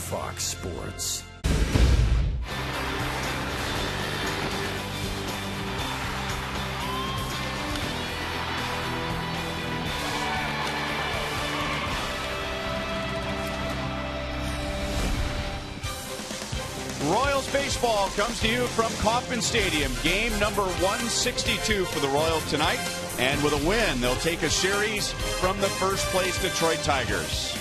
Fox Sports. Royals baseball comes to you from Kauffman Stadium. Game number 162 for the Royals tonight. And with a win, they'll take a series from the first place Detroit Tigers.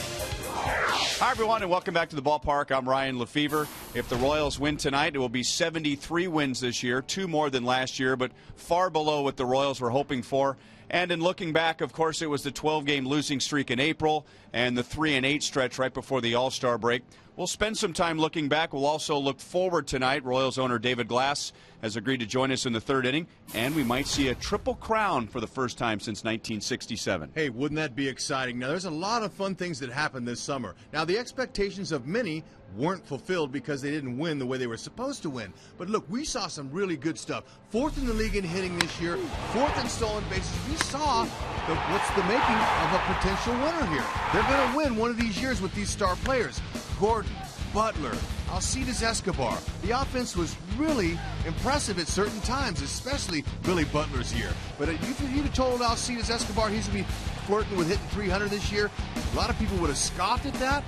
Hi, everyone, and welcome back to the ballpark. I'm Ryan Lefevre. If the Royals win tonight, it will be 73 wins this year, 2 more than last year, but far below what the Royals were hoping for. And in looking back, of course, it was the 12-game losing streak in April and the 3-8 stretch right before the All-Star break. We'll spend some time looking back. We'll also look forward tonight. Royals owner David Glass has agreed to join us in the third inning, and we might see a triple crown for the first time since 1967. Hey, wouldn't that be exciting? Now, there's a lot of fun things that happened this summer. Now, the expectations of many weren't fulfilled because they didn't win the way they were supposed to win. But look, we saw some really good stuff. 4th in the league in hitting this year, 4th in stolen bases. We saw what's the making of a potential winner here. They're going to win one of these years with these star players. Gordon, Butler, Alcides Escobar. The offense was really impressive at certain times, especially Billy Butler's year. But if you'd have told Alcides Escobar he's going to be flirting with hitting 300 this year, a lot of people would have scoffed at that.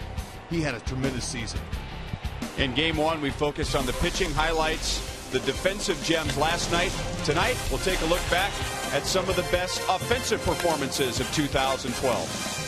He had a tremendous season. In Game 1, we focused on the pitching highlights, the defensive gems last night. Tonight, we'll take a look back at some of the best offensive performances of 2012.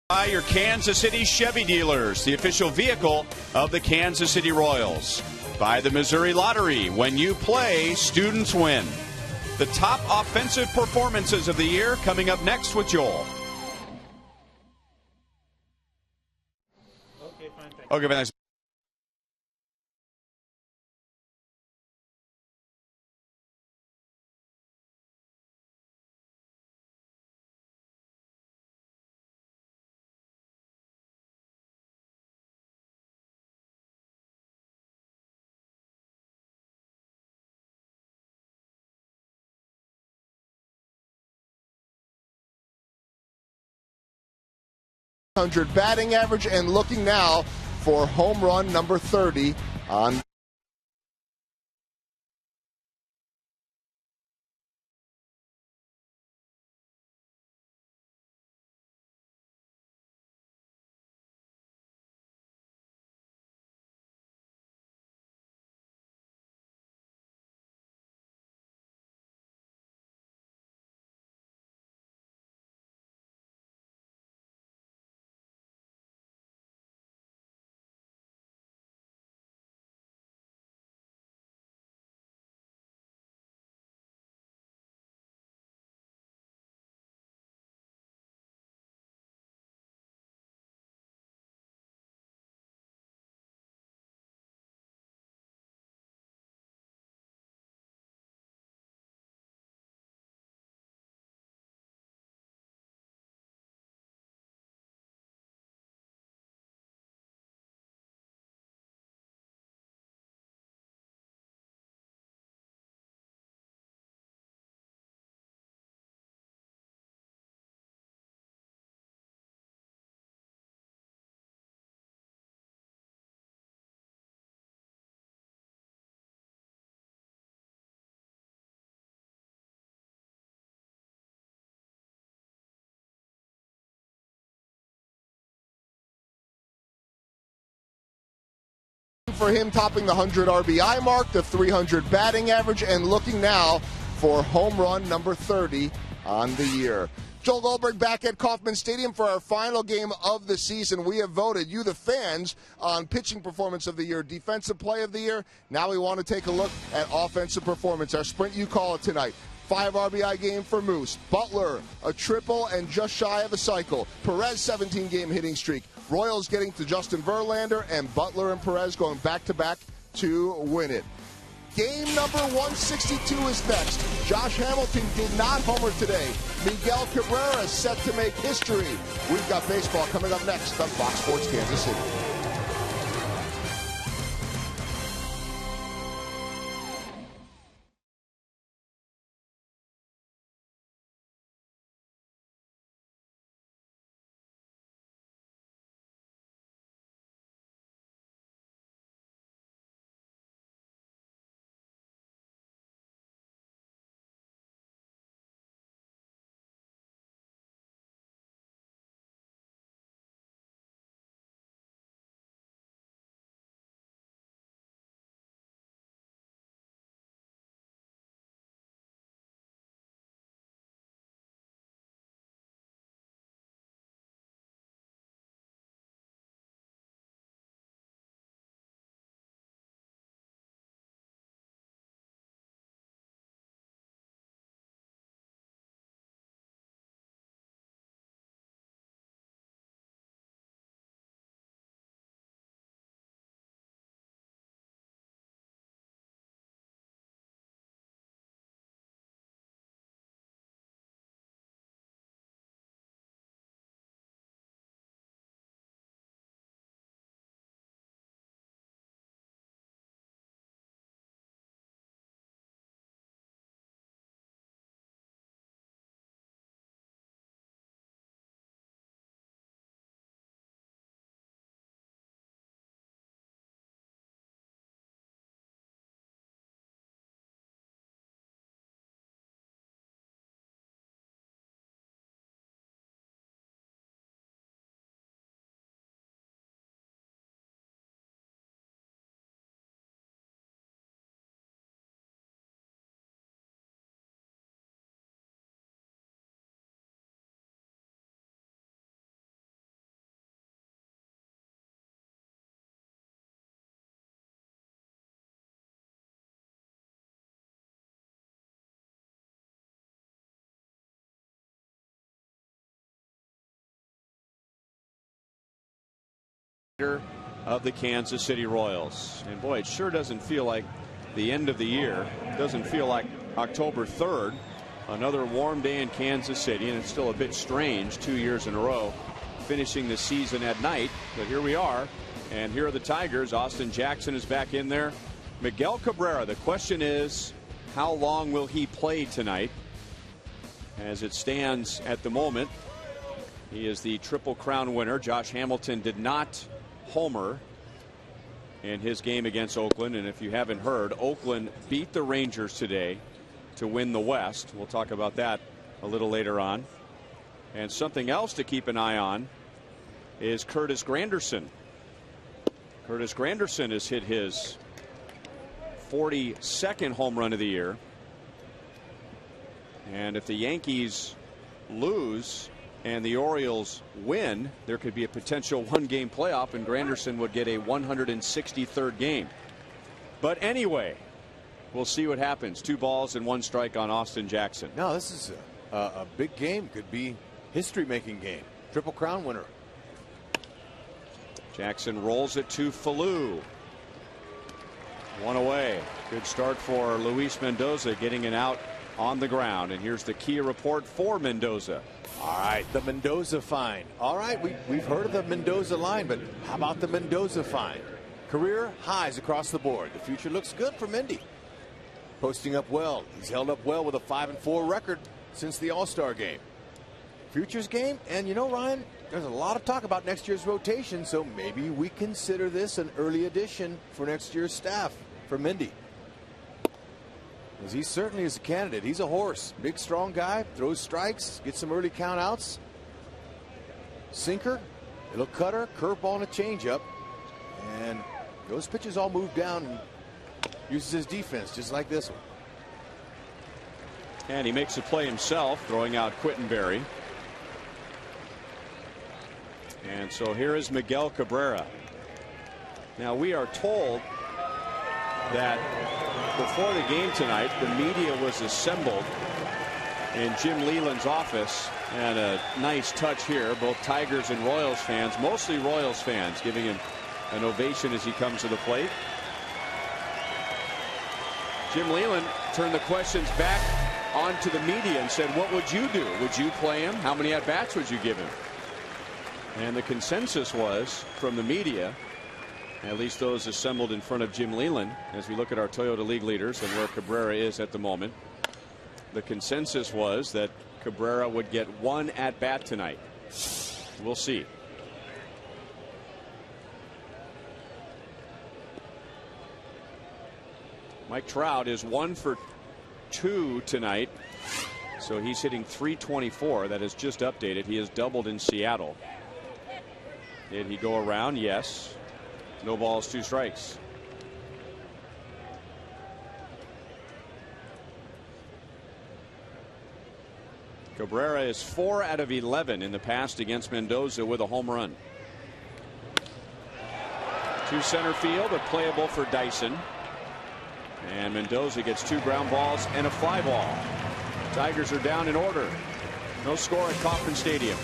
By your Kansas City Chevy dealers, the official vehicle of the Kansas City Royals. By the Missouri Lottery, when you play, students win. The top offensive performances of the year coming up next with Joel. Okay, fine. 100 batting average, and looking now for home run number 30 on for him, topping the 100 RBI mark, the 300 batting average, and looking now for home run number 30 on the year. Joel Goldberg back at Kauffman Stadium for our final game of the season. We have voted, you the fans, on pitching performance of the year, defensive play of the year. Now we want to take a look at offensive performance. Our sprint, you call it tonight. 5 RBI game for Moose. Butler, a triple and just shy of a cycle. Perez, 17-game hitting streak. Royals getting to Justin Verlander, and Butler and Perez going back-to-back to win it. Game number 162 is next. Josh Hamilton did not homer today. Miguel Cabrera set to make history. We've got baseball coming up next on Fox Sports Kansas City. Of the Kansas City Royals. And boy, it sure doesn't feel like the end of the year. It doesn't feel like October 3rd. Another warm day in Kansas City, and it's still a bit strange 2 years in a row finishing the season at night. But here we are, and here are the Tigers. Austin Jackson is back in there. Miguel Cabrera, the question is, how long will he play tonight? As it stands at the moment, He is the Triple Crown winner. Josh Hamilton did not homer in his game against Oakland. And if you haven't heard, Oakland beat the Rangers today to win the West. We'll talk about that a little later on. And something else to keep an eye on is Curtis Granderson. Curtis Granderson has hit his 42nd home run of the year. And if the Yankees lose and the Orioles win, there could be a potential one-game playoff, and Granderson would get a 163rd game. But anyway, we'll see what happens. 2 balls and 1 strike on Austin Jackson. No, this is a big game. Could be history-making game. Triple Crown winner. Jackson rolls it to Falou. 1 away. Good start for Luis Mendoza, getting an out on the ground. And here's the Kia report for Mendoza. All right, the Mendoza find. All right, we've heard of the Mendoza line, but how about the Mendoza find? Career highs across the board. The future looks good for Mendy. Posting up well. He's held up well with a 5-4 record since the All-Star game. Futures game, and you know, Ryan, there's a lot of talk about next year's rotation, so maybe we consider this an early addition for next year's staff for Mendy. Because he certainly is a candidate. He's a horse. Big, strong guy. Throws strikes. Gets some early count outs. Sinker. Little cutter. Curveball and a changeup. And those pitches all move down and uses his defense just like this one. And he makes a play himself, throwing out Quittenberry. And so here is Miguel Cabrera. Now we are told that before the game tonight, the media was assembled in Jim Leland's office, and a nice touch here. Both Tigers and Royals fans, mostly Royals fans, giving him an ovation as he comes to the plate. Jim Leland turned the questions back onto the media and said, what would you do? Would you play him? How many at-bats would you give him? And the consensus was from the media, at least those assembled in front of Jim Leland, as we look at our Toyota League leaders and where Cabrera is at the moment, the consensus was that Cabrera would get 1 at-bat tonight. We'll see. Mike Trout is 1 for 2 tonight, so he's hitting .324. That is just updated. He has doubled in Seattle. Did he go around? Yes. No balls, 2 strikes. Cabrera is 4 out of 11 in the past against Mendoza with a home run. To center field, but playable for Dyson. And Mendoza gets 2 ground balls and a fly ball. Tigers are down in order. No score at Kauffman Stadium.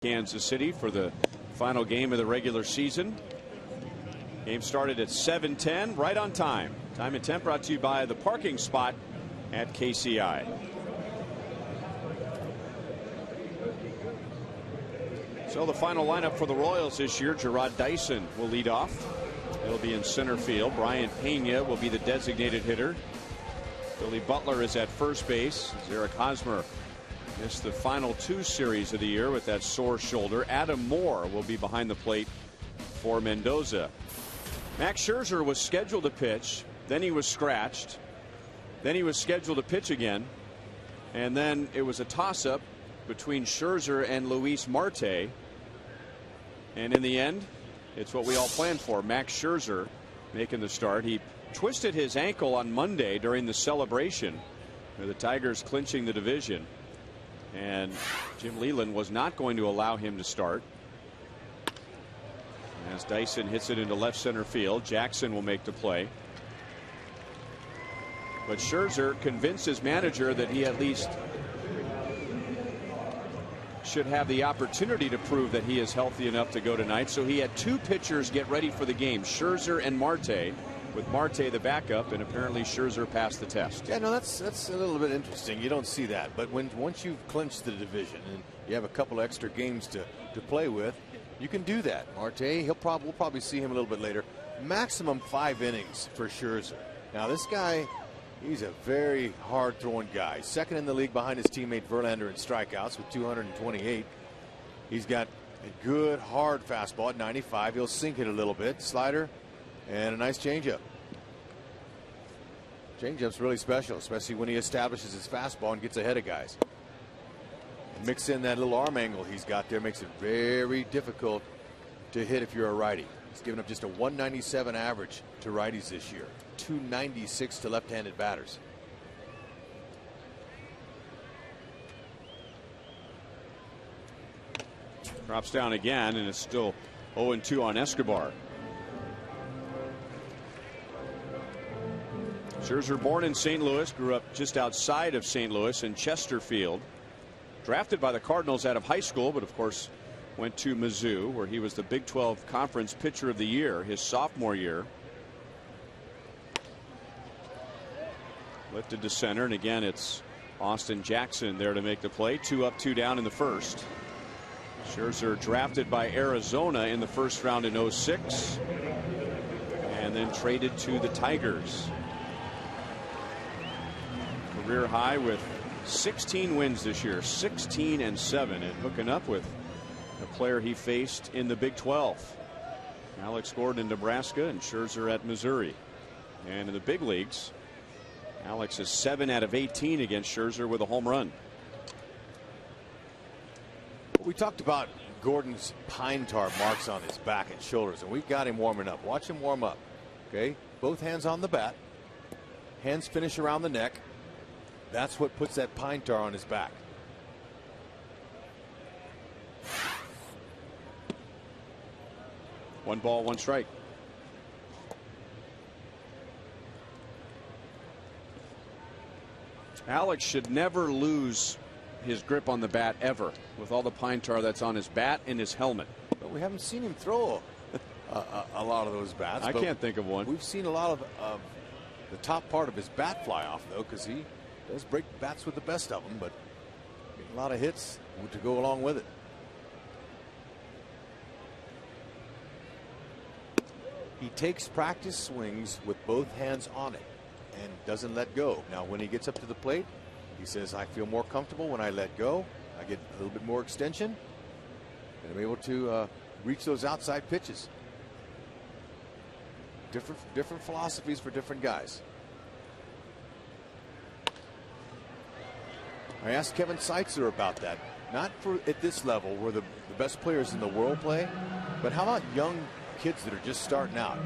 Kansas City for the Final game of the regular season. Game started at 7:10, right on time. Time and temp brought to you by the parking spot at KCI. So the final lineup for the Royals this year: Gerard Dyson will lead off. He'll be in center field. Brian Pena will be the designated hitter. Billy Butler is at first base. Eric Hosmer missed the final 2 series of the year with that sore shoulder. Adam Moore will be behind the plate for Mendoza. Max Scherzer was scheduled to pitch. Then he was scratched. Then he was scheduled to pitch again. And then it was a toss-up between Scherzer and Luis Marte. And in the end, it's what we all planned for. Max Scherzer making the start. He twisted his ankle on Monday during the celebration with the Tigers clinching the division. And Jim Leyland was not going to allow him to start. As Dyson hits it into left center field, Jackson will make the play. But Scherzer convinced his manager that he at least should have the opportunity to prove that he is healthy enough to go tonight. So he had 2 pitchers get ready for the game, Scherzer and Marte, with Marte the backup, and apparently Scherzer passed the test. Yeah, no, that's a little bit interesting. You don't see that, but once you've clinched the division and you have a couple extra games to play with, you can do that. Marte, we'll probably see him a little bit later. Maximum 5 innings for Scherzer. Now this guy, he's a very hard throwing guy. Second in the league behind his teammate Verlander in strikeouts with 228. He's got a good hard fastball at 95. He'll sink it a little bit. Slider and a nice changeup. Changeup's really special, especially when he establishes his fastball and gets ahead of guys. Mix in that little arm angle he's got there, makes it very difficult to hit if you're a righty. He's given up just a 197 average to righties this year, 296 to left-handed batters. Drops down again, and it's still 0-2 on Escobar. Scherzer, born in St. Louis, grew up just outside of St. Louis in Chesterfield. Drafted by the Cardinals out of high school, but of course went to Mizzou, where he was the Big 12 Conference Pitcher of the Year his sophomore year. Lifted to center, and again it's Austin Jackson there to make the play. 2 up, 2 down in the first. Scherzer drafted by Arizona in the first round in 06, and then traded to the Tigers. Career high with 16 wins this year, 16-7, and hooking up with a player he faced in the Big 12. Alex Gordon in Nebraska and Scherzer at Missouri. And in the big leagues, Alex is 7 out of 18 against Scherzer with a home run. We talked about Gordon's pine tar marks on his back and shoulders, and we've got him warming up. Watch him warm up. Okay, both hands on the bat, hands finish around the neck. That's what puts that pine tar on his back. One ball, one strike. Alex should never lose his grip on the bat ever, with all the pine tar that's on his bat and his helmet. But we haven't seen him throw a lot of those bats. I can't think of one. We've seen a lot of the top part of his bat fly off, though, because he does break bats with the best of them, but a lot of hits to go along with it. He takes practice swings with both hands on it and doesn't let go. Now, when he gets up to the plate, he says, I feel more comfortable when I let go. I get a little bit more extension, and I'm able to reach those outside pitches. Different philosophies for different guys. I asked Kevin Seitzer about that. Not for at this level where the best players in the world play, but how about young kids that are just starting out?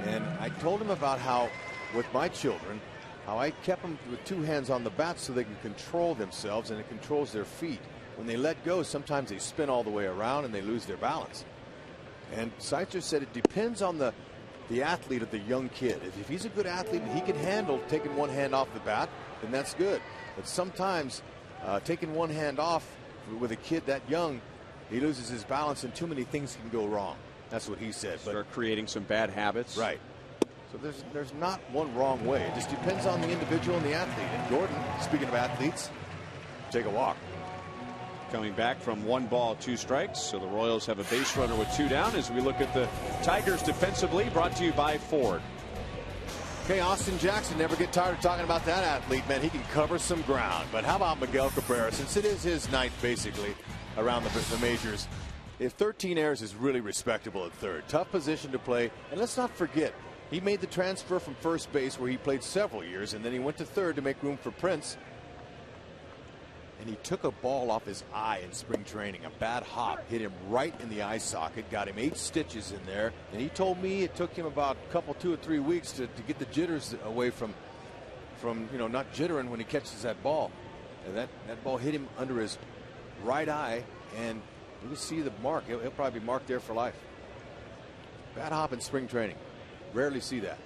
And I told him about how, with my children, how I kept them with 2 hands on the bat so they can control themselves, and it controls their feet. When they let go, sometimes they spin all the way around and they lose their balance. And Seitzer said it depends on the athlete of the young kid. If he's a good athlete and he can handle taking one hand off the bat, then that's good. But sometimes taking one hand off with a kid that young He loses his balance and too many things can go wrong. That's what he said. Start creating some bad habits. Right. So there's not one wrong way. It just depends on the individual and the athlete. And Gordon, speaking of athletes, take a walk. Coming back from 1 ball, 2 strikes. So the Royals have a base runner with 2 down as we look at the Tigers defensively, brought to you by Ford. Okay, Austin Jackson, never get tired of talking about that athlete, man. He can cover some ground. But how about Miguel Cabrera? Since it is his ninth, basically, around the majors, if 13 errors is really respectable at third. Tough position to play. And let's not forget, he made the transfer from first base where he played several years, and then he went to third to make room for Prince. And he took a ball off his eye in spring training. A bad hop hit him right in the eye socket, got him 8 stitches in there. And he told me it took him about a couple, 2 or 3 weeks to get the jitters away from not jittering when he catches that ball. And that ball hit him under his right eye, and you can see the mark. He'll probably be marked there for life. Bad hop in spring training. Rarely see that.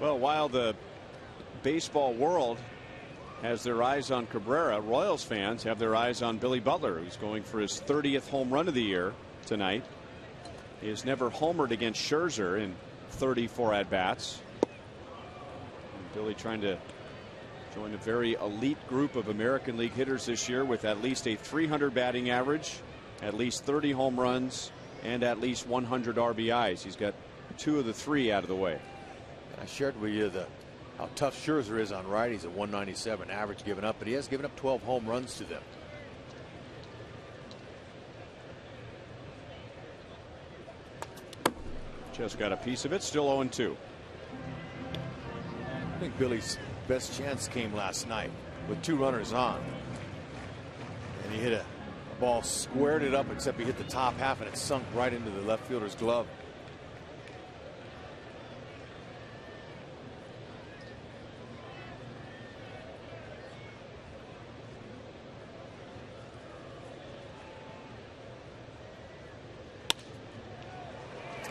Well, while the baseball world has their eyes on Cabrera, Royals fans have their eyes on Billy Butler, who's going for his 30th home run of the year tonight. He has never homered against Scherzer in 34 at-bats. Billy trying to join a very elite group of American League hitters this year with at least a 300 batting average, at least 30 home runs, and at least 100 RBIs. He's got 2 of the 3 out of the way. I shared with you how tough Scherzer is on righties at 197 average given up, but he has given up 12 home runs to them. Just got a piece of it, still 0-2. I think Billy's best chance came last night with 2 runners on. And he hit a ball, squared it up, except he hit the top half and it sunk right into the left fielder's glove.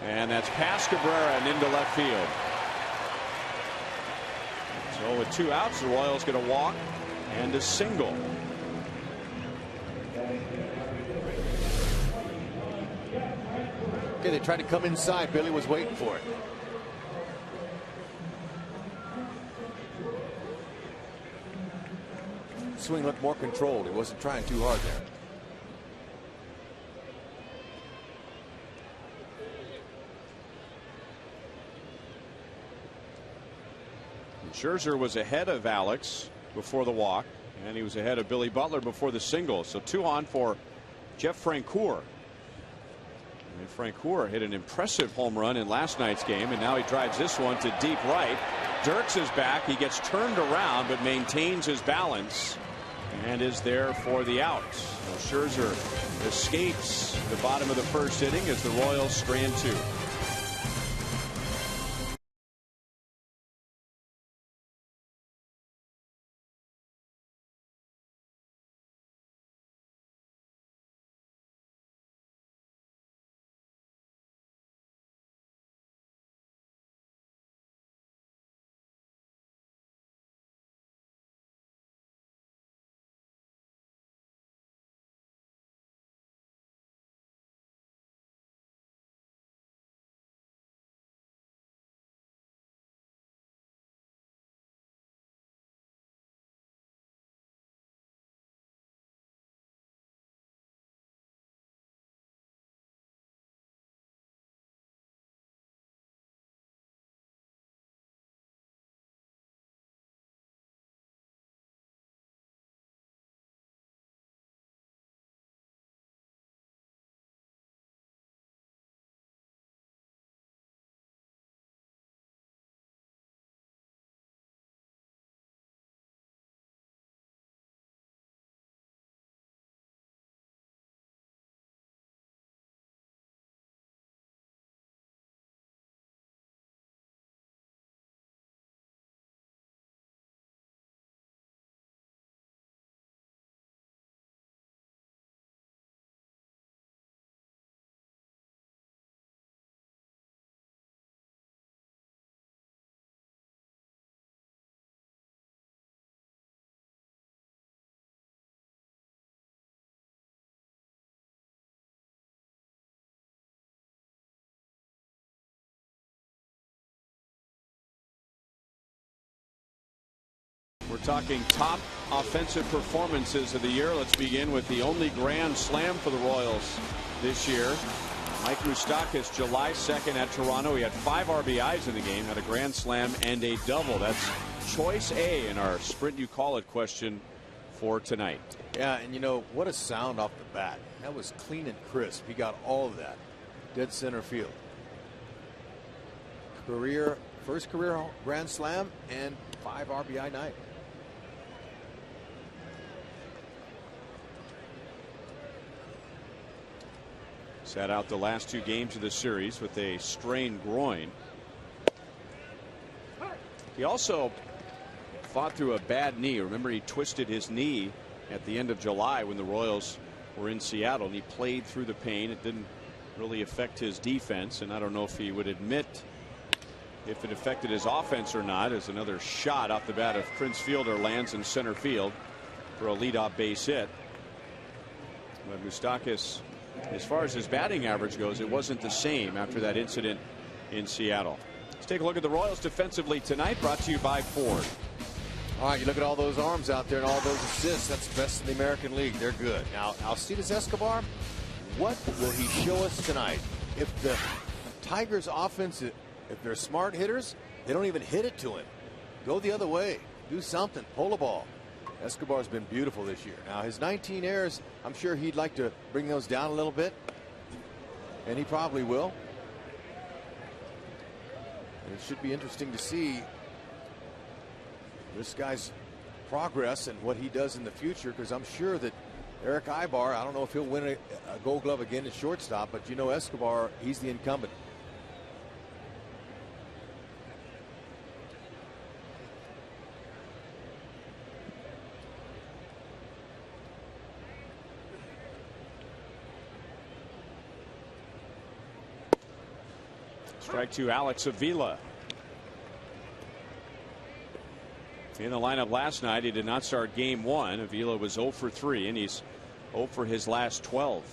And that's past Cabrera and into left field. So with 2 outs, the Royals get a walk and a single. Okay, they tried to come inside. Billy was waiting for it. Swing looked more controlled. He wasn't trying too hard there. Scherzer was ahead of Alex before the walk, and he was ahead of Billy Butler before the single. So 2 on for Jeff Francoeur. And Francoeur hit an impressive home run in last night's game, and now he drives this one to deep right. Dirks is back. He gets turned around but maintains his balance and is there for the out. So Scherzer escapes the bottom of the first inning as the Royals strand 2. We're talking top offensive performances of the year. Let's begin with the only grand slam for the Royals this year. Mike Moustakas, July 2nd at Toronto. He had 5 RBIs in the game, had a grand slam and a double. That's choice A in our Sprint You Call It question for tonight. Yeah, and you know, what a sound off the bat. That was clean and crisp. He got all of that. Dead center field. First career grand slam and 5 RBI night. Sat out the last 2 games of the series with a strained groin. He also fought through a bad knee. Remember, he twisted his knee at the end of July when the Royals were in Seattle, and he played through the pain. It didn't really affect his defense, and I don't know if he would admit if it affected his offense or not, as another shot off the bat of Prince Fielder lands in center field for a leadoff base hit. But Moustakas, as far as his batting average goes, it wasn't the same after that incident in Seattle. Let's take a look at the Royals defensively tonight, brought to you by Ford. All right, you look at all those arms out there and all those assists. That's the best in the American League. They're good. Now, Alcides Escobar, what will he show us tonight? If the Tigers' offense, if they're smart hitters, they don't even hit it to him. Go the other way. Do something. Pull the ball. Escobar's been beautiful this year. Now, his 19 errors, I'm sure he'd like to bring those down a little bit, and he probably will. And it should be interesting to see this guy's progress and what he does in the future, because I'm sure that Eric Ibar, I don't know if he'll win a Gold Glove again at shortstop, but you know Escobar, he's the incumbent. Strike 2, Alex Avila. In the lineup last night, he did not start game 1. Avila was 0 for 3, and he's 0 for his last 12.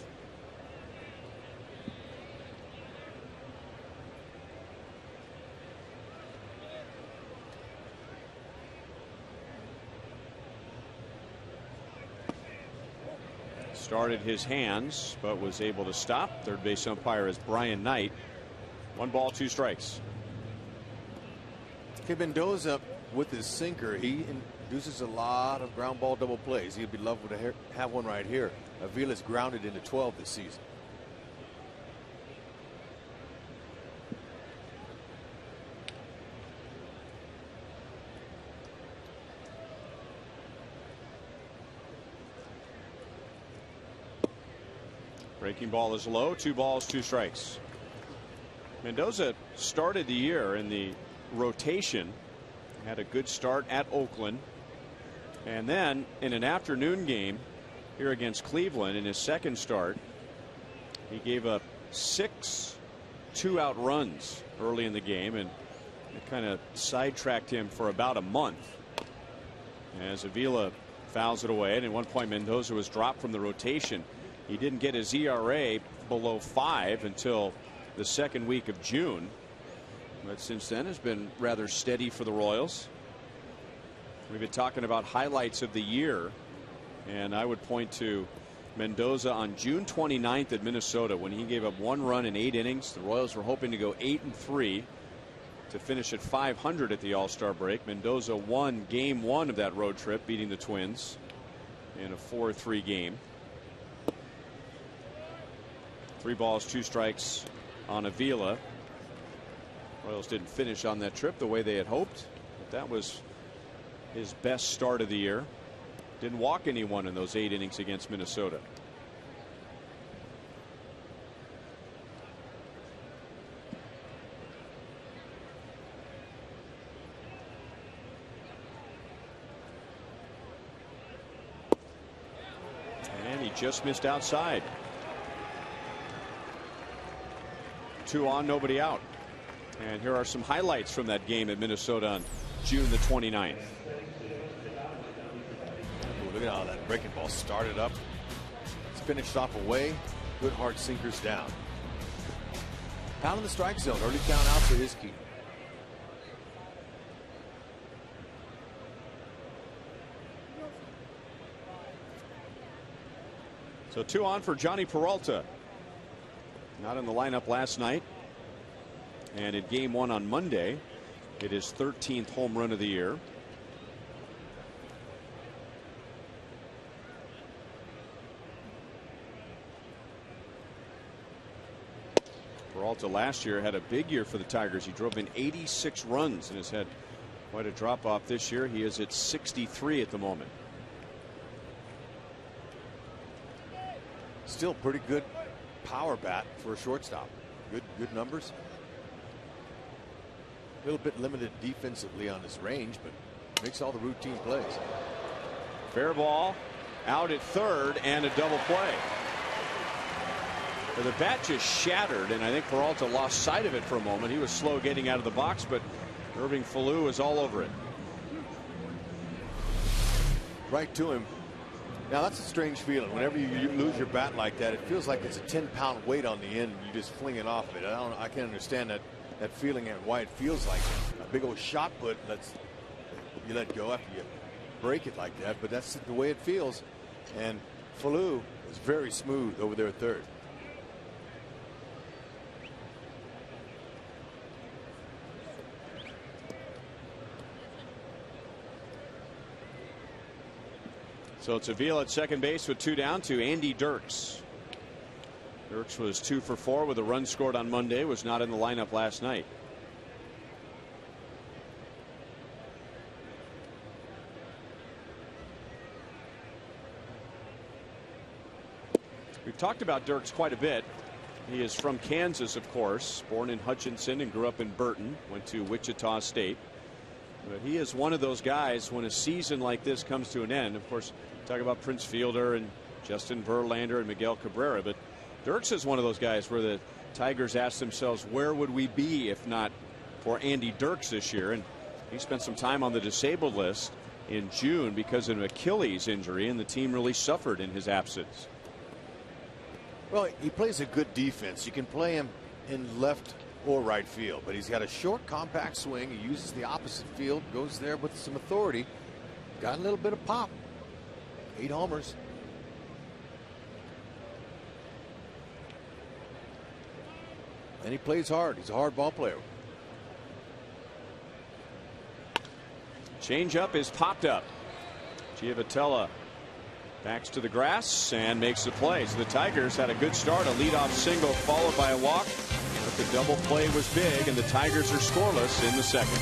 Started his hands, but was able to stop. Third base umpire is Brian Knight. 1 ball, 2 strikes. Okay, Mendoza with his sinker, he induces a lot of ground ball double plays. He'd be lovely to have one right here. Avila's grounded into 12 this season. Breaking ball is low. 2 balls, 2 strikes. Mendoza started the year in the rotation, had a good start at Oakland, and then in an afternoon game here against Cleveland in his second start, he gave up 6 2-out runs early in the game, and it kind of sidetracked him for about a month as Avila fouls it away. And at one point Mendoza was dropped from the rotation. He didn't get his ERA below 5 until the second week of June, but since then has been rather steady for the Royals. We've been talking about highlights of the year, and I would point to Mendoza on June 29th at Minnesota when he gave up 1 run in 8 innings. The Royals were hoping to go 8-3 to finish at 500 at the All-Star break. Mendoza won game 1 of that road trip, beating the Twins in a 4-3 game. 3 balls, 2 strikes on Avila. Royals didn't finish on that trip the way they had hoped, but that was his best start of the year. Didn't walk anyone in those 8 innings against Minnesota. And he just missed outside. 2 on, nobody out. And here are some highlights from that game at Minnesota on June the 29th. Ooh, look at how that breaking ball started up. It's finished off away. Good hard sinkers down. Pounding the strike zone. Early count outs are his key. So 2 on for Johnny Peralta. Not in the lineup last night. And in game 1 on Monday, it is 13th home run of the year. Peralta last year had a big year for the Tigers. He drove in 86 runs and has had quite a drop off this year. He is at 63 at the moment. Still pretty good power bat for a shortstop. Good numbers. A little bit limited defensively on his range, but makes all the routine plays. Fair ball out at third and a double play. The bat just shattered, and I think Peralta lost sight of it for a moment. He was slow getting out of the box, but Irving Falou is all over it. Right to him. Now that's a strange feeling. Whenever you lose your bat like that, it feels like it's a 10-pound weight on the end. You just fling it off of it. I can't understand that feeling and why it feels like a big old shot put. You let go after you break it like that, but that's the way it feels. And Falou is very smooth over there at third. So it's Avila at second base with 2 down to Andy Dirks. Dirks was 2 for 4 with a run scored on Monday, was not in the lineup last night. We've talked about Dirks quite a bit. He is from Kansas, of course, born in Hutchinson and grew up in Burton, went to Wichita State. But he is one of those guys when a season like this comes to an end. Of course, talk about Prince Fielder and Justin Verlander and Miguel Cabrera, but Dirks is one of those guys where the Tigers ask themselves, where would we be if not for Andy Dirks this year? And he spent some time on the disabled list in June because of an Achilles injury, and the team really suffered in his absence. Well, he plays a good defense. You can play him in left or right field, but he's got a short, compact swing. He uses the opposite field, goes there with some authority. Got a little bit of pop. 8 homers. And he plays hard. He's a hard ball player. Changeup is popped up. Giavotella backs to the grass and makes the play. So the Tigers had a good start, a leadoff single followed by a walk. But the double play was big, and the Tigers are scoreless in the second.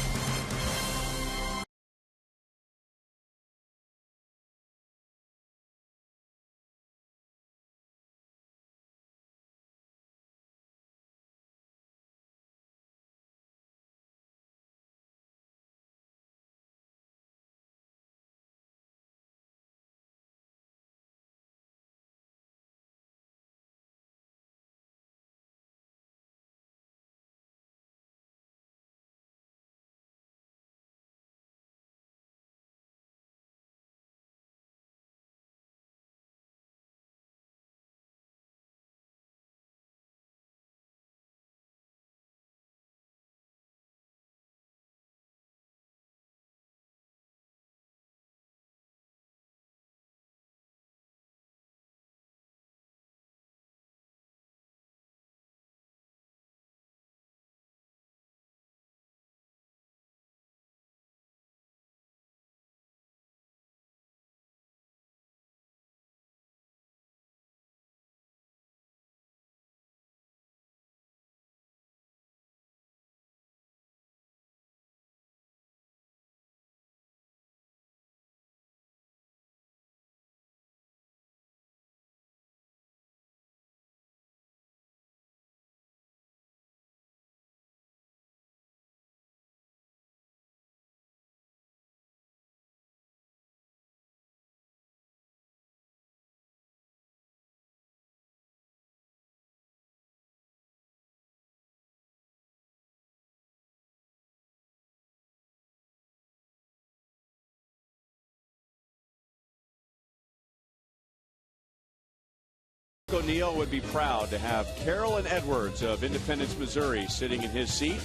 O'Neill would be proud to have Carolyn Edwards of Independence, Missouri, sitting in his seat.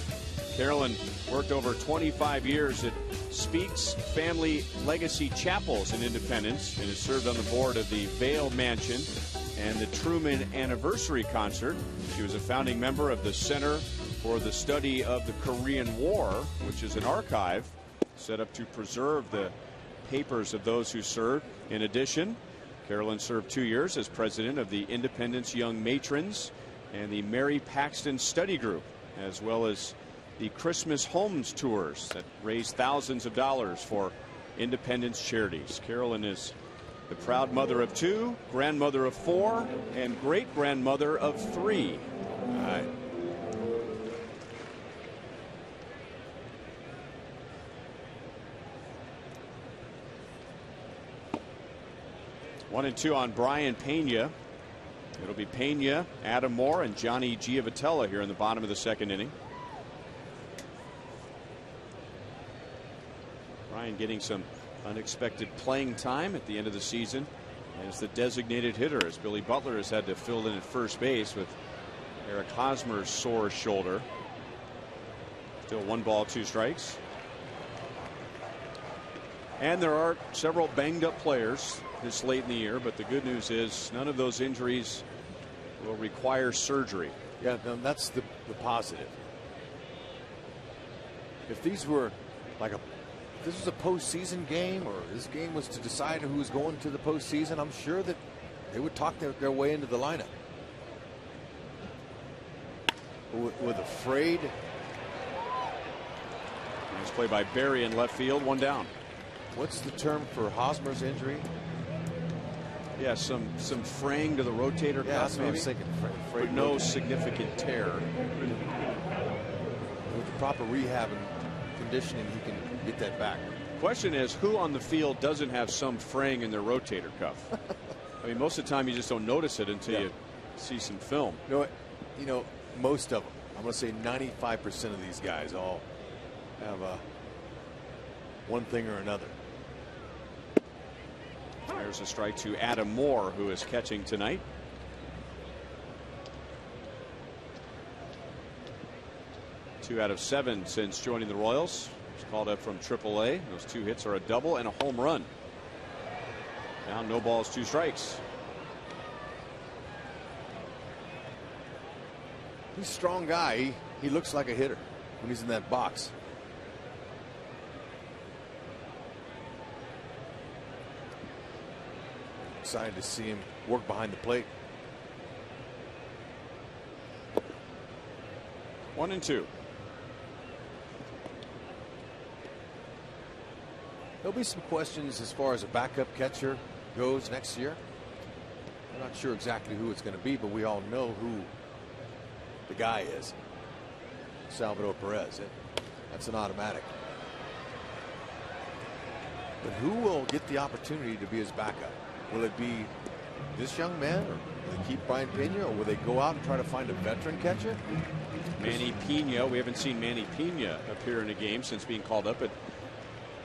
Carolyn worked over 25 years at Speaks Family Legacy Chapels in Independence and has served on the board of the Vale Mansion and the Truman Anniversary Concert. She was a founding member of the Center for the Study of the Korean War, which is an archive set up to preserve the papers of those who served. In addition, Carolyn served 2 years as president of the Independence Young Matrons and the Mary Paxton Study Group, as well as the Christmas Homes Tours that raised thousands of dollars for independence charities. Carolyn is the proud mother of 2, grandmother of 4, and great-grandmother of 3. All right. One and 2 on Brian Pena. It'll be Pena, Adam Moore, and Johnny Giavotella here in the bottom of the second inning. Brian getting some unexpected playing time at the end of the season as the designated hitter, as Billy Butler has had to fill in at first base with Eric Hosmer's sore shoulder. Still 1 ball, 2 strikes. And there are several banged up players this late in the year, but the good news is none of those injuries will require surgery. Yeah, that's the positive. If these were like this was a postseason game, or this game was to decide who was going to the postseason, I'm sure that they would talk their way into the lineup. With afraid. Nice play by Barry in left field, 1 down. What's the term for Hosmer's injury? Yeah, some fraying to the rotator cuff. That's what I maybe. was thinking. But no significant tear. With the proper rehab and conditioning, he can get that back. Question is, who on the field doesn't have some fraying in their rotator cuff? I mean, most of the time you just don't notice it until you see some film. You know, most of them. I'm going to say 95% of these guys all have one thing or another. There's a strike to Adam Moore, who is catching tonight. Two out of 7 since joining the Royals. He's called up from AAA. Those 2 hits are a double and a home run. Now no balls, 2 strikes. He's a strong guy. He looks like a hitter when he's in that box. Excited to see him work behind the plate. 1 and 2. There'll be some questions as far as a backup catcher goes next year. I'm not sure exactly who it's going to be, but we all know who the guy is. Salvador Perez. That's an automatic. But who will get the opportunity to be his backup? Will it be this young man, or will they keep Brian Pena, or will they go out and try to find a veteran catcher? Manny Pena. We haven't seen Manny Pena appear in a game since being called up, but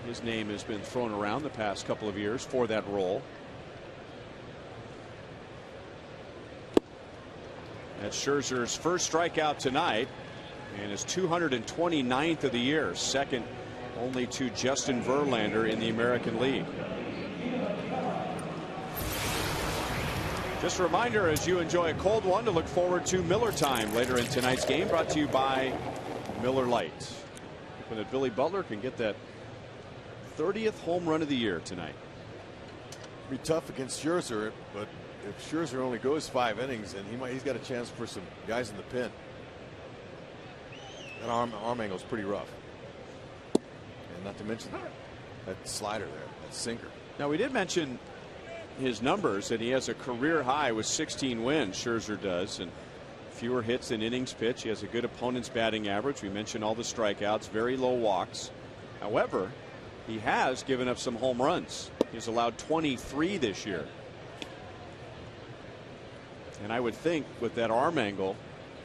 his name has been thrown around the past couple of years for that role. That's Scherzer's first strikeout tonight and his 229th of the year, second only to Justin Verlander in the American League. Just a reminder, as you enjoy a cold one, to look forward to Miller Time later in tonight's game, brought to you by Miller Lite. Hoping that Billy Butler can get that 30th home run of the year tonight. Be tough against Scherzer, but if Scherzer only goes 5 innings, then he's got a chance for some guys in the pen. That arm angle is pretty rough, and not to mention that slider there, that sinker. Now, we did mention his numbers, and he has a career high with 16 wins. Scherzer does, and fewer hits than innings pitched. He has a good opponent's batting average. We mentioned all the strikeouts, very low walks. However, he has given up some home runs. He's allowed 23 this year. And I would think with that arm angle,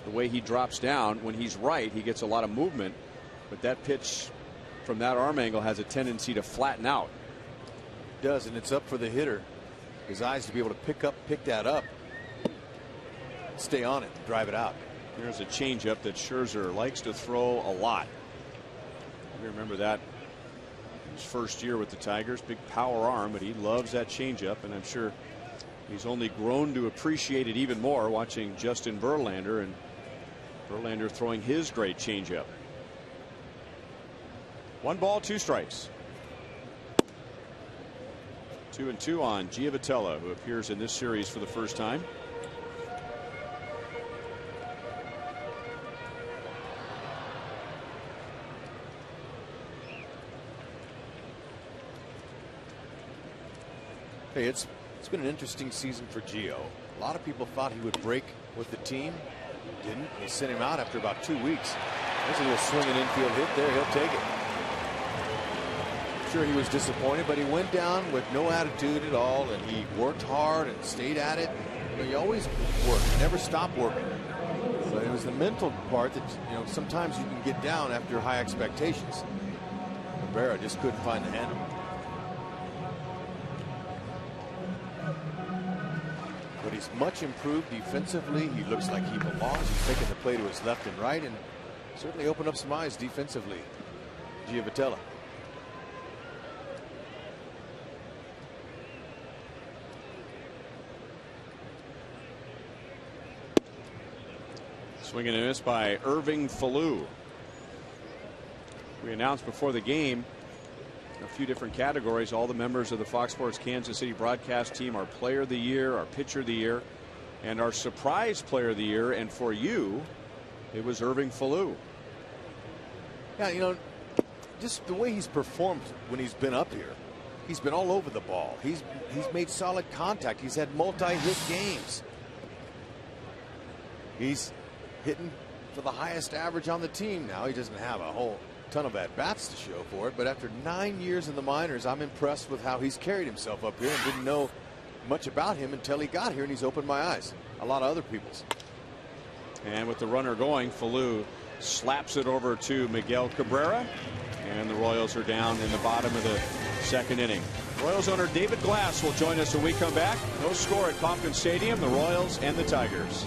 the way he drops down, when he's right, he gets a lot of movement. But that pitch from that arm angle has a tendency to flatten out. It does, and it's up for the hitter, his eyes, to be able to pick that up, stay on it, drive it out. There's a changeup that Scherzer likes to throw a lot. You remember that his first year with the Tigers, big power arm, but he loves that changeup, and I'm sure He's only grown to appreciate it even more watching Justin Verlander, and Verlander throwing his great changeup. 1 ball, 2 strikes. 2-2 on Giavotella, who appears in this series for the first time. Hey, it's been an interesting season for Gio. A lot of people thought he would break with the team. Didn't. They sent him out after about 2 weeks. There's a little swinging infield hit there. He'll take it. Sure, he was disappointed, but he went down with no attitude at all, and he worked hard and stayed at it. You know, you always work, never stop working. So it was the mental part that, you know, sometimes you can get down after high expectations. Cabrera just couldn't find the handle. But he's much improved defensively. He looks like he belongs. He's taking the play to his left and right, and certainly opened up some eyes defensively. Giavotella. Swinging and miss by Irving Falou. We announced before the game a few different categories. All the members of the Fox Sports Kansas City broadcast team, our player of the year, our pitcher of the year, and our surprise player of the year. And for you, it was Irving Falou. Yeah, you know, just the way he's performed when he's been up here. He's been all over the ball. He's made solid contact. He's had multi-hit games. He's hitting for the highest average on the team now. He doesn't have a whole ton of at-bats to show for it, but after 9 years in the minors, I'm impressed with how he's carried himself up here, and didn't know much about him until he got here, and he's opened my eyes. A lot of other people's. And with the runner going, Falou slaps it over to Miguel Cabrera, and the Royals are down in the bottom of the 2nd inning. Royals owner David Glass will join us when we come back. No score at Kauffman Stadium, the Royals and the Tigers.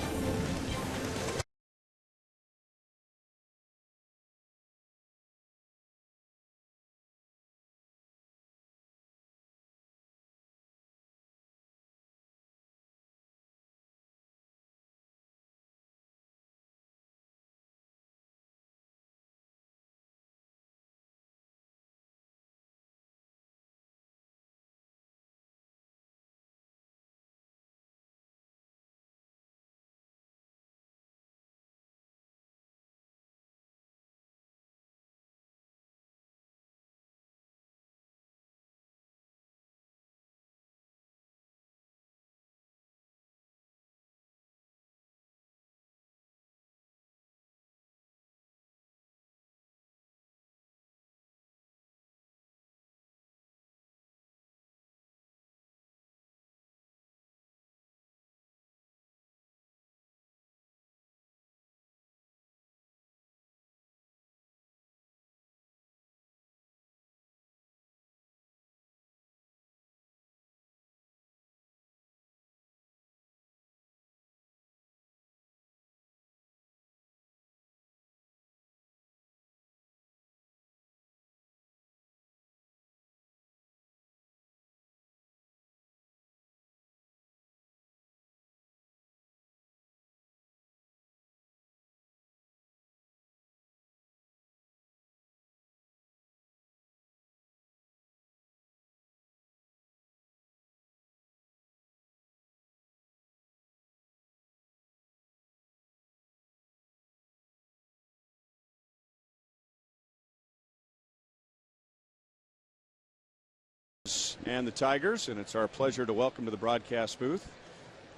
And the Tigers, and it's our pleasure to welcome to the broadcast booth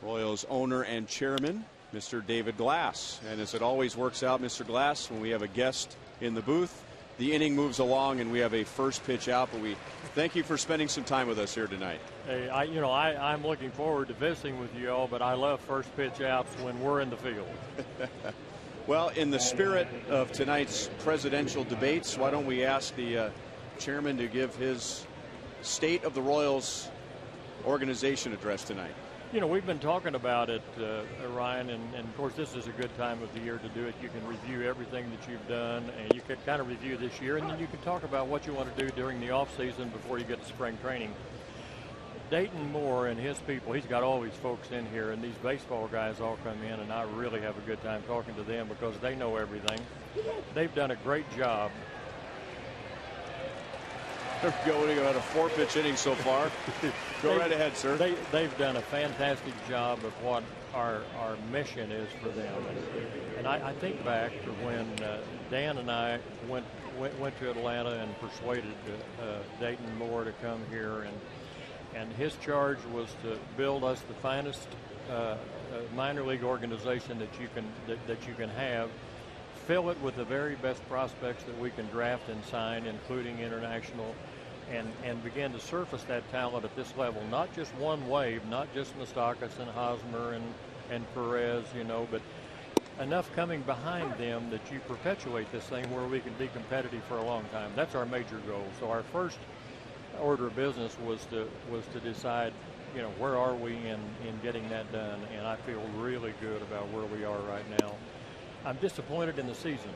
Royals owner and chairman, Mr. David Glass. And as it always works out, Mr. Glass, when we have a guest in the booth, the inning moves along and we have a first pitch out. But we thank you for spending some time with us here tonight. Hey, I'm looking forward to visiting with you all, but I love first pitch outs when we're in the field. Well, in the spirit of tonight's presidential debates, why don't we ask the chairman to give his State of the Royals organization address tonight. You know, we've been talking about it, Ryan, and of course this is a good time of the year to do it. You can review everything that you've done, and you can kind of review this year, and then you can talk about what you want to do during the off season before you get to spring training. Dayton Moore and his people, he's got all these folks in here, and these baseball guys all come in, and I really have a good time talking to them because they know everything. They've done a great job. There we go. We got a 4-pitch inning so far. Go right ahead, sir. They've done a fantastic job of what our mission is for them. And I think back to when Dan and I went to Atlanta and persuaded Dayton Moore to come here, and his charge was to build us the finest minor league organization that you can have, fill it with the very best prospects that we can draft and sign, including international, and begin to surface that talent at this level. Not just one wave, not just Moustakas and Hosmer and Perez, but enough coming behind them that you perpetuate this thing where we can be competitive for a long time. That's our major goal. So our first order of business was to decide, where are we in getting that done, and I feel really good about where we are right now. I'm disappointed in the season.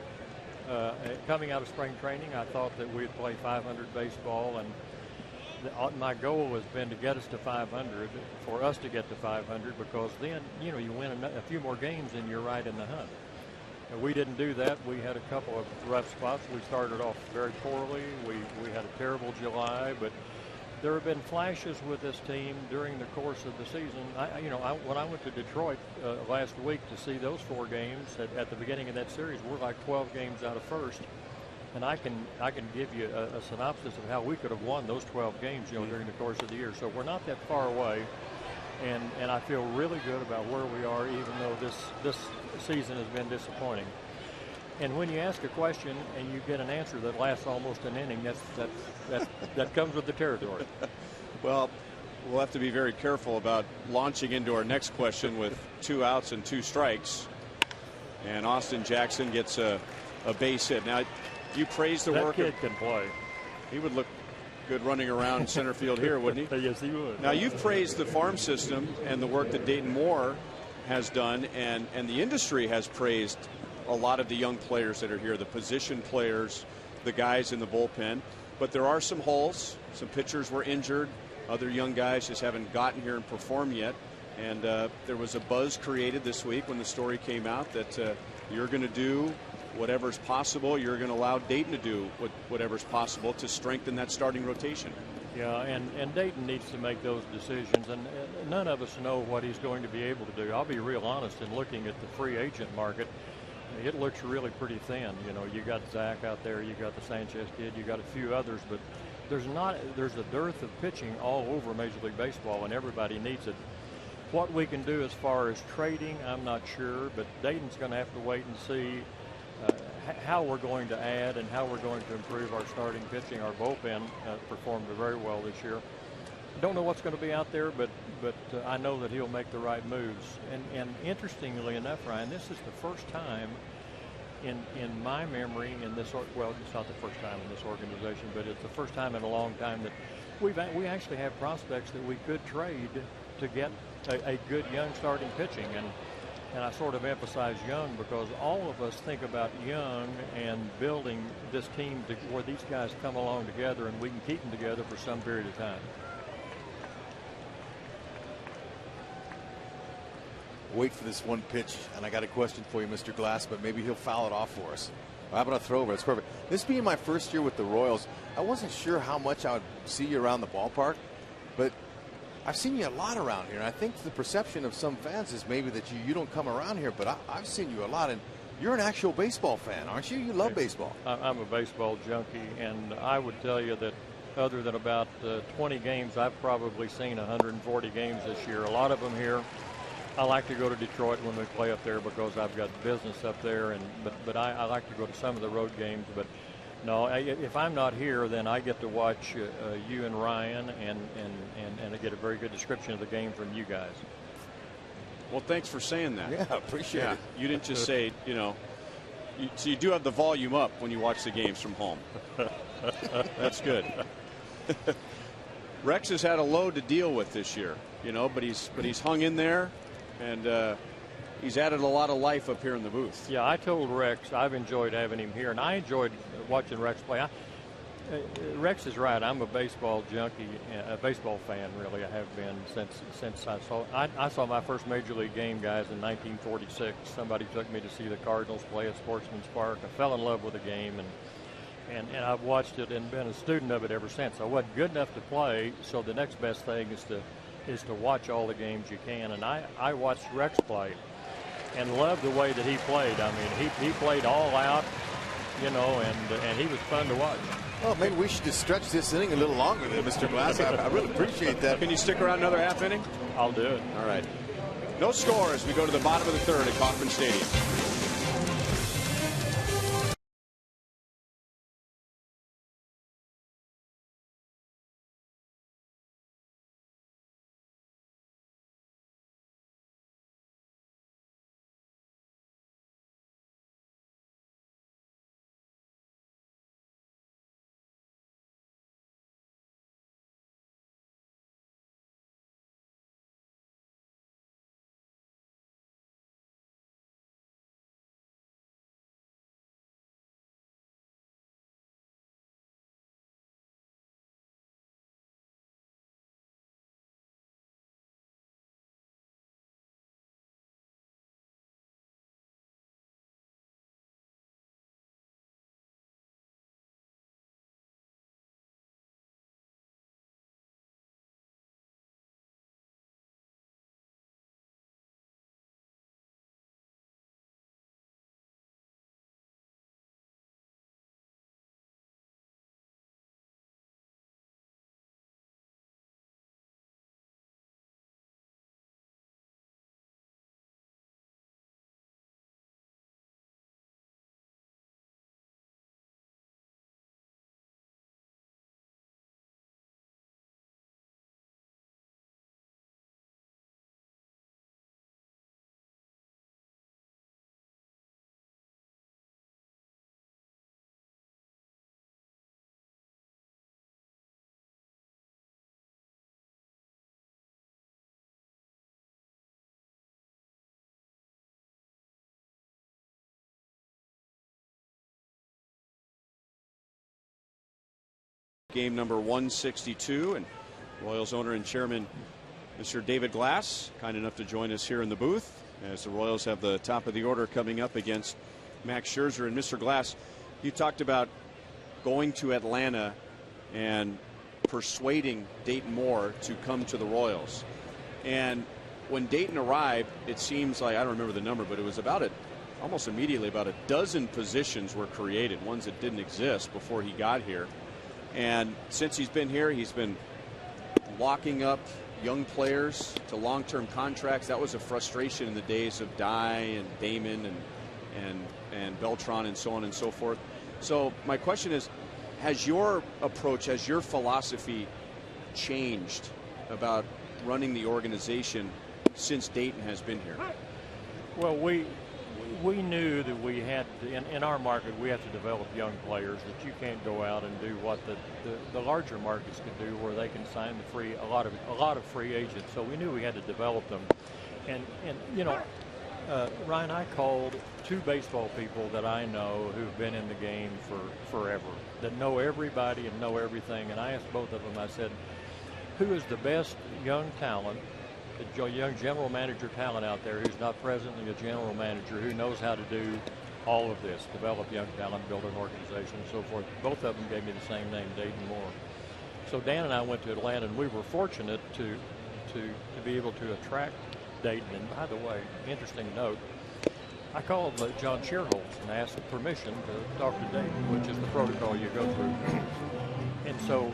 Coming out of spring training, I thought that we'd play 500 baseball, and my goal has been to get us to 500, for us to get to 500, because then, you win a few more games and you're right in the hunt. We didn't do that. We had a couple of rough spots. We started off very poorly. We had a terrible July, but there have been flashes with this team during the course of the season. When I went to Detroit last week to see those 4 games at the beginning of that series, we're like 12 games out of first, and I can give you a synopsis of how we could have won those 12 games, during the course of the year. So we're not that far away, and I feel really good about where we are, even though this season has been disappointing. And when you ask a question and you get an answer that lasts almost an inning, that comes with the territory. Well, we'll have to be very careful about launching into our next question with 2 outs and 2 strikes. And Austin Jackson gets a base hit. Now, you praise the work. That kid can play. He would look good running around center field here, wouldn't he? Yes, he would. Now, you've praised the farm system and the work that Dayton Moore has done, and the industry has praised a lot of the young players that are here, the position players, the guys in the bullpen. But there are some holes. Some pitchers were injured. Other young guys just haven't gotten here and performed yet. And there was a buzz created this week when the story came out that you're going to do whatever's possible. You're going to allow Dayton to do whatever's possible to strengthen that starting rotation. Yeah, and Dayton needs to make those decisions, and none of us know what he's going to be able to do. I'll be real honest in looking at the free agent market. It looks really pretty thin. You got Zach out there, you got the Sanchez kid, you got a few others, but there's a dearth of pitching all over Major League Baseball, and everybody needs it. What we can do as far as trading, I'm not sure, but Dayton's going to have to wait and see how we're going to add and how we're going to improve our starting pitching. Our bullpen performed very well this year. Don't know what's going to be out there, but I know that he'll make the right moves. And interestingly enough, Ryan, this is the first time in my memory in this, well, it's not the first time in this organization, but it's the first time in a long time that we actually have prospects that we could trade to get a good young starting pitching. And I sort of emphasize young because all of us think about young and building this team to where these guys come along together and we can keep them together for some period of time. Wait for this one pitch, and I got a question for you, Mr. Glass, but maybe he'll foul it off for us. How about a throw over? It's perfect. This being my first year with the Royals, I wasn't sure how much I would see you around the ballpark, but I've seen you a lot around here, and I think the perception of some fans is maybe that you don't come around here, but I've seen you a lot, and you're an actual baseball fan, aren't you? You love baseball. I'm a baseball junkie, and I would tell you that other than about 20 games, I've probably seen 140 games this year, a lot of them here. I like to go to Detroit when we play up there because I've got business up there, but I like to go to some of the road games. But no, if I'm not here, then I get to watch you and Ryan, and I get a very good description of the game from you guys. Well, thanks for saying that. Yeah, appreciate it. You didn't just say, so you do have the volume up when you watch the games from home. That's good. Rex has had a load to deal with this year, but he's hung in there. And he's added a lot of life up here in the booth. Yeah, I told Rex I've enjoyed having him here, and I enjoyed watching Rex play. Rex is right. I'm a baseball junkie, a baseball fan, really. I have been since I saw my first major league game, guys, in 1946. Somebody took me to see the Cardinals play at Sportsman's Park. I fell in love with the game, and I've watched it and been a student of it ever since. I wasn't good enough to play, so the next best thing is to watch all the games you can. And I watched Rex play and loved the way that he played. I mean, he played all out, you know, and he was fun to watch. Well, maybe we should just stretch this inning a little longer there, Mr. Glass. I really appreciate that. Can you stick around another half inning? I'll do it. All right. No score as we go to the bottom of the third at Kauffman Stadium. Game number 162, and Royals owner and chairman Mr. David Glass kind enough to join us here in the booth as the Royals have the top of the order coming up against Max Scherzer. And Mr. Glass, you talked about going to Atlanta and persuading Dayton Moore to come to the Royals. And when Dayton arrived, it seems like, I don't remember the number, but it was almost immediately about a dozen positions were created, ones that didn't exist before he got here. And since he's been here, he's been locking up young players to long-term contracts. That was a frustration in the days of Dye and Damon and Beltran and so on and so forth. So my question is, has your approach, has your philosophy changed about running the organization since Dayton has been here? Well, we knew that we had to, in our market, we have to develop young players, that you can't go out and do what the larger markets can do, where they can sign a lot of free agents. So we knew we had to develop them. And you know, Ryan, I called two baseball people that I know who've been in the game for forever, that know everybody and know everything. And I asked both of them, I said, who is the best young talent, the young general manager talent out there who's not presently a general manager, who knows how to do all of this, develop young talent, build an organization, and so forth? Both of them gave me the same name, Dayton Moore. So Dan and I went to Atlanta, and we were fortunate to be able to attract Dayton. And by the way, interesting note, I called John Shearholtz and asked permission to talk to Dayton, which is the protocol you go through. And so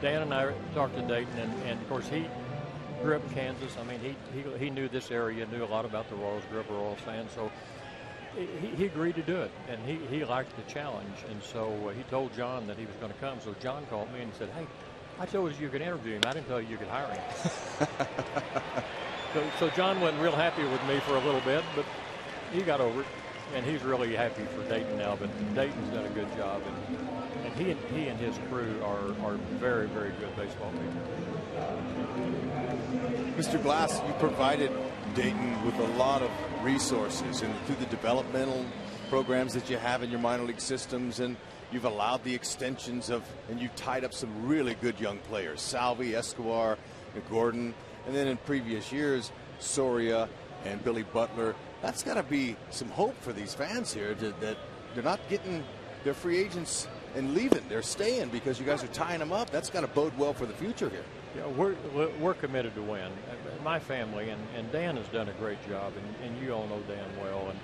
Dan and I talked to Dayton, and of course he grew up in Kansas. I mean, he knew this area, knew a lot about the Royals, grew up a Royals fan, so he agreed to do it, and he liked the challenge. And so he told John that he was going to come. So John called me and said, hey, I told you could interview him. I didn't tell you could hire him. So John wasn't real happy with me for a little bit, but he got over it, and he's really happy for Dayton now. But Dayton's done a good job, and he and his crew are very, very good baseball people. Mr. Glass, you provided Dayton with a lot of resources, and through the developmental programs that you have in your minor league systems, and you've allowed the extensions of, and you've tied up some really good young players, Salvi, Escobar, and Gordon, and then in previous years, Soria and Billy Butler. That's got to be some hope for these fans here, that they're not getting their free agents and leaving. They're staying because you guys are tying them up. That's got to bode well for the future here. Yeah, we're committed to win. My family, and Dan has done a great job, and you all know Dan well, and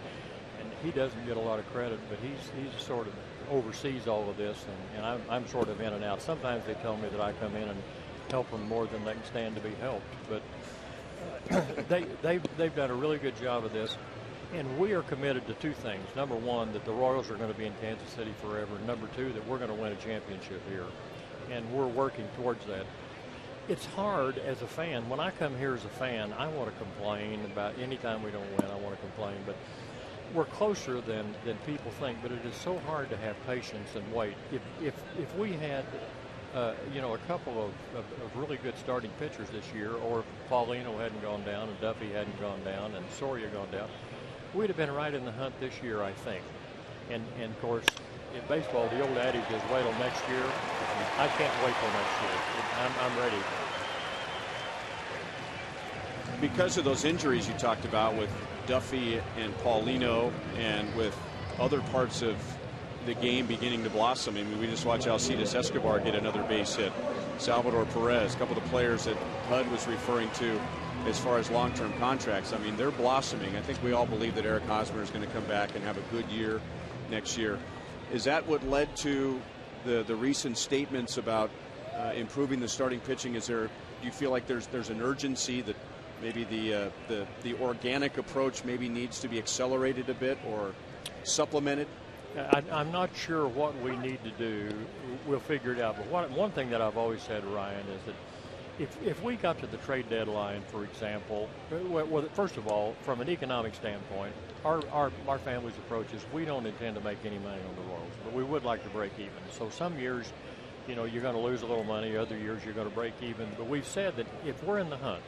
he doesn't get a lot of credit, but he's sort of oversees all of this, and I'm sort of in and out. Sometimes they tell me that I come in and help them more than they can stand to be helped, but they've done a really good job of this, and we are committed to two things. Number one, that the Royals are going to be in Kansas City forever, and number two, that we're going to win a championship here, and we're working towards that. It's hard as a fan. When I come here as a fan, I want to complain about any time we don't win. I want to complain, but we're closer than people think. But it is so hard to have patience and wait. If we had a couple of really good starting pitchers this year, or if Paulino hadn't gone down and Duffy hadn't gone down and Soria gone down, we'd have been right in the hunt this year, I think. And of course, in baseball, the old adage is wait till next year. I can't wait till next year. I'm ready. Because of those injuries you talked about with Duffy and Paulino, and with other parts of the game beginning to blossom. I mean, we just watched Alcides Escobar get another base hit. Salvador Perez, a couple of the players that HUD was referring to as far as long-term contracts. I mean, they're blossoming. I think we all believe that Eric Hosmer is going to come back and have a good year next year. Is that what led to the recent statements about improving the starting pitching? Do you feel like there's an urgency that maybe the organic approach maybe needs to be accelerated a bit or supplemented? I'm not sure what we need to do. We'll figure it out. But one thing that I've always said, Ryan, is that if we got to the trade deadline, for example, well, first of all, from an economic standpoint, our family's approach is we don't intend to make any money on the Royals, but we would like to break even. So some years, you're going to lose a little money. Other years, you're going to break even. But we've said that if we're in the hunt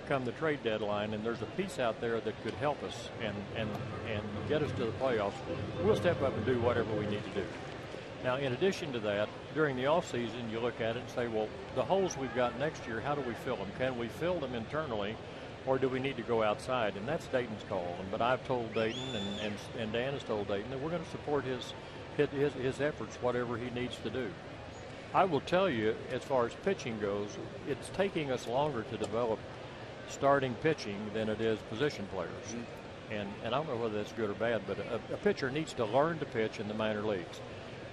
come the trade deadline and there's a piece out there that could help us and get us to the playoffs, we'll step up and do whatever we need to do. Now, in addition to that, during the offseason, you look at it and say, well, the holes we've got next year, how do we fill them? Can we fill them internally, or do we need to go outside? And that's Dayton's call. But I've told Dayton, and Dan has told Dayton, that we're going to support his efforts, whatever he needs to do. I will tell you, as far as pitching goes, it's taking us longer to develop starting pitching than it is position players. And I don't know whether that's good or bad, but a pitcher needs to learn to pitch in the minor leagues.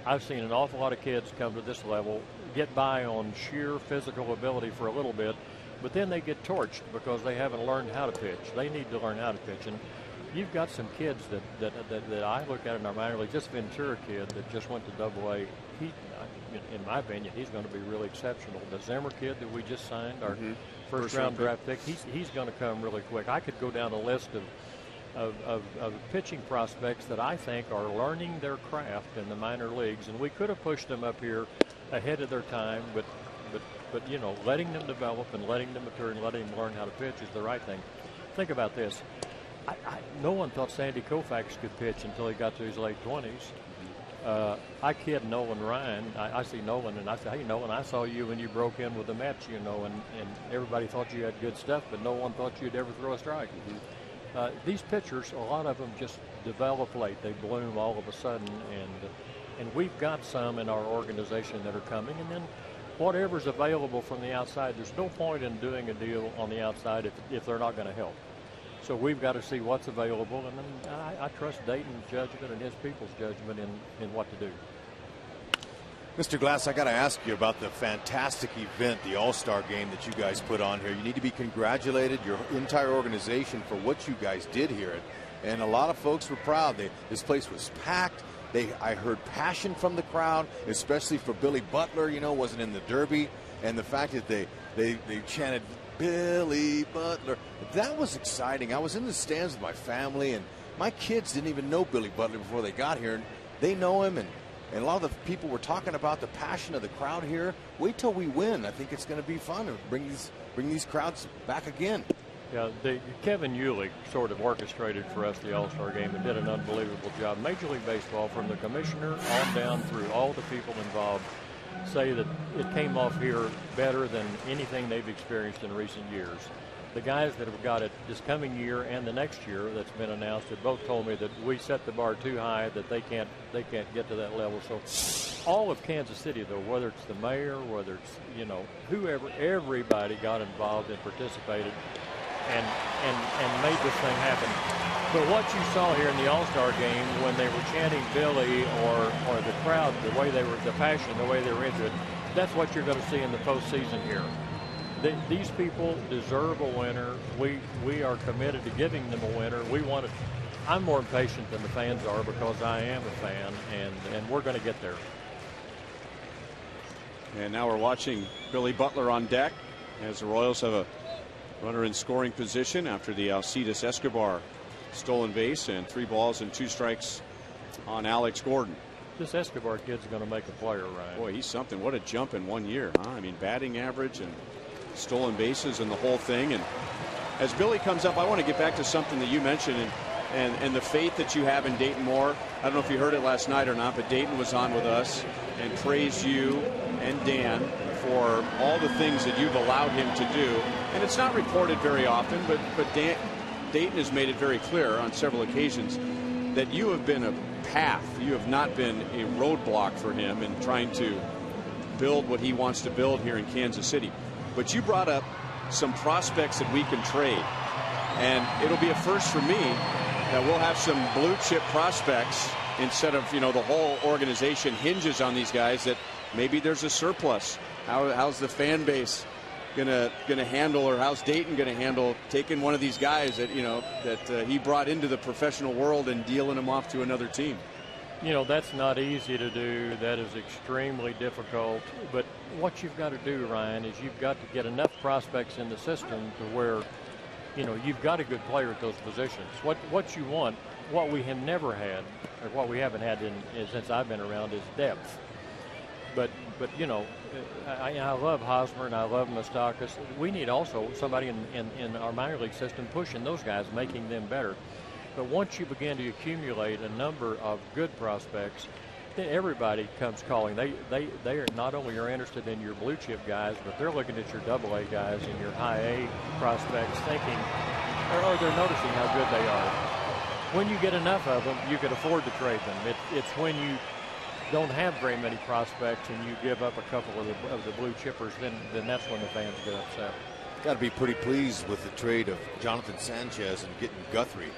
I've seen an awful lot of kids come to this level, get by on sheer physical ability for a little bit, but then they get torched because they haven't learned how to pitch. They need to learn how to pitch. And you've got some kids that I look at in our minor league. This Ventura kid that just went to Double-A, in my opinion, he's going to be really exceptional. The Zimmer kid that we just signed, our first-round draft pick, he's going to come really quick. I could go down a list of pitching prospects that I think are learning their craft in the minor leagues, and we could have pushed them up here ahead of their time, but letting them develop and letting them mature and letting them learn how to pitch is the right thing. Think about this. No one thought Sandy Koufax could pitch until he got to his late 20s. I kid Nolan Ryan. I see Nolan, and I say, hey, Nolan, I saw you when you broke in with the Mets, and everybody thought you had good stuff, but no one thought you'd ever throw a strike. These pitchers, a lot of them just develop late. They bloom all of a sudden, and we've got some in our organization that are coming, and then whatever's available from the outside, there's no point in doing a deal on the outside if they're not going to help. So we've got to see what's available, and then I trust Dayton's judgment and his people's judgment in what to do. Mr. Glass, I got to ask you about the fantastic event, the All-Star game that you guys put on here. You need to be congratulated, your entire organization, for what you guys did here. And a lot of folks were proud. This place was packed. I heard passion from the crowd, especially for Billy Butler, wasn't in the Derby. And the fact that they chanted Billy Butler, that was exciting. I was in the stands with my family, and my kids didn't even know Billy Butler before they got here. And they know him, and a lot of the people were talking about the passion of the crowd here. Wait till we win. I think it's going to be fun to bring these crowds back again. Yeah, Kevin Eulich sort of orchestrated for us the All-Star game and did an unbelievable job. Major League Baseball, from the commissioner on down through all the people involved, say that it came off here better than anything they've experienced in recent years. The guys that have got it this coming year and the next year that's been announced have both told me that we set the bar too high, that they can't get to that level. So all of Kansas City, though, whether it's the mayor, whether it's, you know, whoever, everybody got involved and participated and made this thing happen. But what you saw here in the All-Star game when they were chanting Billy or the crowd, the way they were, the passion, the way they were into it, that's what you're going to see in the postseason here. These people deserve a winner. We are committed to giving them a winner. We want to. I'm more impatient than the fans are because I am a fan, and we're going to get there. And now we're watching Billy Butler on deck as the Royals have a runner in scoring position after the Alcides Escobar stolen base, and 3 balls and 2 strikes on Alex Gordon. This Escobar kid's going to make a player, Ryan. Boy, he's something. What a jump in 1 year, huh? I mean, batting average and stolen bases and the whole thing. And as Billy comes up, I want to get back to something that you mentioned and the faith that you have in Dayton Moore. I don't know if you heard it last night or not, but Dayton was on with us and praised you and Dan for all the things that you've allowed him to do. And it's not reported very often, but Dayton has made it very clear on several occasions that you have been a path. You have not been a roadblock for him in trying to build what he wants to build here in Kansas City. But you brought up some prospects that we can trade, and it'll be a first for me that we'll have some blue chip prospects instead of, you know, the whole organization hinges on these guys, that maybe there's a surplus. How's the fan base gonna handle, or how's Dayton gonna handle taking one of these guys that, you know, that he brought into the professional world and dealing them off to another team? You know, that's not easy to do. That is extremely difficult. But what you've got to do, Ryan, is you've got to get enough prospects in the system to where, you know, you've got a good player at those positions. What you want, what we have never had, or what we haven't had since I've been around, is depth. But you know, I love Hosmer and I love Moustakas. We need also somebody in our minor league system pushing those guys, making them better. But once you begin to accumulate a number of good prospects, then everybody comes calling. They are not only are interested in your blue chip guys, but they're looking at your AA guys and your high A prospects, thinking, or they're noticing how good they are. When you get enough of them, you can afford to trade them. It's when you don't have very many prospects and you give up a couple of the blue chippers, then that's when the fans get upset. Got to be pretty pleased with the trade of Jonathan Sanchez and getting Guthrie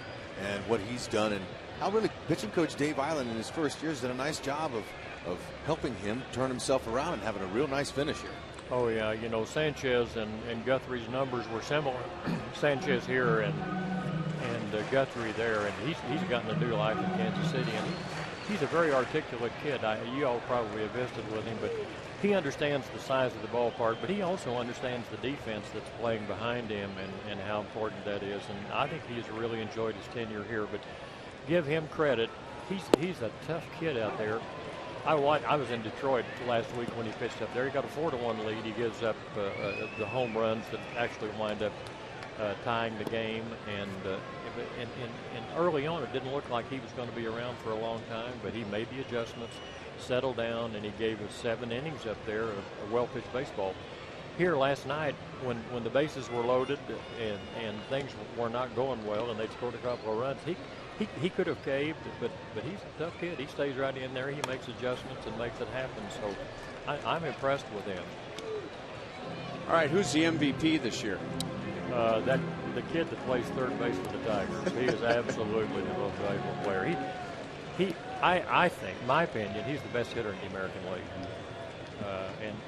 and what he's done, and how really pitching coach Dave Island in his first year has done a nice job of helping him turn himself around and having a real nice finish here. Oh yeah, you know, Sanchez and Guthrie's numbers were similar. Sanchez here and Guthrie there, and he's gotten a new life in Kansas City, and he's a very articulate kid. You all probably have visited with him, but he understands the size of the ballpark, but he also understands the defense that's playing behind him and how important that is. And I think he's really enjoyed his tenure here. But give him credit. He's a tough kid out there. I was in Detroit last week when he pitched up there. He got a 4-1 lead. He gives up the home runs that actually wind up tying the game. And early on, it didn't look like he was going to be around for a long time, but he made the adjustments, settled down, and he gave us 7 innings up there of well-pitched baseball. Here last night, when the bases were loaded and things were not going well, and they'd scored a couple of runs, he could have caved, but he's a tough kid. He stays right in there. He makes adjustments and makes it happen. So I'm impressed with him. All right, who's the MVP this year? The kid that plays third base for the Tigers. He is absolutely the most valuable player. I think, my opinion, he's the best hitter in the American League.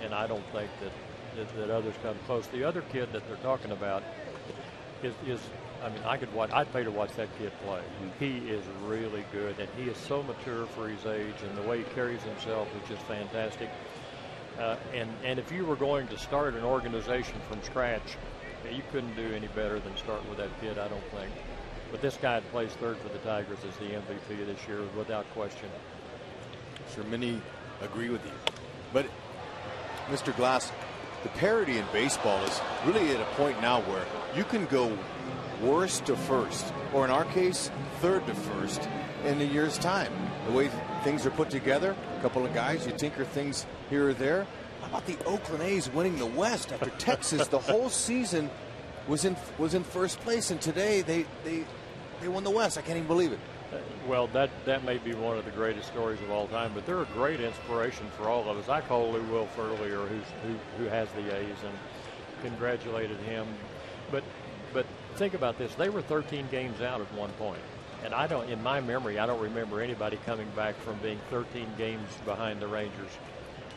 And I don't think that others come close. The other kid that they're talking about is I mean, I'd pay to watch that kid play. He is really good, and he is so mature for his age, and the way he carries himself is just fantastic. And if you were going to start an organization from scratch, you couldn't do any better than start with that kid, I don't think. But this guy that plays third for the Tigers is the MVP this year, without question. I'm sure many agree with you. But, Mr. Glass, the parity in baseball is really at a point now where you can go worst to first, or in our case, third to first in a year's time. The way things are put together, a couple of guys, you tinker things here or there. How about the Oakland A's winning the West after Texas the whole season was in first place, and today they won the West. I can't even believe it. Well, that may be one of the greatest stories of all time, but they're a great inspiration for all of us. I called Lou Wilf earlier, who has the A's, and congratulated him. But think about this: they were 13 games out at one point, and in my memory, I don't remember anybody coming back from being 13 games behind the Rangers.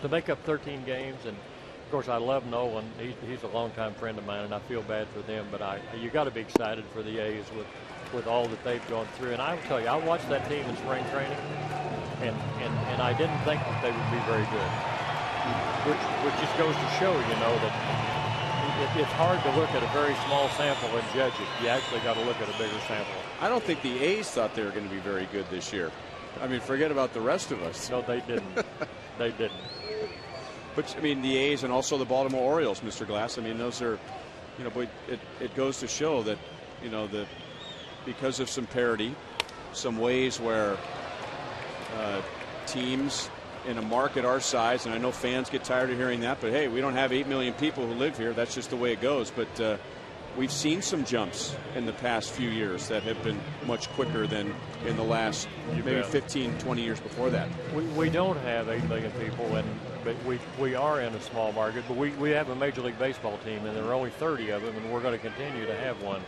To make up 13 games, and of course I love Nolan. He's a longtime friend of mine, and I feel bad for them. But you got to be excited for the A's with all that they've gone through. And I will tell you, I watched that team in spring training, and I didn't think that they would be very good. Which just goes to show, that it's hard to look at a very small sample and judge it. You actually got to look at a bigger sample. I don't think the A's thought they were going to be very good this year. I mean, forget about the rest of us. No, they didn't. They didn't. But, I mean, the A's and also the Baltimore Orioles, Mr. Glass, I mean, those are, but it goes to show that, that because of some parity, some ways where teams in a market our size, and I know fans get tired of hearing that, but hey, we don't have 8 million people who live here. That's just the way it goes. But we've seen some jumps in the past few years that have been much quicker than in the last maybe 15, 20 years before that. We don't have 8 million people, but we are in a small market. But we have a Major League Baseball team, and there are only 30 of them, and we're going to continue to have one.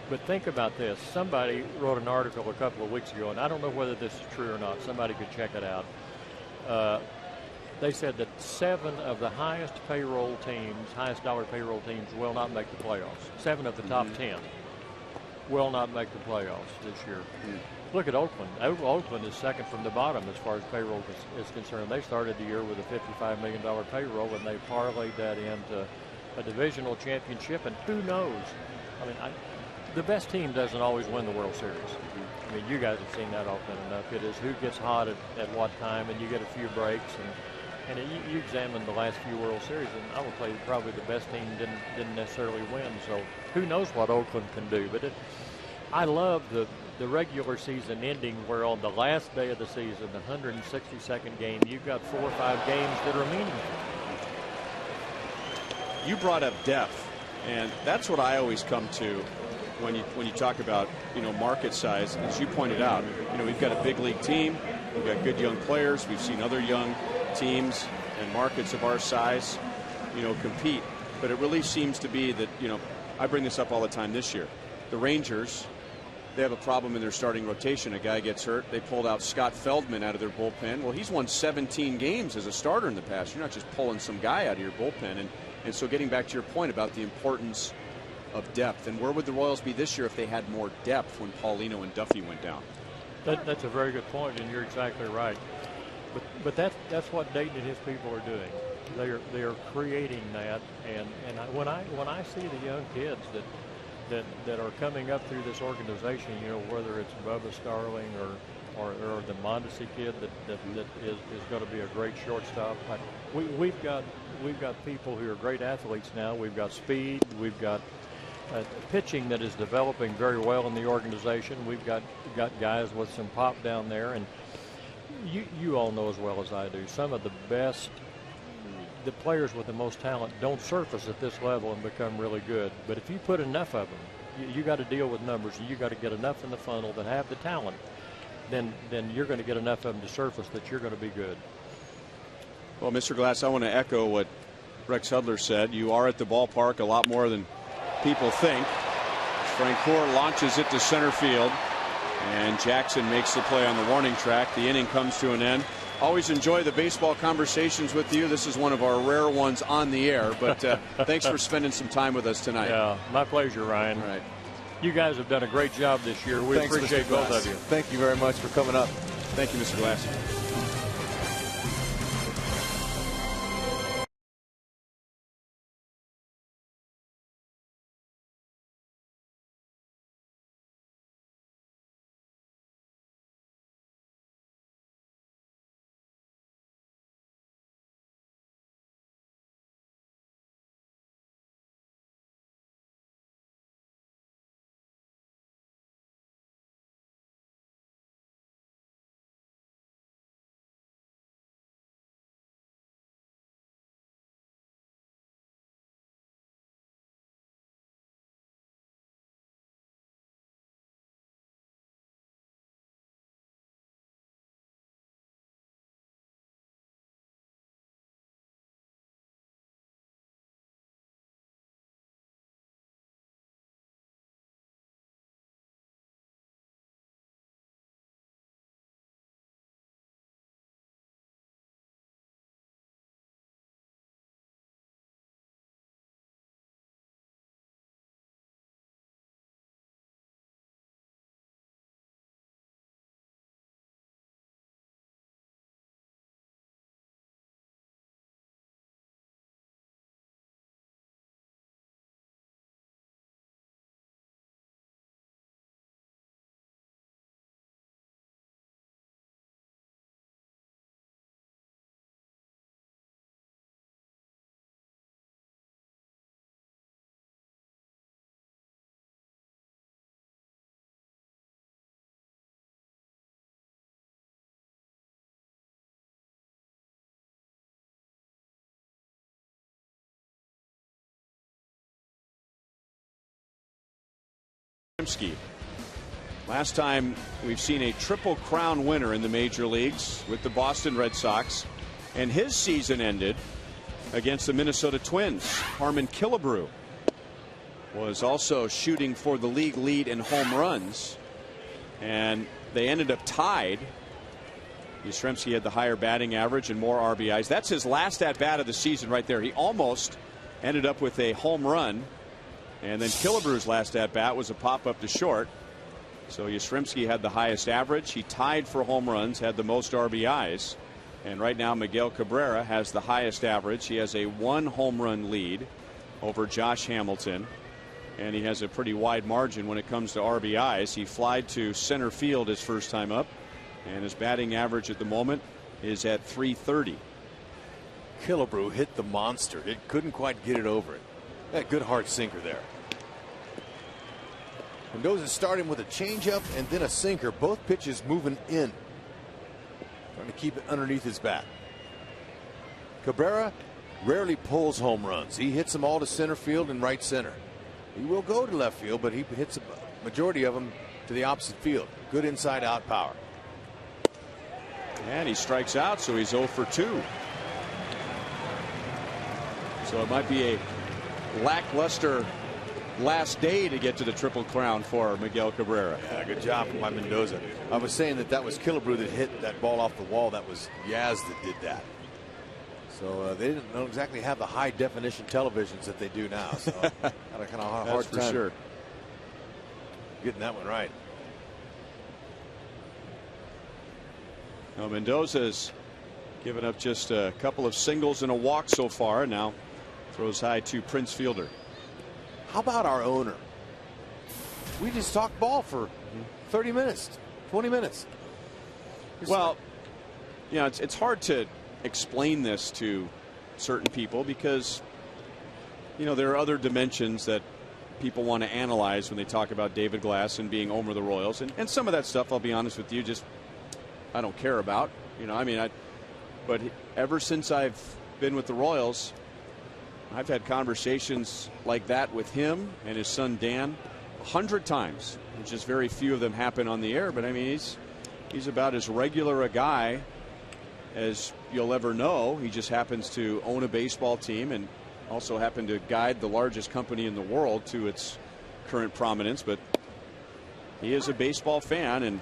But think about this. Somebody wrote an article a couple of weeks ago, and I don't know whether this is true or not. Somebody could check it out. They said that 7 of the highest dollar payroll teams will not make the playoffs. 7 of the top 10 will not make the playoffs this year. Look at Oakland. Oakland is second from the bottom as far as payroll is concerned. They started the year with a $55 million payroll, and they parlayed that into a divisional championship. And who knows? I mean, the best team doesn't always win the World Series. I mean, you guys have seen that often enough. It is who gets hot at what time, and you get a few breaks. And you examine the last few World Series, and I will tell you probably the best team didn't necessarily win. So who knows what Oakland can do? But I love the regular season ending where on the last day of the season, the 162nd game, you've got 4 or 5 games that are meaningful. You brought up depth, and that's what I always come to when you talk about market size. As you pointed out, we've got a big league team, we've got good young players, we've seen other young teams and markets of our size compete, but it really seems to be that I bring this up all the time this year. The Rangers, they have a problem in their starting rotation. A guy gets hurt. They pulled out Scott Feldman out of their bullpen. Well, he's won 17 games as a starter in the past. You're not just pulling some guy out of your bullpen. And so getting back to your point about the importance of depth, and where would the Royals be this year if they had more depth when Paulino and Duffy went down? That's a very good point, and you're exactly right. But that's what Dayton and his people are doing. They are creating that, and when I see the young kids that are coming up through this organization, whether it's Bubba Starling or the Mondesi kid that is going to be a great shortstop. We've got people who are great athletes now. We've got speed. We've got pitching that is developing very well in the organization. We've got guys with some pop down there, and you all know as well as I do, some of the best, the players with the most talent don't surface at this level and become really good. But if you put enough of them, you got to deal with numbers, and you got to get enough in the funnel that have the talent, then you're going to get enough of them to surface that you're going to be good. Well, Mr. Glass, I want to echo what Rex Hudler said. You are at the ballpark a lot more than people think. Francoeur launches it to center field, and Jackson makes the play on the warning track. The inning comes to an end. Always enjoy the baseball conversations with you. This is one of our rare ones on the air, but thanks for spending some time with us tonight. Yeah, my pleasure, Ryan. All right. You guys have done a great job this year. We appreciate both of you. Thank you very much for coming up. Thank you, Mr. Glass. Yastrzemski. Last time we've seen a Triple Crown winner in the major leagues with the Boston Red Sox, and his season ended against the Minnesota Twins. Harmon Killebrew was also shooting for the league lead in home runs, and they ended up tied. Yastrzemski had the higher batting average and more RBIs. That's his last at bat of the season right there. He almost ended up with a home run, and then Killebrew's last at bat was a pop up to short. So Yastrzemski had the highest average. He tied for home runs, had the most RBIs. And right now Miguel Cabrera has the highest average. He has a 1 home run lead over Josh Hamilton. And he has a pretty wide margin when it comes to RBIs. He flied to center field his first time up. And his batting average at the moment is at .330. Killebrew hit the monster. It couldn't quite get it over it. That good hard sinker there. Mendoza starting with a changeup and then a sinker. Both pitches moving in. Trying to keep it underneath his bat. Cabrera rarely pulls home runs. He hits them all to center field and right center. He will go to left field, but he hits a majority of them to the opposite field. Good inside out power. And he strikes out, so he's 0 for 2. So it might be a lackluster last day to get to the Triple Crown for Miguel Cabrera. Yeah, good job by Mendoza. I was saying that was Killebrew that hit that ball off the wall. That was Yaz that did that. So they don't exactly have the high definition televisions that they do now. So had a kind of hard for time sure getting that one right. Now Mendoza's given up just a couple of singles and a walk so far. Now throws high to Prince Fielder. How about our owner? We just talked ball for 30 minutes, 20 minutes. Well, you know, it's hard to explain this to certain people because, you know, there are other dimensions that people want to analyze when they talk about David Glass and being owner of the Royals. And some of that stuff, I'll be honest with you, just I don't care about. You know, I mean, but ever since I've been with the Royals, I've had conversations like that with him and his son Dan 100 times. Just very few of them happen on the air, but I mean he's about as regular a guy as you'll ever know. He just happens to own a baseball team and also happen to guide the largest company in the world to its current prominence, but he is a baseball fan, and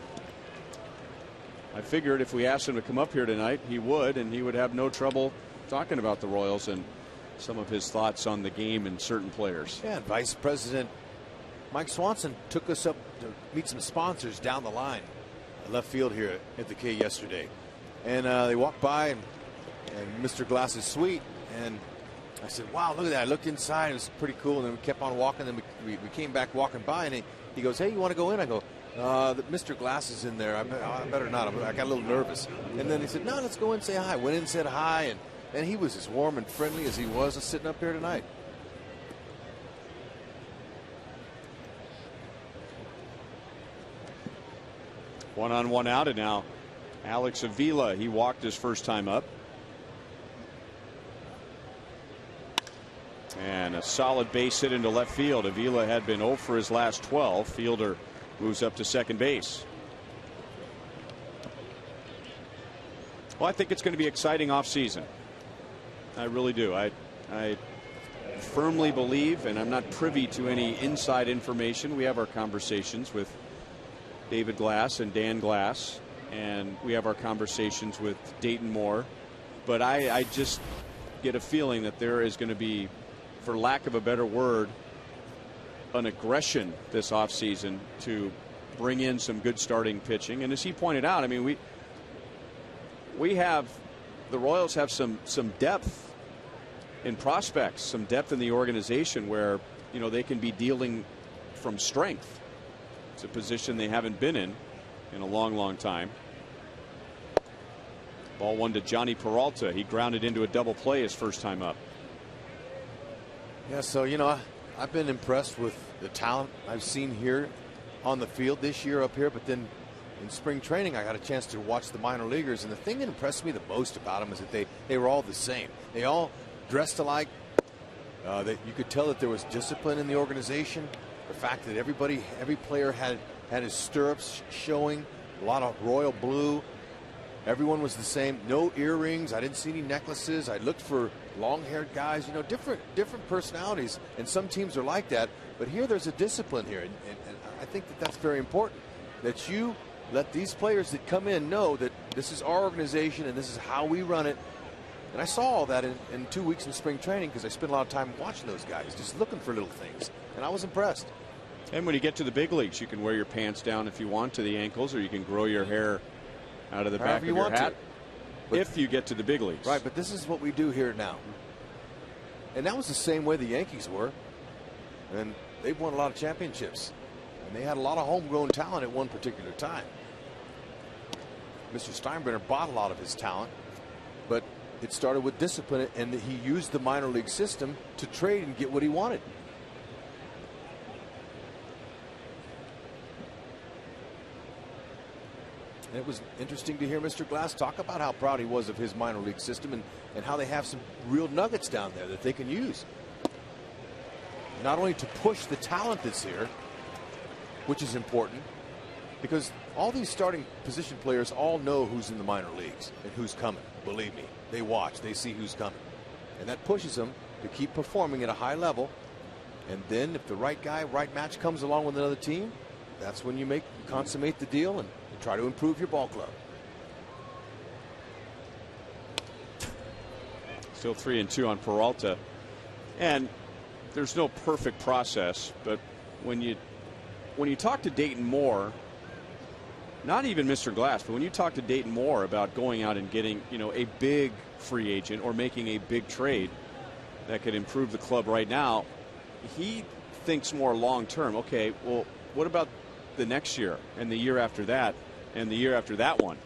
I figured if we asked him to come up here tonight he would, and he would have no trouble talking about the Royals and some of his thoughts on the game and certain players. Yeah, Vice President Mike Swanson took us up to meet some sponsors down the line at left field here at the K yesterday. And they walked by and Mr. Glass's suite, and I said, wow, look at that. I looked inside, it was pretty cool, and then we kept on walking, and we came back walking by, and he goes, hey, you want to go in? I go, Mr. Glass is in there. I better not. I got a little nervous. And then he said, no, let's go in and say hi. Went in and said hi, and he was as warm and friendly as he was sitting up here tonight. One on, one out, and now Alex Avila, he walked his first time up. And a solid base hit into left field. Avila had been 0 for his last 12. Fielder moves up to second base. Well, I think it's going to be exciting offseason. I really do. I firmly believe, and I'm not privy to any inside information. We have our conversations with David Glass and Dan Glass, and we have our conversations with Dayton Moore. But I just get a feeling that there is going to be, for lack of a better word, an aggression this offseason to bring in some good starting pitching. And as he pointed out, I mean, we have, the Royals have some depth in prospects, some depth in the organization where, you know, they can be dealing from strength. It's a position they haven't been in a long time. Ball one to Johnny Peralta. He grounded into a double play his first time up. Yeah, so, you know, I've been impressed with the talent I've seen here on the field this year up here, but then in spring training I got a chance to watch the minor leaguers, and the thing that impressed me the most about them is that they were all the same. They all dressed alike. That you could tell that there was discipline in the organization. The fact that every player had his stirrups showing, a lot of royal blue. Everyone was the same. No earrings. I didn't see any necklaces. I looked for long-haired guys. You know, different personalities. And some teams are like that. But here, there's a discipline here, and I think that's very important. That you let these players that come in know that this is our organization and this is how we run it. And I saw all that in 2 weeks in spring training because I spent a lot of time watching those guys, just looking for little things. And I was impressed. And when you get to the big leagues, you can wear your pants down if you want to the ankles, or you can grow your hair out of the back of your hat if you get to the big leagues. Right, but this is what we do here now. And that was the same way the Yankees were. And they've won a lot of championships. And they had a lot of homegrown talent at one particular time. Mr. Steinbrenner bought a lot of his talent, but it started with discipline, and he used the minor league system to trade and get what he wanted. And it was interesting to hear Mr. Glass talk about how proud he was of his minor league system and how they have some real nuggets down there that they can use. Not only to push the talent that's here, which is important, because all these starting position players all know who's in the minor leagues and who's coming. Believe me, they watch, they see who's coming. And that pushes them to keep performing at a high level. And then if the right guy, right match comes along with another team, that's when you consummate the deal and try to improve your ball club. Still 3-2 on Peralta. And there's no perfect process, but when you talk to Dayton Moore, not even Mr. Glass, but when you talk to Dayton Moore about going out and getting, you know, a big free agent or making a big trade that could improve the club right now, he thinks more long term. Okay, well, what about the next year and the year after that and the year after that one?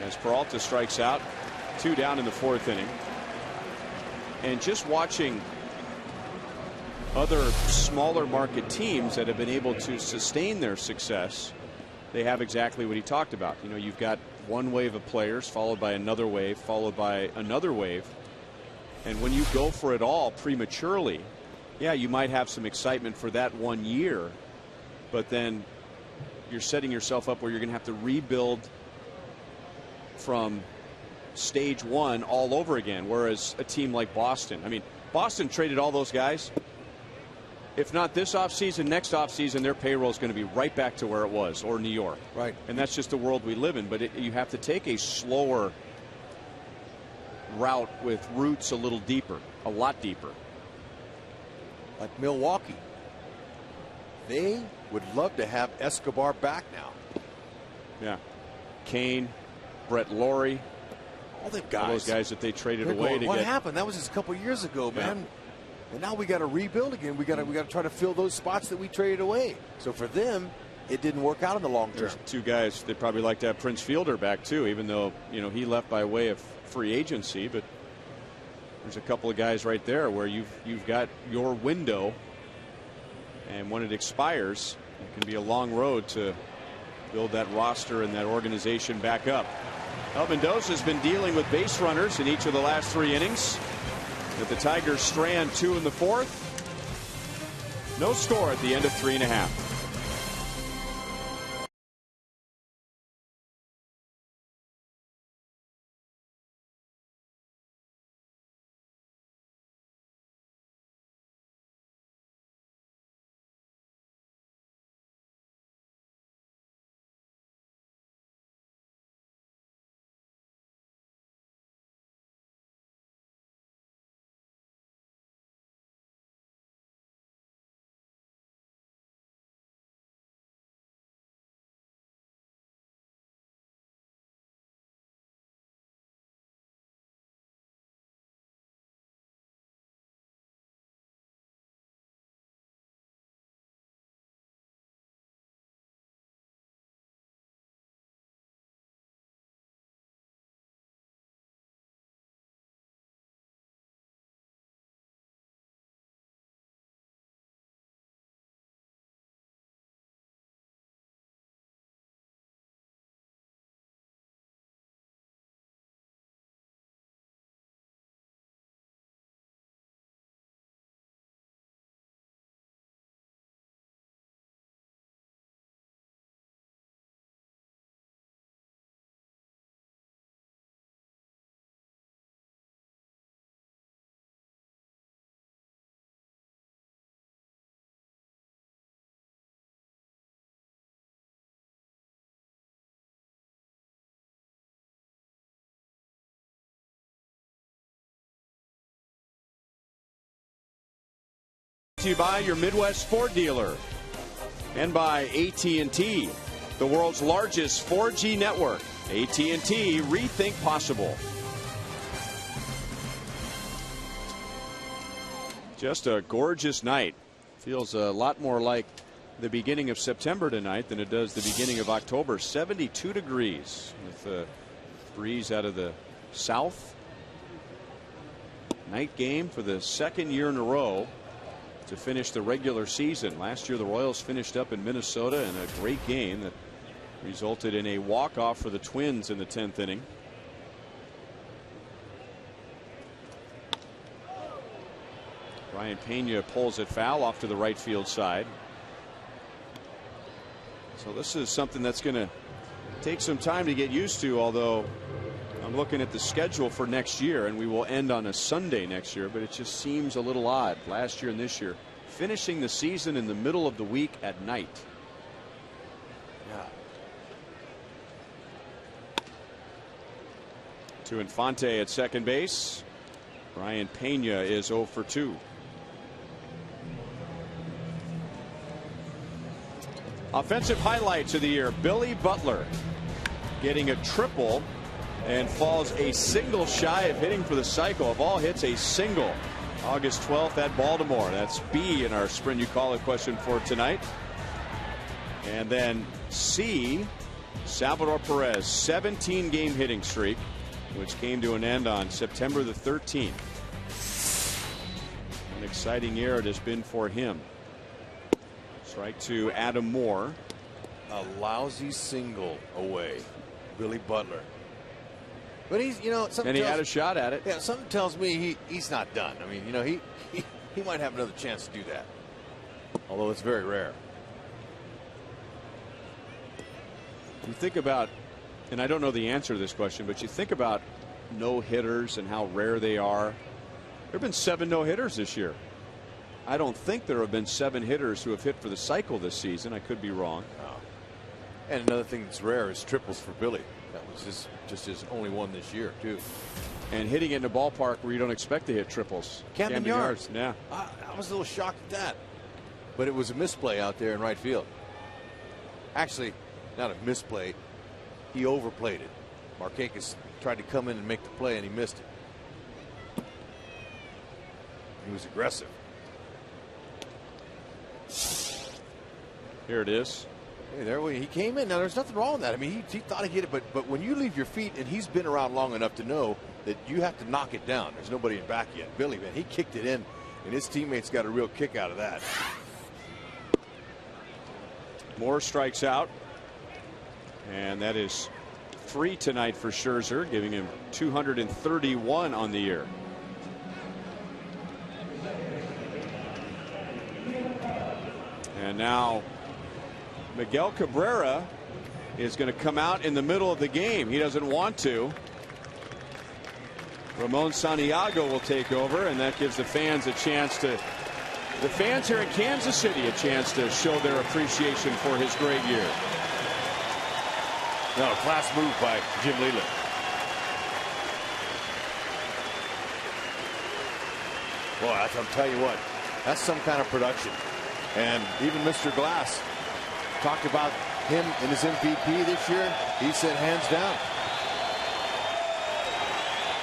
As Peralta strikes out, 2 down in the 4th inning. And just watching other smaller market teams that have been able to sustain their success, they have exactly what he talked about. You know, you've got one wave of players followed by another wave followed by another wave. And when you go for it all prematurely, yeah, you might have some excitement for that 1 year, but then you're setting yourself up where you're going to have to rebuild from stage 1 all over again. Whereas a team like Boston, I mean, Boston traded all those guys. If not this offseason, next offseason, their payroll is going to be right back to where it was, or New York. Right. And that's just the world we live in. But you have to take a slower route with roots a little deeper, a lot deeper. Like Milwaukee. They would love to have Escobar back now. Yeah. Kane, Brett Laurie. All them guys. All those guys that they traded They're away going, to what get. happened? That was just a couple years ago, man. Yeah. And now we got to rebuild again. We got to try to fill those spots that we traded away. So for them, it didn't work out in the long term. There's 2 guys they'd probably like to have Prince Fielder back too, even though, you know, he left by way of free agency. But there's a couple of guys right there where you've got your window, and when it expires, it can be a long road to build that roster and that organization back up. Well, Mendoza's been dealing with base runners in each of the last 3 innings. With the Tigers strand 2 in the 4th. No score at the end of 3½. To you by your Midwest Ford dealer and by AT&T, the world's largest 4G network. AT&T, rethink possible. Just a gorgeous night. Feels a lot more like the beginning of September tonight than it does the beginning of October. 72 degrees with a breeze out of the south. Night game for the second year in a row to finish the regular season. Last year the Royals finished up in Minnesota in a great game that resulted in a walk-off for the Twins in the 10th inning. Ryan Pena pulls it foul off to the right field side. So this is something that's going to take some time to get used to, although I'm looking at the schedule for next year and we will end on a Sunday next year, but it just seems a little odd last year and this year finishing the season in the middle of the week at night. Yeah. To Infante at second base. Ryan Pena is 0 for 2. Offensive highlights of the year. Billy Butler getting a triple and falls a single shy of hitting for the cycle. Of all hits, a single. August 12th at Baltimore. That's B in our Sprint You Call It question for tonight. And then C, Salvador Perez, 17-game hitting streak, which came to an end on September the 13th. An exciting year it has been for him. Strike to Adam Moore. A lousy single away. Billy Butler. But he's, you know, and he had a shot at it. Yeah, something tells me he's not done. I mean, you know, he might have another chance to do that. Although it's very rare. You think about, and I don't know the answer to this question, but you think about no-hitters and how rare they are. There have been 7 no-hitters this year. I don't think there have been 7 hitters who have hit for the cycle this season. I could be wrong. And another thing that's rare is triples for Billy. That was just his only one this year, too. And hitting it in a ballpark where you don't expect to hit triples. Camden Yards. Yeah. I was a little shocked at that. But it was a misplay out there in right field. Actually, not a misplay. He overplayed it. Markakis tried to come in and make the play, and he missed it. He was aggressive. Here it is. Hey, there he came in. Now, there's nothing wrong with that. I mean, he thought he hit it, but when you leave your feet, and he's been around long enough to know that you have to knock it down. There's nobody in back yet. Billy, man, he kicked it in, and his teammates got a real kick out of that. Moore strikes out, and that is 3 tonight for Scherzer, giving him 231 on the year. And now Miguel Cabrera is going to come out in the middle of the game. He doesn't want to. Ramon Santiago will take over, and that gives the fans a chance to, the fans here in Kansas City, a chance to show their appreciation for his great year. No, class move by Jim Leland. Boy, I'll tell you what, that's some kind of production. And even Mr. Glass talked about him in his MVP this year. He said hands down.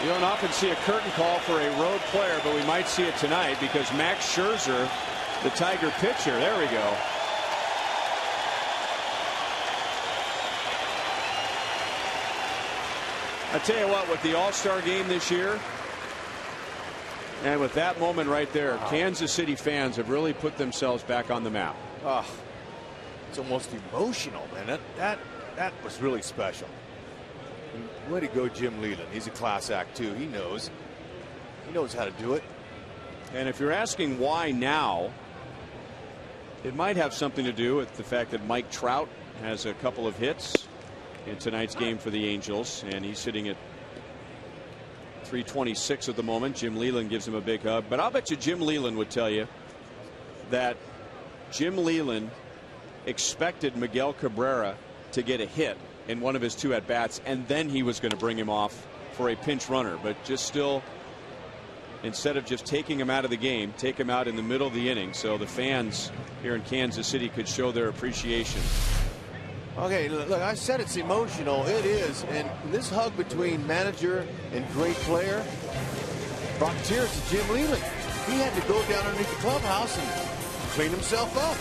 You don't often see a curtain call for a road player, but we might see it tonight because Max Scherzer, the Tiger pitcher, there we go. I tell you what, with the All-Star game this year, and with that moment right there, Kansas City fans have really put themselves back on the map. Oh, it's almost emotional, man. That was really special. And way to go, Jim Leland. He's a class act, too. He knows how to do it. And if you're asking why now, it might have something to do with the fact that Mike Trout has a couple of hits in tonight's game for the Angels, and he's sitting at 326 at the moment. Jim Leland gives him a big hug, but I'll bet you Jim Leland would tell you that Jim Leland expected Miguel Cabrera to get a hit in one of his 2 at bats, and then he was going to bring him off for a pinch runner, but just still instead of just taking him out of the game, take him out in the middle of the inning so the fans here in Kansas City could show their appreciation. Okay, look, I said it's emotional. It is. And this hug between manager and great player brought tears to Jim Leland. He had to go down underneath the clubhouse and clean himself up.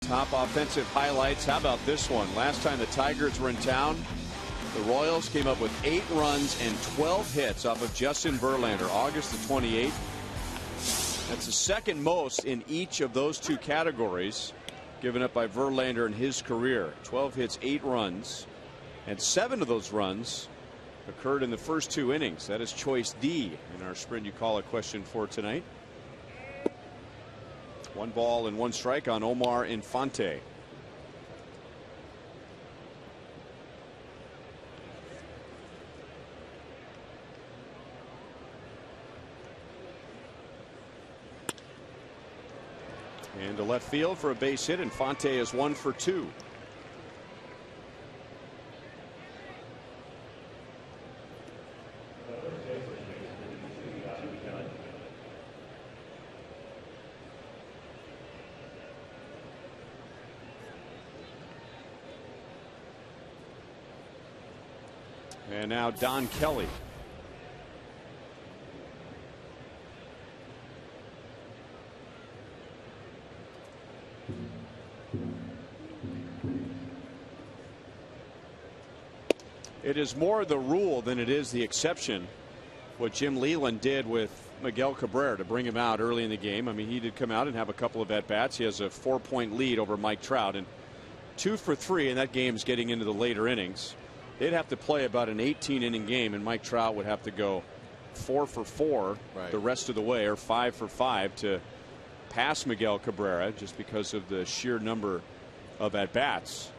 Top offensive highlights. How about this one? Last time the Tigers were in town, the Royals came up with 8 runs and 12 hits off of Justin Verlander, August the 28th. That's the second most in each of those 2 categories given up by Verlander in his career. 12 hits, 8 runs, and 7 of those runs occurred in the first 2 innings. That is choice D in our Sprint You Call It question for tonight. 1 ball and 1 strike on Omar Infante. And to left field for a base hit. Infante is 1 for 2. And now Don Kelly. It is more the rule than it is the exception what Jim Leland did with Miguel Cabrera to bring him out early in the game. I mean, he did come out and have a couple of at-bats. He has a 4-point lead over Mike Trout, and 2 for 3, and that game's getting into the later innings. They'd have to play about an 18-inning game, and Mike Trout would have to go 4 for 4 the rest of the way, or 5 for 5 to pass Miguel Cabrera, just because of the sheer number of at-bats.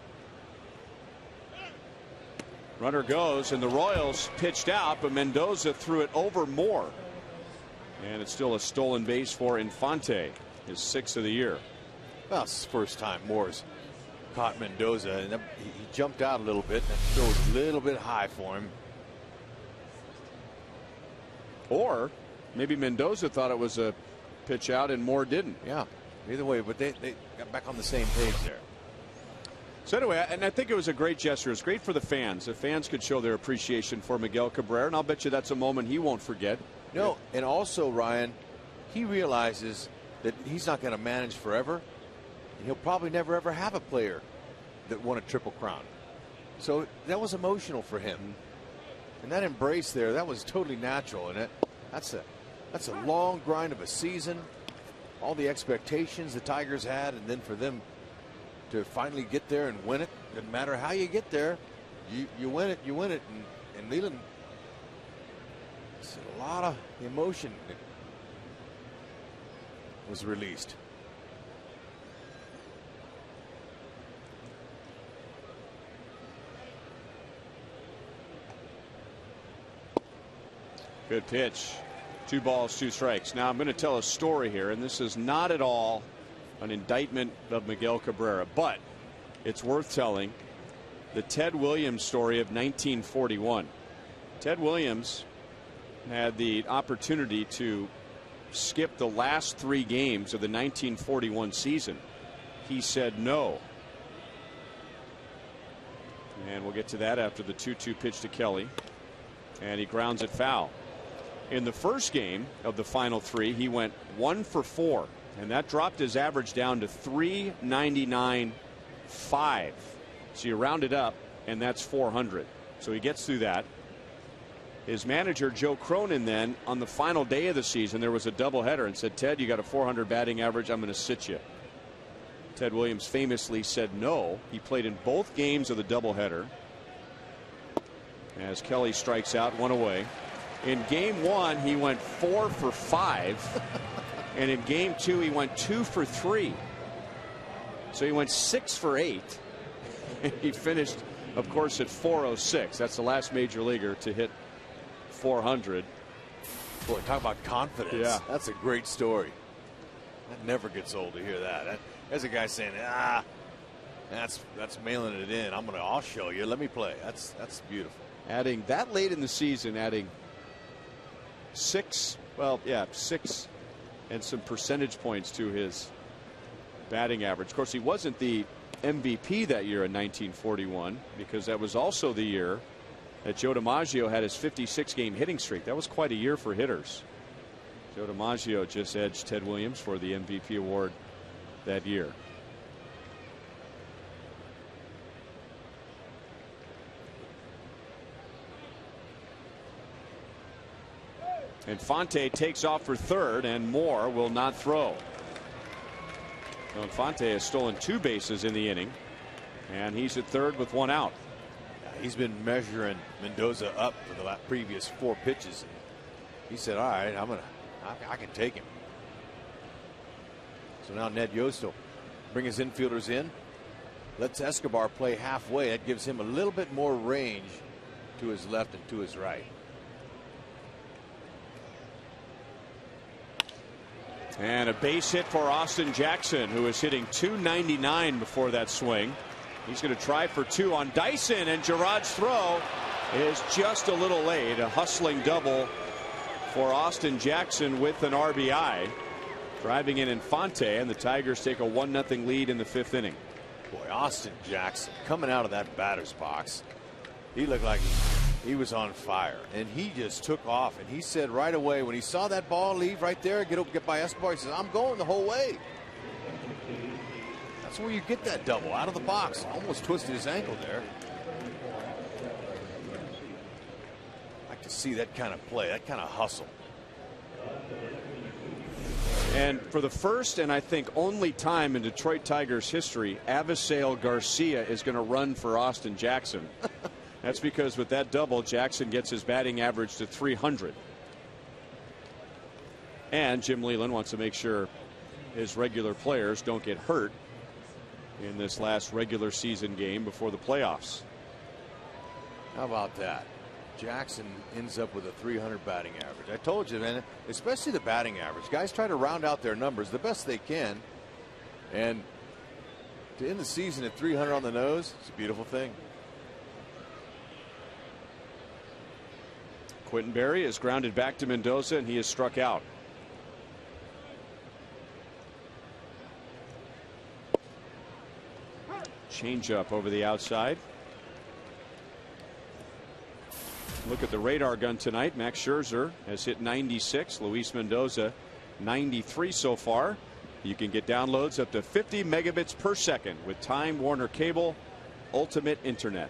Runner goes, and the Royals pitched out, but Mendoza threw it over Moore. And it's still a stolen base for Infante, his 6th of the year. Well, it's the first time Moore's caught Mendoza, and he jumped out a little bit, and threw was a little bit high for him. Or maybe Mendoza thought it was a pitch out and Moore didn't. Yeah, either way, but they got back on the same page there. So anyway, and I think it was a great gesture. It's great for the fans. The fans could show their appreciation for Miguel Cabrera, and I'll bet you that's a moment he won't forget. No, and also, Ryan, he realizes that he's not going to manage forever. He'll probably never ever have a player that won a Triple Crown. So that was emotional for him. And that embrace there, that was totally natural. And that's a long grind of a season. All the expectations the Tigers had, and then for them to finally get there and win it. Doesn't matter how you get there, you win it, you win it. And Leland, a lot of emotion was released. Good pitch. 2 balls, 2 strikes. Now I'm going to tell a story here, and this is not at all an indictment of Miguel Cabrera, but it's worth telling. The Ted Williams story of 1941. Ted Williams had the opportunity to skip the last 3 games of the 1941 season. He said no. And we'll get to that after the 2-2 pitch to Kelly. And he grounds it foul. In the first game of the final 3, he went 1 for 4. And that dropped his average down to 399.5. So you round it up, and that's 400. So he gets through that. His manager, Joe Cronin, then, on the final day of the season, there was a doubleheader and said, Ted, you got a 400 batting average. I'm going to sit you. Ted Williams famously said no. He played in both games of the doubleheader. As Kelly strikes out, 1 away. In game 1, he went 4 for 5. And in game 2, he went 2 for 3. So he went 6 for 8. He finished, of course, at 406. That's the last major leaguer to hit 400. Boy, talk about confidence. Yeah. That's a great story. That never gets old to hear that. There's a guy saying, that's mailing it in. I'll show you. Let me play. That's beautiful. Adding that late in the season, adding 6 and some percentage points to his batting average. Of course, he wasn't the MVP that year in 1941 because that was also the year that Joe DiMaggio had his 56-game hitting streak. That was quite a year for hitters. Joe DiMaggio just edged Ted Williams for the MVP award that year. And Fonte takes off for third, and Moore will not throw. So Fonte has stolen 2 bases in the inning, and he's at third with 1 out. He's been measuring Mendoza up for the previous 4 pitches. He said, all right, I can take him. So now Ned Yost will bring his infielders in. Lets Escobar play halfway. That gives him a little bit more range to his left and to his right. And a base hit for Austin Jackson, who is hitting .299 before that swing. He's going to try for 2 on Dyson, and Gerard's throw is just a little late. A hustling double for Austin Jackson with an RBI. Driving in Infante, and the Tigers take a 1-0 lead in the 5th inning. Boy, Austin Jackson coming out of that batter's box. He looked like he was on fire, and he just took off. And he said right away when he saw that ball leave right there, get by Escobar, he says, I'm going the whole way. That's where you get that double out of the box. Almost twisted his ankle there. I like to see that kind of play, that kind of hustle. And for the first and I think only time in Detroit Tigers history, Avisail Garcia is going to run for Austin Jackson. That's because with that double, Jackson gets his batting average to 300. And Jim Leyland wants to make sure his regular players don't get hurt in this last regular season game before the playoffs. How about that? Jackson ends up with a 300 batting average. I told you, man, especially the batting average. Guys try to round out their numbers the best they can. And to end the season at 300 on the nose, it's a beautiful thing. Quentin Berry is grounded back to Mendoza, and he is struck out. Changeup over the outside. Look at the radar gun tonight. Max Scherzer has hit 96. Luis Mendoza 93 so far. You can get downloads up to 50 megabits per second with Time Warner Cable Ultimate Internet.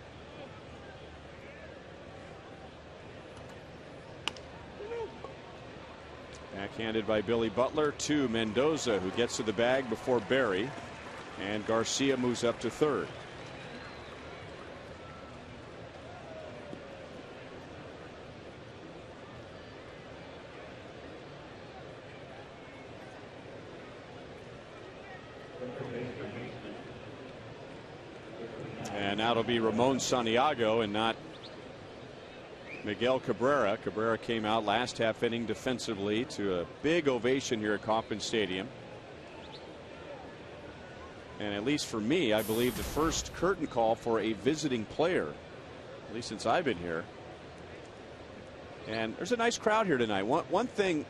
Backhanded by Billy Butler to Mendoza, who gets to the bag before Berry, and Garcia moves up to third. And now it'll be Ramon Santiago and not Miguel Cabrera. Cabrera came out last half inning defensively to a big ovation here at Kauffman Stadium. And at least for me, I believe the first curtain call for a visiting player, at least since I've been here. And there's a nice crowd here tonight. One thing,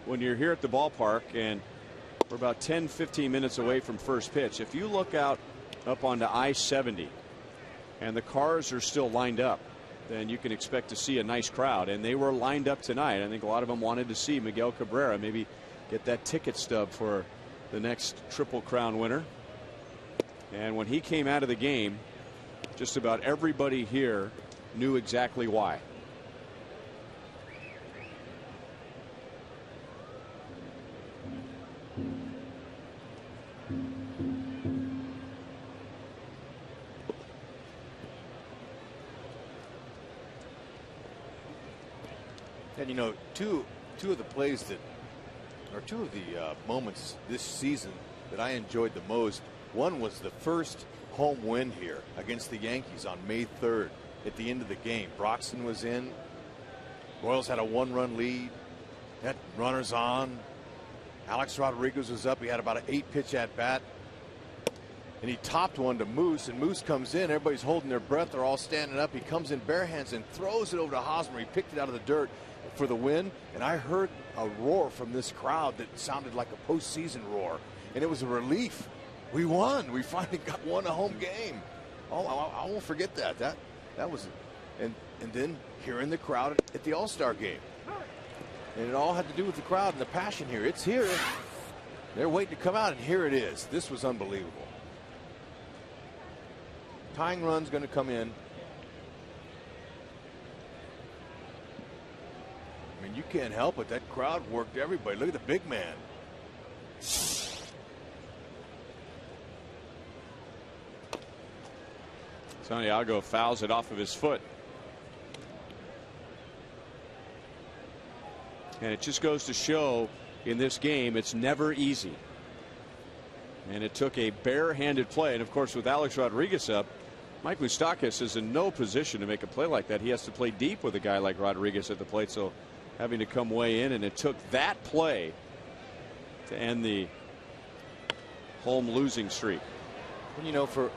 when you're here at the ballpark and we're about 10-15 minutes away from first pitch, if you look out up onto I-70 and the cars are still lined up, then you can expect to see a nice crowd. And they were lined up tonight. I think a lot of them wanted to see Miguel Cabrera maybe get that ticket stub for the next Triple Crown winner. And when he came out of the game, just about everybody here knew exactly why. And you know, two of the plays that, or two of the moments this season that I enjoyed the most. One was the first home win here against the Yankees on May 3rd at the end of the game. Broxton was in. Royals had a 1-run lead. Had runners on. Alex Rodriguez was up. He had about an 8-pitch at bat. And he topped one to Moose, and Moose comes in. Everybody's holding their breath. They're all standing up. He comes in bare hands and throws it over to Hosmer. He picked it out of the dirt for the win. And I heard a roar from this crowd that sounded like a postseason roar. And it was a relief. We won. We finally won a home game. Oh, I won't forget that. That was, and then hearing the crowd at the All-Star game. And it all had to do with the crowd and the passion here. It's here. They're waiting to come out, and here it is. This was unbelievable. Tying run's going to come in. I mean, you can't help it. That crowd worked everybody. Look at the big man. Santiago fouls it off of his foot. And it just goes to show in this game it's never easy. And it took a barehanded play. And of course, with Alex Rodriguez up, Mike Moustakas is in no position to make a play like that. He has to play deep with a guy like Rodriguez at the plate. So having to come way in, and it took that play to end the home losing streak. And you know, for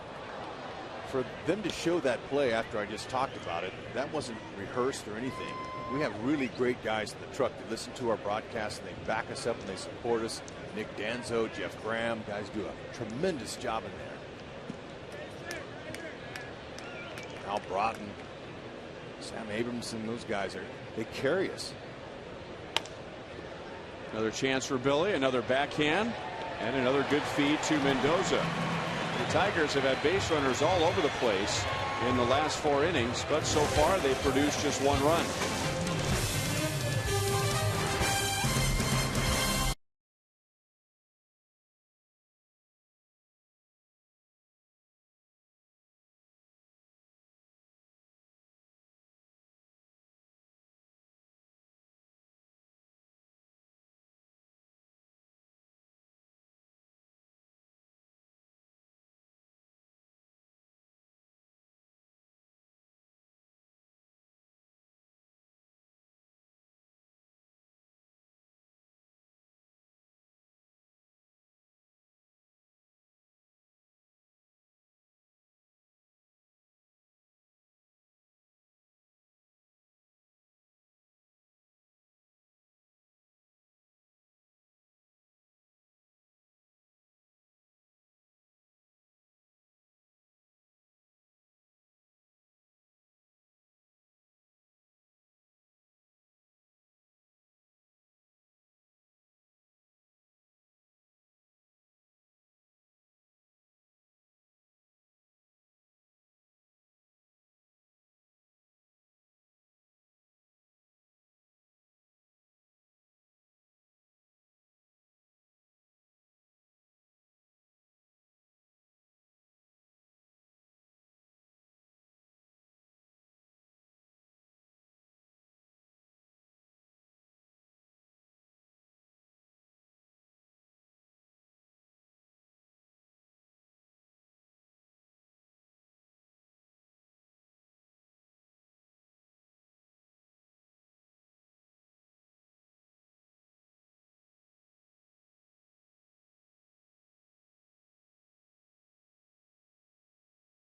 them to show that play after I just talked about it, that wasn't rehearsed or anything. We have really great guys in the truck that listen to our broadcast, and they back us up and they support us. Nick Danzo, Jeff Graham, guys do a tremendous job in there. Al Broughton, Sam Abramson, those guys they carry us. Another chance for Billy, another backhand, and another good feed to Mendoza. The Tigers have had base runners all over the place in the last 4 innings, but so far they've produced just 1 run.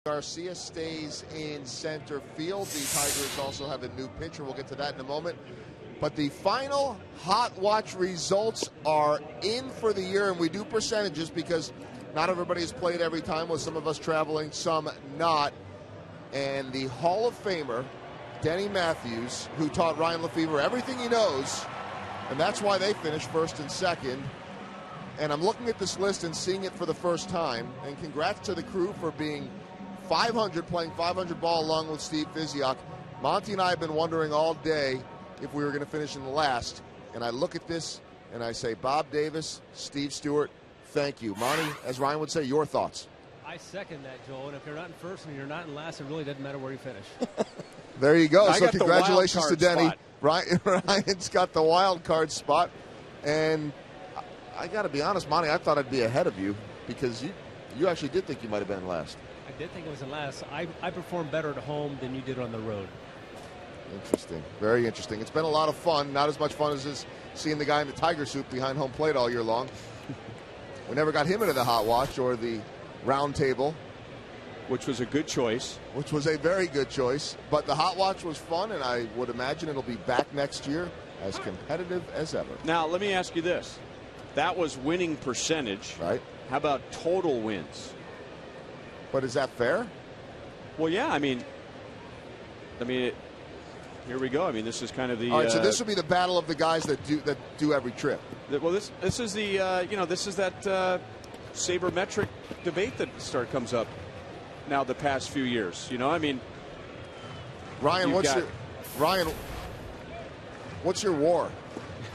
Garcia stays in center field. The Tigers also have a new pitcher. We'll get to that in a moment. But the final Hot Watch results are in for the year, and we do percentages because not everybody has played every time, with some of us traveling, some not. And the Hall of Famer, Denny Matthews, who taught Ryan Lefebvre everything he knows, and that's why they finished first and second. And I'm looking at this list and seeing it for the first time. And congrats to the crew for being 500, playing 500 ball along with Steve Physiok. Monty and I have been wondering all day if we were going to finish in the last. And I look at this and I say, Bob Davis, Steve Stewart, thank you. Monty, as Ryan would say, your thoughts. I second that, Joel. And if you're not in first and you're not in last, it really doesn't matter where you finish. There you go. I So got congratulations to the wild Denny. card spot. Ryan's got the wild card spot. And I got to be honest, Monty, I thought I'd be ahead of you because you actually did think you might have been last. I did think it was in last. I performed better at home than you did on the road. Interesting. Very interesting. It's been a lot of fun. Not as much fun as this, seeing the guy in the tiger suit behind home plate all year long. We never got him into the Hot Watch or the round table, which was a good choice. Which was a very good choice. But the Hot Watch was fun, and I would imagine it'll be back next year as competitive as ever. Now, let me ask you this. That was winning percentage. Right. How about total wins? But is that fair? Well, yeah. I mean, here we go. I mean, this is kind of the. All right, so this would be the battle of the guys that do every trip. Well, this is the this is that sabermetric debate that comes up now the past few years. I mean, Ryan, what's your war?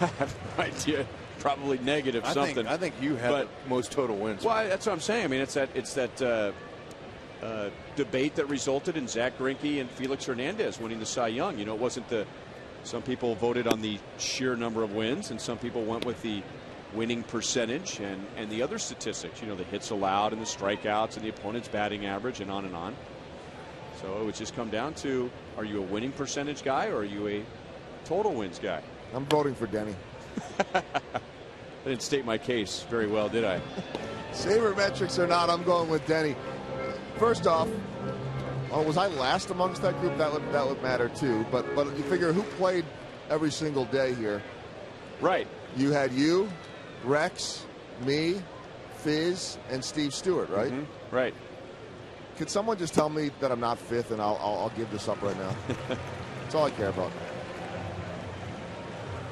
I have no idea. Probably negative something. I think you have the most total wins. Well, that's what I'm saying. I mean, it's that debate that resulted in Zach Greinke and Felix Hernandez winning the Cy Young. It wasn't some people voted on the sheer number of wins, and some people went with the winning percentage and the other statistics. The hits allowed and the strikeouts and the opponent's batting average and on and on. So it would just come down to, are you a winning percentage guy or are you a total wins guy? I'm voting for Denny. I didn't state my case very well, did I? Sabermetrics or not, I'm going with Denny. First off, was I last amongst that group? That would matter too. But you figure who played every single day here? Right. You had you, Rex, me, Fizz, and Steve Stewart, right? Mm-hmm. Right. Could someone just tell me that I'm not fifth, and I'll give this up right now? That's all I care about.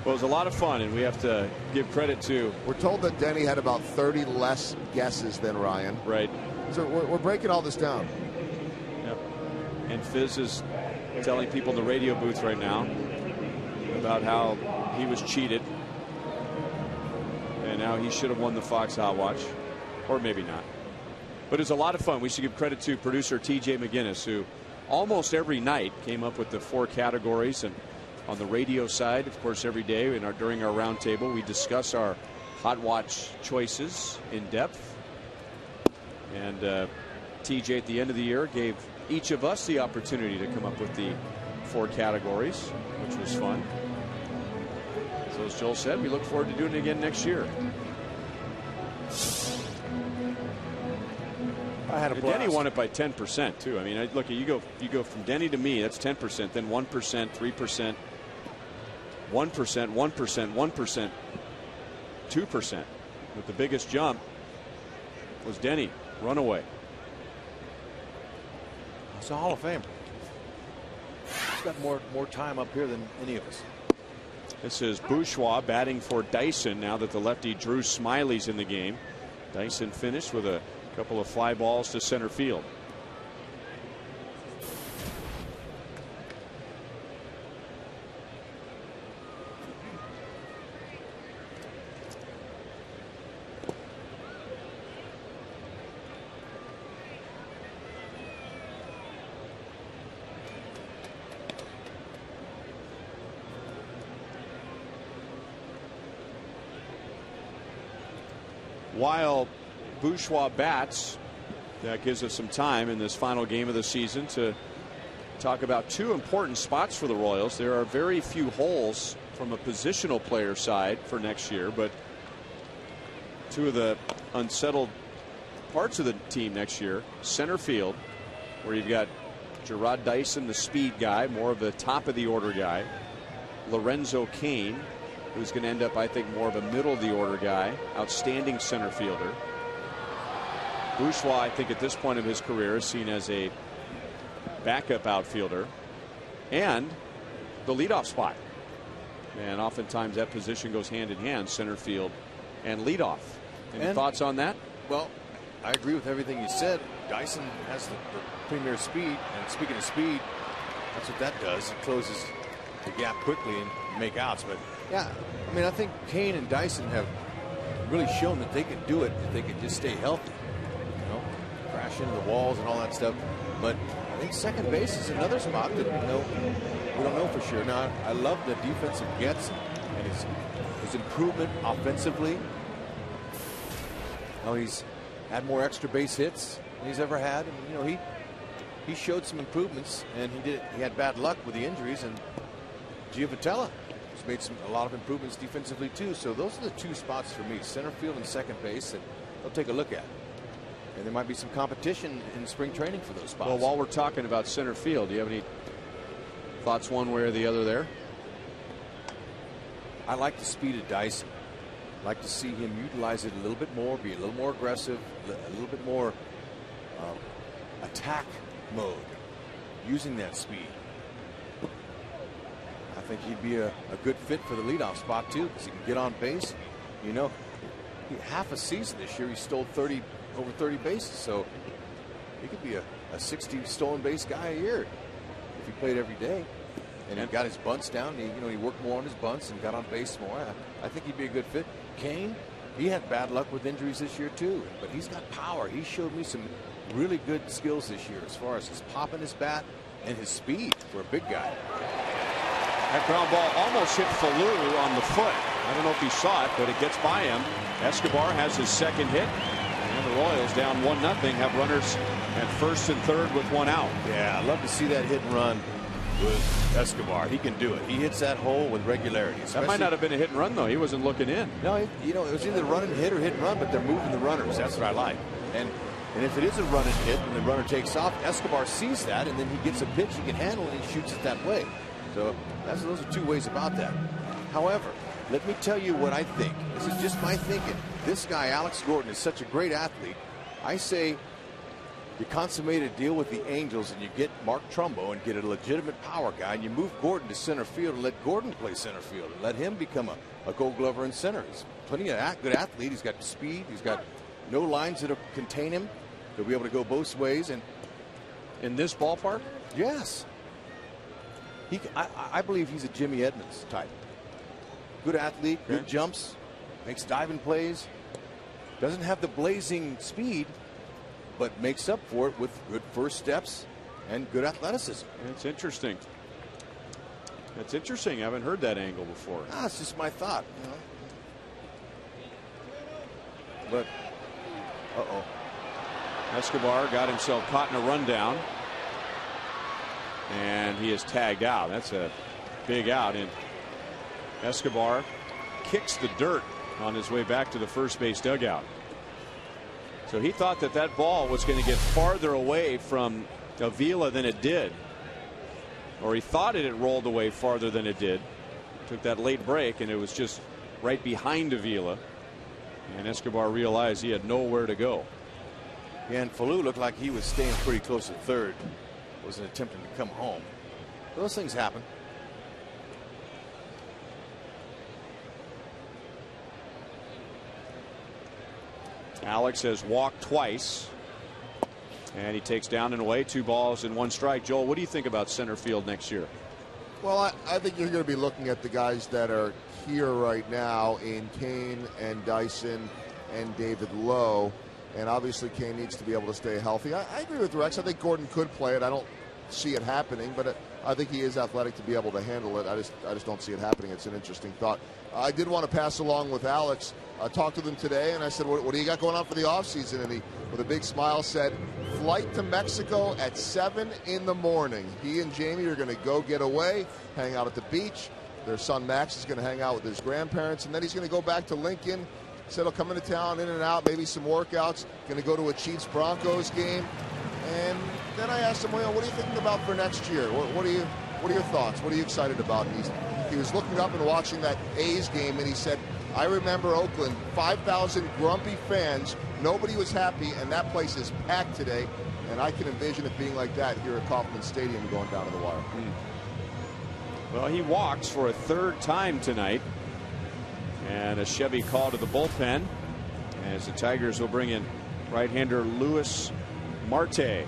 Well, it was a lot of fun, and we have to give credit to. We're told that Denny had about 30 less guesses than Ryan. Right. So we're breaking all this down. Yep. And Fizz is telling people in the radio booth right now about how he was cheated, and how he should have won the Fox Hot Watch, or maybe not. But it's a lot of fun. We should give credit to producer TJ McGinnis, who almost every night came up with the 4 categories. And on the radio side, of course, every day during our roundtable, we discuss our Hot Watch choices in depth. And TJ at the end of the year gave each of us the opportunity to come up with the 4 categories, which was fun. So as Joel said, we look forward to doing it again next year. I had a blast. Denny won it by 10% too. I mean, look, you go from Denny to me, that's 10%, then 1%, 3%, 1%, 1%, 1%, 2%. But the biggest jump was Denny, runaway. It's a Hall of Famer. He's got more time up here than any of us. This is Bourgeois batting for Dyson now that the lefty Drew Smiley's in the game. Dyson finished with a couple of fly balls to center field. While Bourgeois bats, that gives us some time in this final game of the season to talk about 2 important spots for the Royals. There are very few holes from a positional player side for next year, but 2 of the unsettled parts of the team next year, center field where you've got Gerard Dyson, the speed guy, more of the top of the order guy. Lorenzo Cain, who's going to end up, I think, more of a middle of the order guy, outstanding center fielder. Bourgeois, I think, at this point of his career, is seen as a backup outfielder, and the leadoff spot. And oftentimes that position goes hand in hand, center field and leadoff. Any thoughts on that? Well, I agree with everything you said. Dyson has the premier speed, and speaking of speed, that's what that does. It closes the gap quickly and make outs. But yeah, I mean, I think Cain and Dyson have really shown that they can do it if they can just stay healthy. You know, crash into the walls and all that stuff. But I think second base is another spot that we don't know for sure. Now, I love the defensive gets and his improvement offensively. Oh, he's had more extra base hits than he's ever had, and you know he showed some improvements, and he had bad luck with the injuries, and Giovitella has made a lot of improvements defensively too. So those are the two spots for me, center field and second base, that they'll take a look at. And there might be some competition in spring training for those spots. Well, while we're talking about center field, do you have any thoughts one way or the other there? I like the speed of Dyson. I'd like to see him utilize it a little bit more, be a little more aggressive, a little bit more attack mode, using that speed. I think he'd be a good fit for the leadoff spot too, because he can get on base. You know, half a season this year he stole over 30 bases, so he could be a 60 stolen base guy a year if he played every day. And he got his bunts down. He worked more on his bunts and got on base more. I think he'd be a good fit. Cain, he had bad luck with injuries this year too, but he's got power. He showed me some really good skills this year as far as his pop in his bat and his speed for a big guy. That ground ball almost hit Falou on the foot. I don't know if he saw it, but it gets by him. Escobar has his second hit, and the Royals down 1-0, have runners at first and third with one out. Yeah, I'd love to see that hit and run with Escobar. He can do it. He hits that hole with regularity. That might not have been a hit and run, though. He wasn't looking in. No, it was either run and hit or hit and run, but they're moving the runners. That's what I like. And if it is a run and hit and the runner takes off, Escobar sees that, and then he gets a pitch he can handle, and he shoots it that way. So those are two ways about that. However, let me tell you what I think. This is just my thinking. This guy, Alex Gordon, is such a great athlete. I say you consummate a deal with the Angels and you get Mark Trumbo and get a legitimate power guy, and you move Gordon to center field and let Gordon play center field and let him become a Gold Glover in center. He's plenty of good athlete. He's got speed. He's got no lines that contain him. He'll be able to go both ways. And in this ballpark, yes, I believe he's a Jimmy Edmonds type. Good athlete, good jumps, makes diving plays. Doesn't have the blazing speed, but makes up for it with good first steps and good athleticism. It's interesting. That's interesting. I haven't heard that angle before. It's just my thought. But, Escobar got himself caught in a rundown, and he is tagged out. That's a big out, and Escobar kicks the dirt on his way back to the first base dugout. So he thought that ball was going to get farther away from Avila than it did, or he thought it had rolled away farther than it did. Took that late break, and it was just right behind Avila, and Escobar realized he had nowhere to go. Yeah, and Falou looked like he was staying pretty close to third. Wasn't attempting to come home. Those things happen. Alex has walked twice, and he takes down and away, 2 balls and 1 strike. Joel, what do you think about center field next year? Well, I think you're going to be looking at the guys that are here right now in Cain and Dyson and David Lowe. And obviously Cain needs to be able to stay healthy. I agree with Rex. I think Gordon could play it. I don't see it happening, but I think he is athletic to be able to handle it. I just don't see it happening. It's an interesting thought. I did want to pass along with Alex. I talked with him today, and I said, what do you got going on for the offseason? And he, with a big smile, said, flight to Mexico at 7 in the morning. He and Jamie are going to go get away, hang out at the beach. Their son Max is going to hang out with his grandparents, and then he's going to go back to Lincoln. Said he'll come into town, in and out, maybe some workouts. Going to go to a Chiefs-Broncos game. And then I asked him, well, what are you thinking about for next year? What are your thoughts? What are you excited about? And he was looking up and watching that A's game, and he said, I remember Oakland, 5,000 grumpy fans. Nobody was happy, and that place is packed today. And I can envision it being like that here at Kauffman Stadium going down to the wire. Well, he walks for a third time tonight. And a Chevy call to the bullpen as the Tigers will bring in right-hander Luis Marte.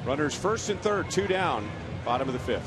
Runners first and third, 2 down, bottom of the 5th.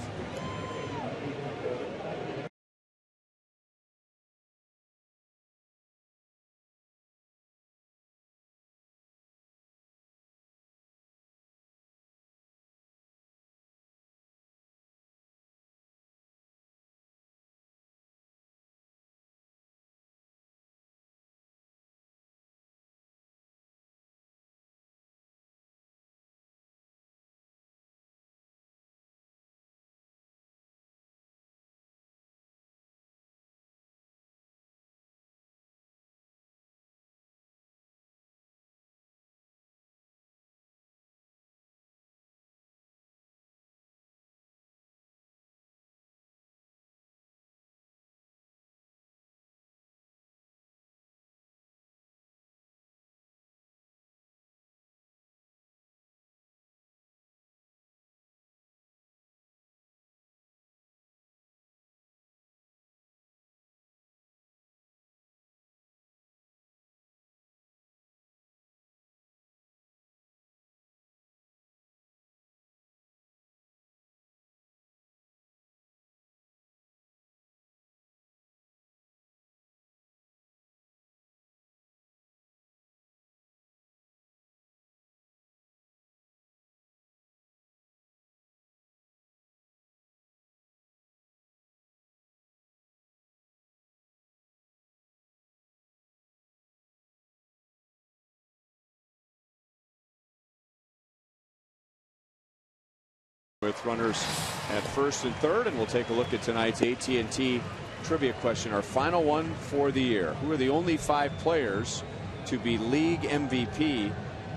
With runners at first and third, and we'll take a look at tonight's AT&T trivia question, our final one for the year. Who are the only 5 players to be league MVP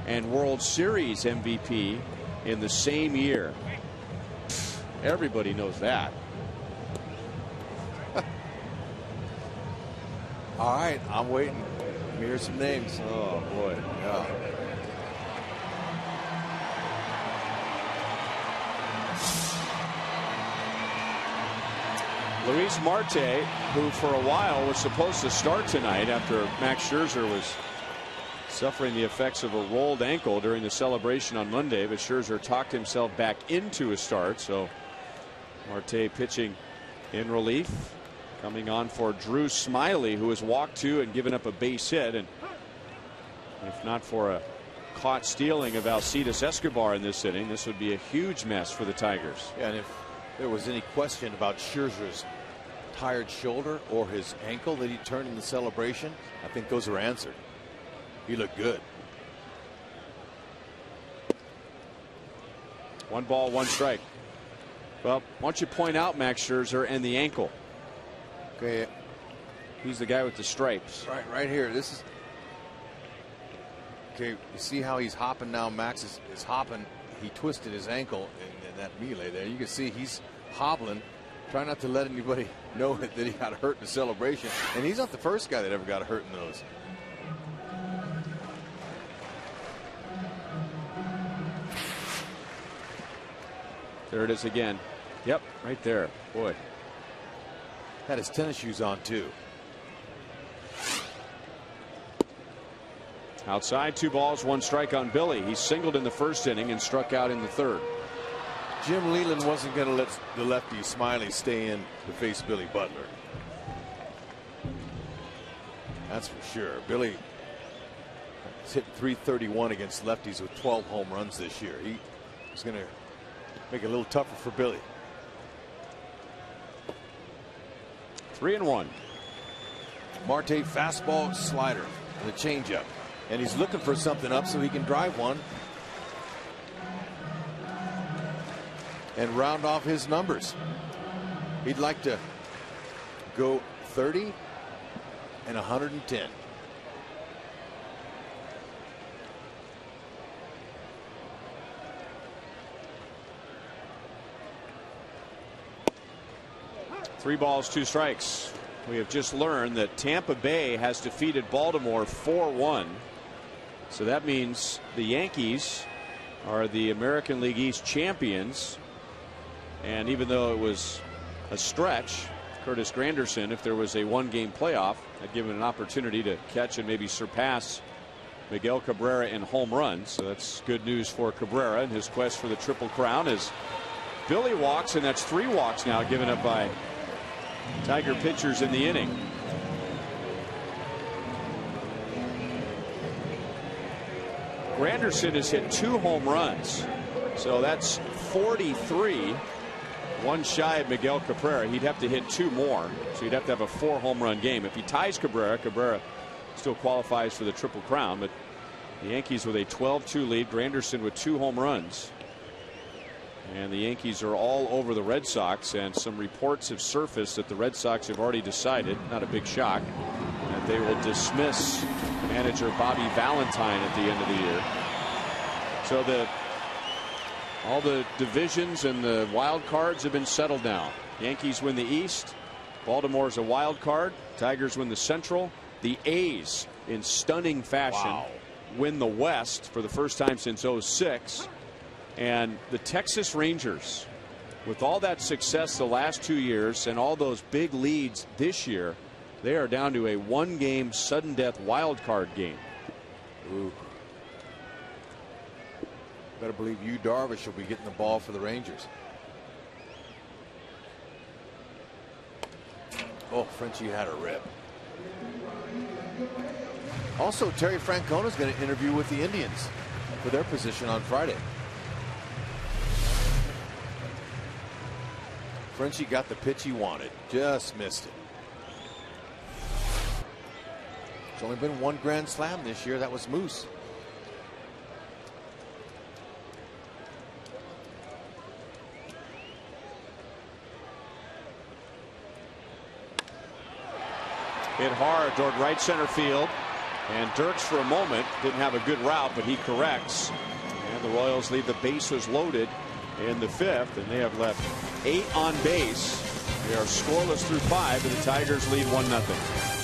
and World Series MVP in the same year? Everybody knows that. All right, I'm waiting. Here's some names. Oh boy. Yeah. Luis Marte, who for a while was supposed to start tonight after Max Scherzer was suffering the effects of a rolled ankle during the celebration on Monday, but Scherzer talked himself back into a start. So Marte pitching in relief, coming on for Drew Smyly, who has walked 2 and given up a base hit. And if not for a caught stealing of Alcides Escobar in this inning, this would be a huge mess for the Tigers. Yeah, and if there was any question about Scherzer's tired shoulder or his ankle that he turned in the celebration, I think those are answered. He looked good. 1 ball, 1 strike. Well, why don't you point out Max Scherzer and the ankle? Okay. He's the guy with the stripes. Right here. This is. Okay, you see how he's hopping now? Max is hopping. He twisted his ankle in that melee there. You can see he's hobbling. Try not to let anybody know that he got hurt in the celebration. And he's not the first guy that ever got hurt in those. There it is again. Yep, right there. Boy. Had his tennis shoes on, too. Outside, 2 balls, 1 strike on Billy. He singled in the first inning and struck out in the third. Jim Leyland wasn't going to let the lefty Smyly stay in to face Billy Butler. That's for sure. Billy has hit .331 against lefties with 12 home runs this year. He was going to make it a little tougher for Billy. 3-1. Marte fastball, slider, and a changeup. And he's looking for something up so he can drive one and round off his numbers. He'd like to go 30 and 110. 3 balls, 2 strikes. We have just learned that Tampa Bay has defeated Baltimore 4-1. So that means the Yankees are the American League East champions. And even though it was a stretch, Curtis Granderson, if there was a 1-game playoff, had given an opportunity to catch and maybe surpass Miguel Cabrera in home runs. So that's good news for Cabrera in his quest for the Triple Crown, as Billy walks, and that's 3 walks now given up by Tiger pitchers in the inning. Granderson has hit 2 home runs, so that's 43. 1 shy of Miguel Cabrera. He'd have to hit 2 more, so he'd have to have a 4 home run game. If he ties Cabrera, Cabrera still qualifies for the Triple Crown. But the Yankees with a 12-2 lead, Granderson with 2 home runs. And the Yankees are all over the Red Sox, and some reports have surfaced that the Red Sox have already decided, not a big shock, that they will dismiss manager Bobby Valentine at the end of the year. So all the divisions and the wild cards have been settled now. Yankees win the East. Baltimore's a wild card. Tigers win the Central. The A's, in stunning fashion, win the West for the first time since '06. And the Texas Rangers, with all that success the last 2 years and all those big leads this year, they are down to a 1-game sudden death wild card game. Ooh. Better believe Yu Darvish will be getting the ball for the Rangers. Oh, Frenchie had a rip. Also, Terry Francona is going to interview with the Indians for their position on Friday. Frenchie got the pitch he wanted, just missed it. There's only been 1 grand slam this year. That was Moose. Hit hard toward right center field, and Dirks for a moment didn't have a good route, but he corrects, and the Royals leave the bases loaded in the 5th, and they have left 8 on base. They are scoreless through 5, and the Tigers lead 1-0.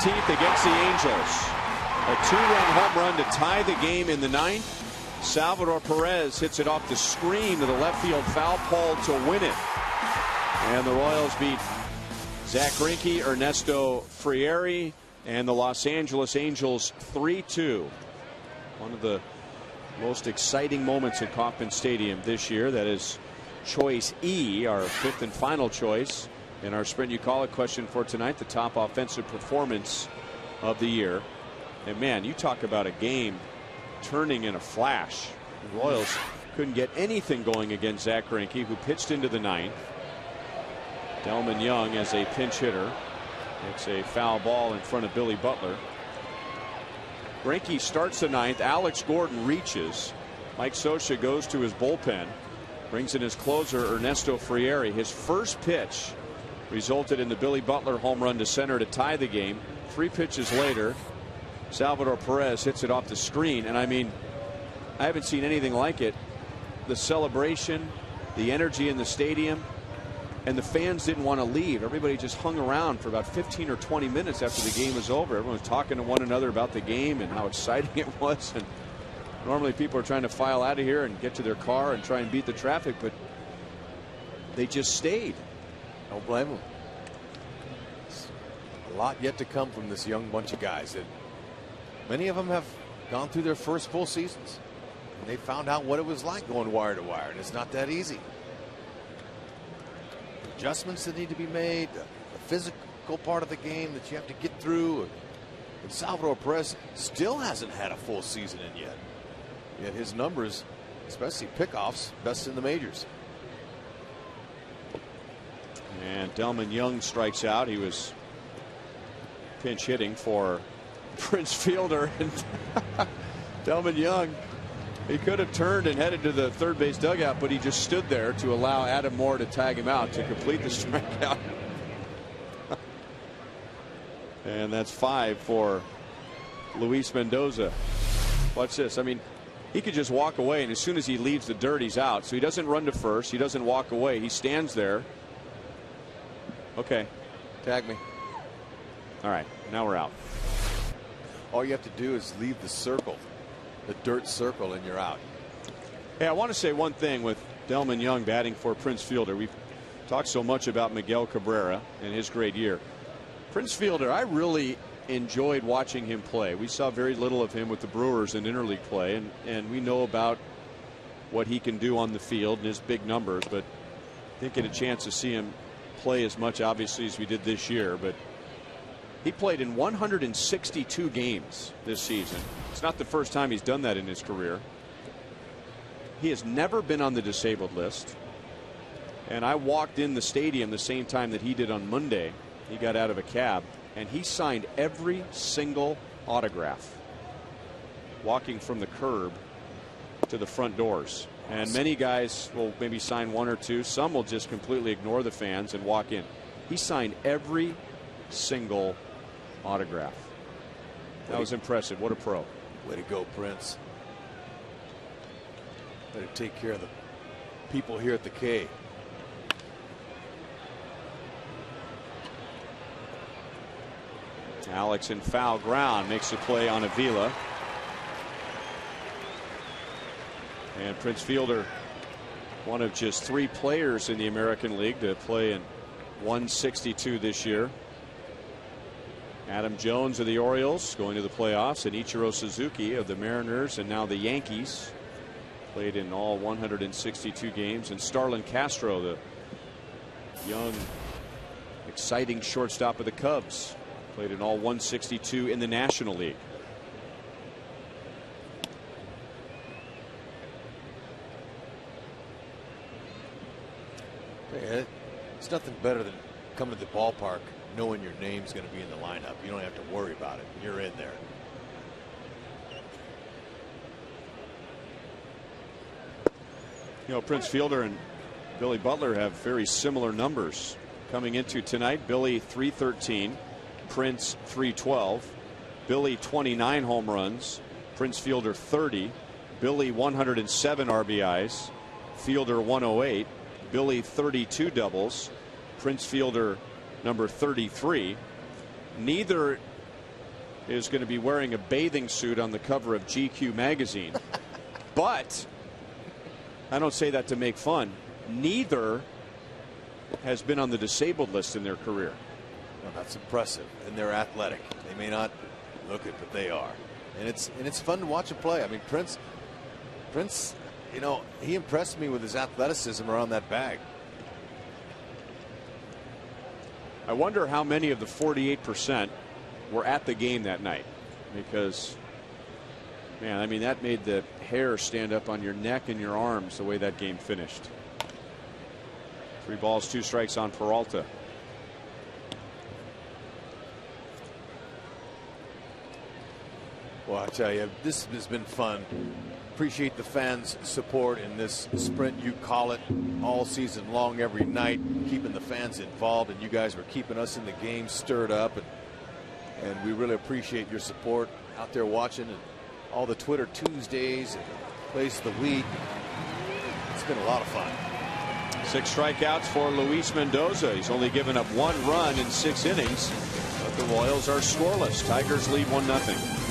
Against the Angels. A 2-run home run to tie the game in the 9th. Salvador Perez hits it off the screen to the left field foul pole to win it. And the Royals beat Zach Greinke, Ernesto Frieri, and the Los Angeles Angels 3-2. One of the most exciting moments at Kauffman Stadium this year. That is choice E, our 5th and final choice in our Sprint You Call It question for tonight, the top offensive performance of the year. And man, you talk about a game turning in a flash. The Royals couldn't get anything going against Zach Greinke, who pitched into the 9th. Delman Young as a pinch hitter. It's a foul ball in front of Billy Butler. Greinke starts the ninth. Alex Gordon reaches. Mike Scioscia goes to his bullpen. Brings in his closer, Ernesto Frieri. His first pitch resulted in the Billy Butler home run to center to tie the game. 3 pitches later, Salvador Perez hits it off the screen. And I mean, I haven't seen anything like it. The celebration, the energy in the stadium, and the fans didn't want to leave. Everybody just hung around for about 15 or 20 minutes after the game was over. Everyone was talking to one another about the game and how exciting it was. And normally people are trying to file out of here and get to their car and try and beat the traffic, but they just stayed. Don't blame them. A lot yet to come from this young bunch of guys. And many of them have gone through their first full seasons. And they found out what it was like going wire to wire, and it's not that easy. Adjustments that need to be made, the physical part of the game that you have to get through. And Salvador Perez still hasn't had a full season in yet. Yet his numbers, especially pickoffs, best in the majors. And Delman Young strikes out. He was pinch hitting for Prince Fielder. And Delman Young, he could have turned and headed to the third base dugout, but he just stood there to allow Adam Moore to tag him out to complete the strikeout. And that's 5 for Luis Mendoza. Watch this. I mean, he could just walk away, and as soon as he leaves the dirt, he's out. So he doesn't run to first. He doesn't walk away. He stands there. Okay. Tag me. All right. Now we're out. All you have to do is leave the circle, the dirt circle, and you're out. Hey, I want to say one thing with Delman Young batting for Prince Fielder. We've talked so much about Miguel Cabrera and his great year. Prince Fielder, I really enjoyed watching him play. We saw very little of him with the Brewers in interleague play, and we know about what he can do on the field and his big numbers, but didn't get a chance to see him play as much, obviously, as we did this year. But he played in 162 games this season. It's not the first time he's done that in his career. He has never been on the disabled list. And I walked in the stadium the same time that he did on Monday. He got out of a cab, and he signed every single autograph walking from the curb to the front doors. And many guys will maybe sign 1 or 2. Some will just completely ignore the fans and walk in. He signed every single autograph. That was impressive. What a pro. Way to go, Prince. Better take care of the people here at the K. Alex in foul ground makes a play on Avila. And Prince Fielder, one of just 3 players in the American League to play in 162 this year. Adam Jones of the Orioles going to the playoffs, and Ichiro Suzuki of the Mariners and now the Yankees played in all 162 games. And Starlin Castro, the young, exciting shortstop of the Cubs, played in all 162 in the National League. It's nothing better than coming to the ballpark knowing your name's going to be in the lineup. You don't have to worry about it. You're in there. You know, Prince Fielder and Billy Butler have very similar numbers coming into tonight. Billy 313, Prince 312, Billy 29 home runs, Prince Fielder 30, Billy 107 RBIs, Fielder 108, Billy 32 doubles, Prince Fielder number 33. Neither is going to be wearing a bathing suit on the cover of GQ magazine. But I don't say that to make fun. Neither has been on the disabled list in their career. Well, that's impressive, and they're athletic. They may not look it, but they are. And it's fun to watch them play. I mean, Prince, you know, he impressed me with his athleticism around that bag. I wonder how many of the 48% were at the game that night, because, man, I mean, that made the hair stand up on your neck and your arms the way that game finished. 3 balls, 2 strikes on Peralta. Well, I tell you, this has been fun. Appreciate the fans' support in this sprint, you call it, all season long, every night, keeping the fans involved, and you guys were keeping us in the game stirred up, and we really appreciate your support out there watching, and all the Twitter Tuesdays and plays of the week. It's been a lot of fun. 6 strikeouts for Luis Mendoza. He's only given up 1 run in 6 innings, but the Royals are scoreless. Tigers lead 1-0.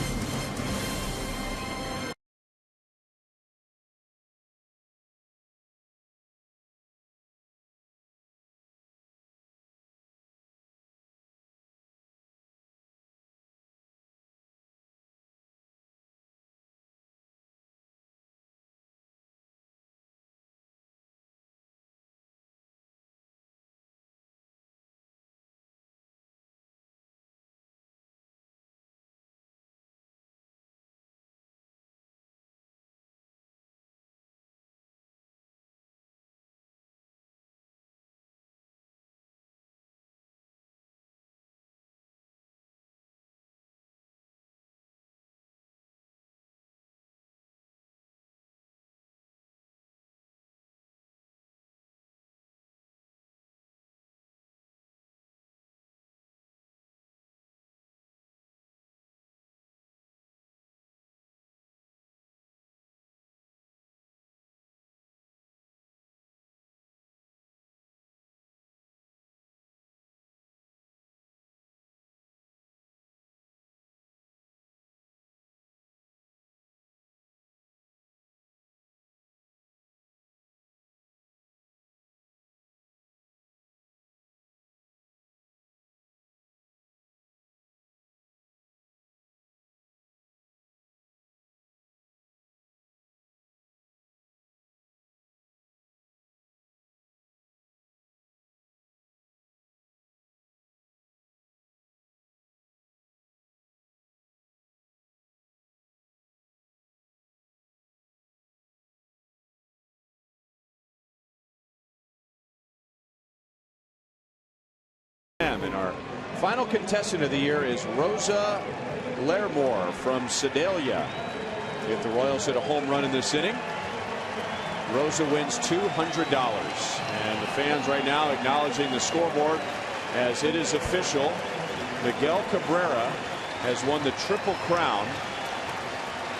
And our final contestant of the year is Rosa Lermore from Sedalia. If the Royals hit a home run in this inning, Rosa wins $200. And the fans right now acknowledging the scoreboard as it is official. Miguel Cabrera has won the Triple Crown.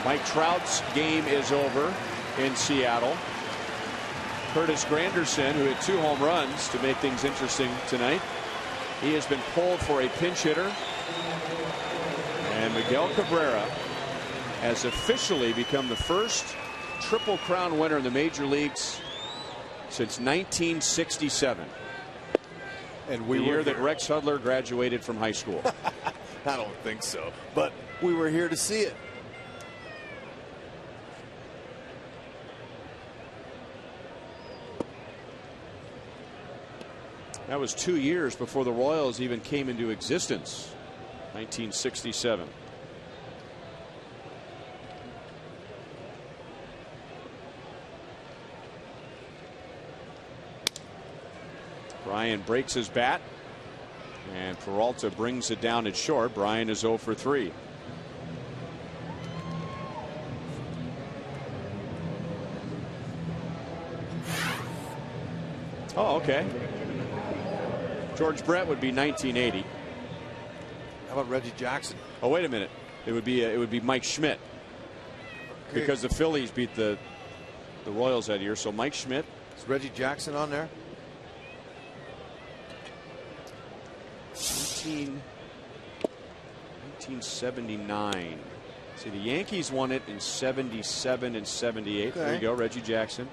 Mike Trout's game is over in Seattle. Curtis Granderson, who hit 2 home runs to make things interesting tonight, he has been pulled for a pinch hitter. And Miguel Cabrera has officially become the first Triple Crown winner in the major leagues since 1967. And the year that Rex Hudler graduated from high school. I don't think so, but we were here to see it. That was 2 years before the Royals even came into existence. 1967. Bryan breaks his bat, and Peralta brings it down at short. Bryan is 0 for 3. Oh, okay. George Brett would be 1980. How about Reggie Jackson? Oh, wait a minute. It would be Mike Schmidt. Okay. Because the Phillies beat the Royals that year. So Mike Schmidt. Is Reggie Jackson on there? 1979. See, the Yankees won it in 77 and 78. Okay. There you go, Reggie Jackson.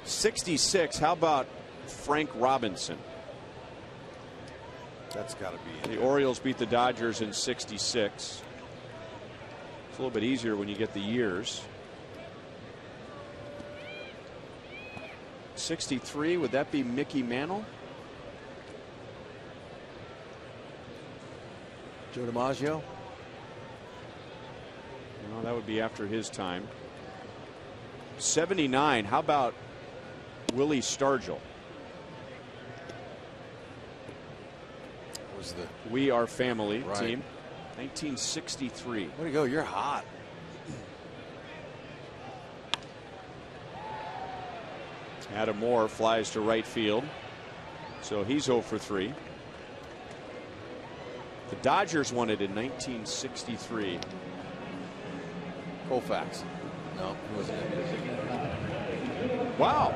66. How about Frank Robinson? That's got to be the Orioles beat the Dodgers in 66. It's a little bit easier when you get the years. 63, would that be Mickey Mantle? Joe DiMaggio? No, that would be after his time. 79, how about Willie Stargell? Was the We Are Family team. 1963. Way to go, you're hot. Adam Moore flies to right field, so he's 0 for 3. The Dodgers won it in 1963. Koufax. No, he wasn't in it. Wow.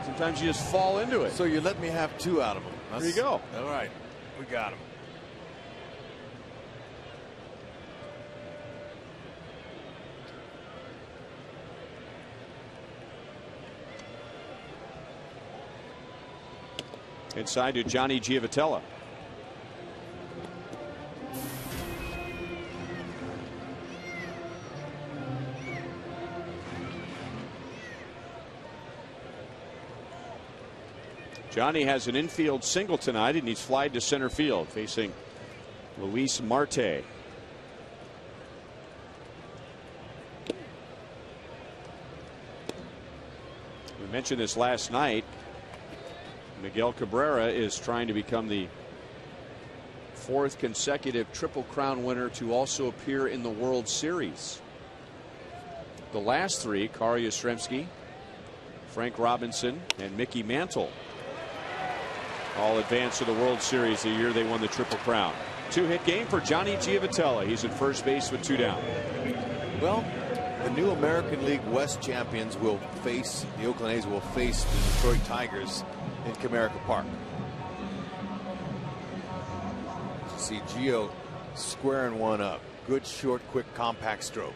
Sometimes you just fall into it. So you let me have 2 out of them. There you go. All right, we got him. Inside to Johnny Giavotella. Johnny has an infield single tonight, and he's flied to center field facing Luis Marte. We mentioned this last night. Miguel Cabrera is trying to become the 4th consecutive Triple Crown winner to also appear in the World Series. The last 3, Carl Yastrzemski, Frank Robinson, and Mickey Mantle, all advanced to the World Series the year they won the Triple Crown. 2-hit game for Johnny Giavotella. He's at first base with 2 down. Well, the new American League West champions will face, the Oakland A's will face the Detroit Tigers in Comerica Park. You see Gio squaring one up. Good, short, quick, compact stroke.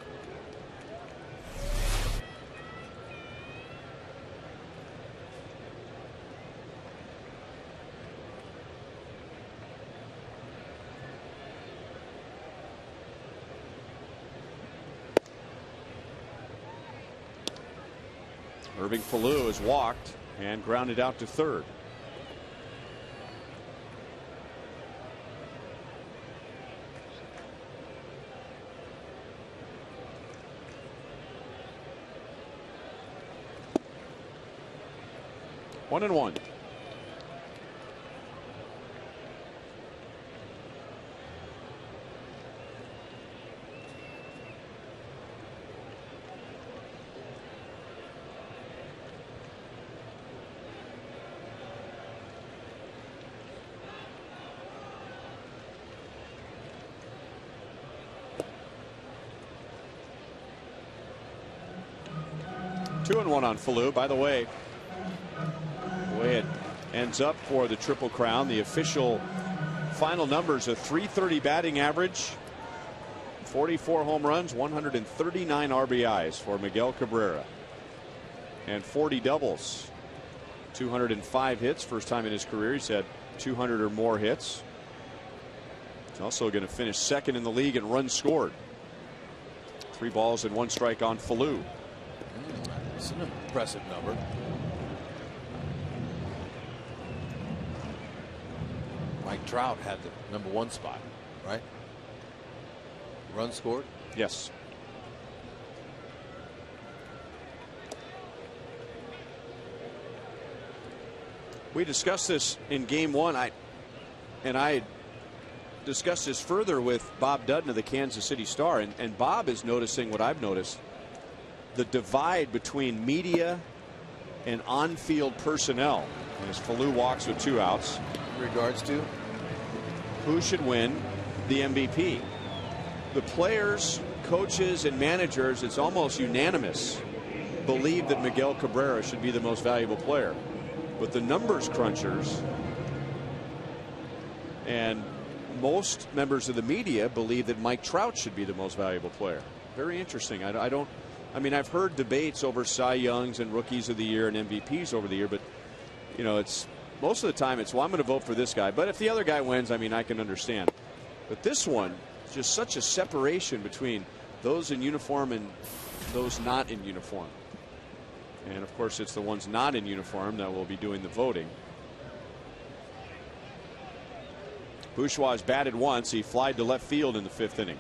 Irving Falou is walked and grounded out to third. One and one. Two and one on Falou. By the way it ends up for the Triple Crown, the official final numbers: a .330 batting average, 44 home runs, 139 RBIs for Miguel Cabrera, and 40 doubles, 205 hits. First time in his career he's had 200 or more hits. He's also going to finish second in the league in runs scored. 3 balls and 1 strike on Falou. It's an impressive number. Mike Trout had the #1 spot, right? Run scored? Yes. We discussed this in game 1. I discussed this further with Bob Dutton of the Kansas City Star, and Bob is noticing what I've noticed: the divide between media and on-field personnel. As Falou walks with 2 outs. In regards to who should win the MVP? The players, coaches, and managers, it's almost unanimous, believe that Miguel Cabrera should be the most valuable player. But the numbers crunchers and most members of the media believe that Mike Trout should be the most valuable player. Very interesting. I mean, I've heard debates over Cy Youngs and Rookies of the Year and MVPs over the year, but you know, it's most of the time it's, well, I'm going to vote for this guy, but if the other guy wins, I mean, I can understand. But this one, just such a separation between those in uniform and those not in uniform. And of course, it's the ones not in uniform that will be doing the voting. Bourgeois batted once. He flied to left field in the 5th inning.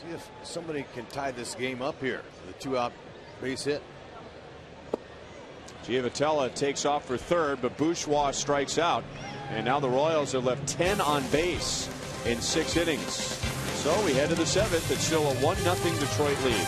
See if somebody can tie this game up here. The 2-out base hit. Giavotella takes off for third, but Bourgeois strikes out. And now the Royals have left 10 on base in 6 innings. So we head to the 7th. It's still a 1-0 Detroit lead.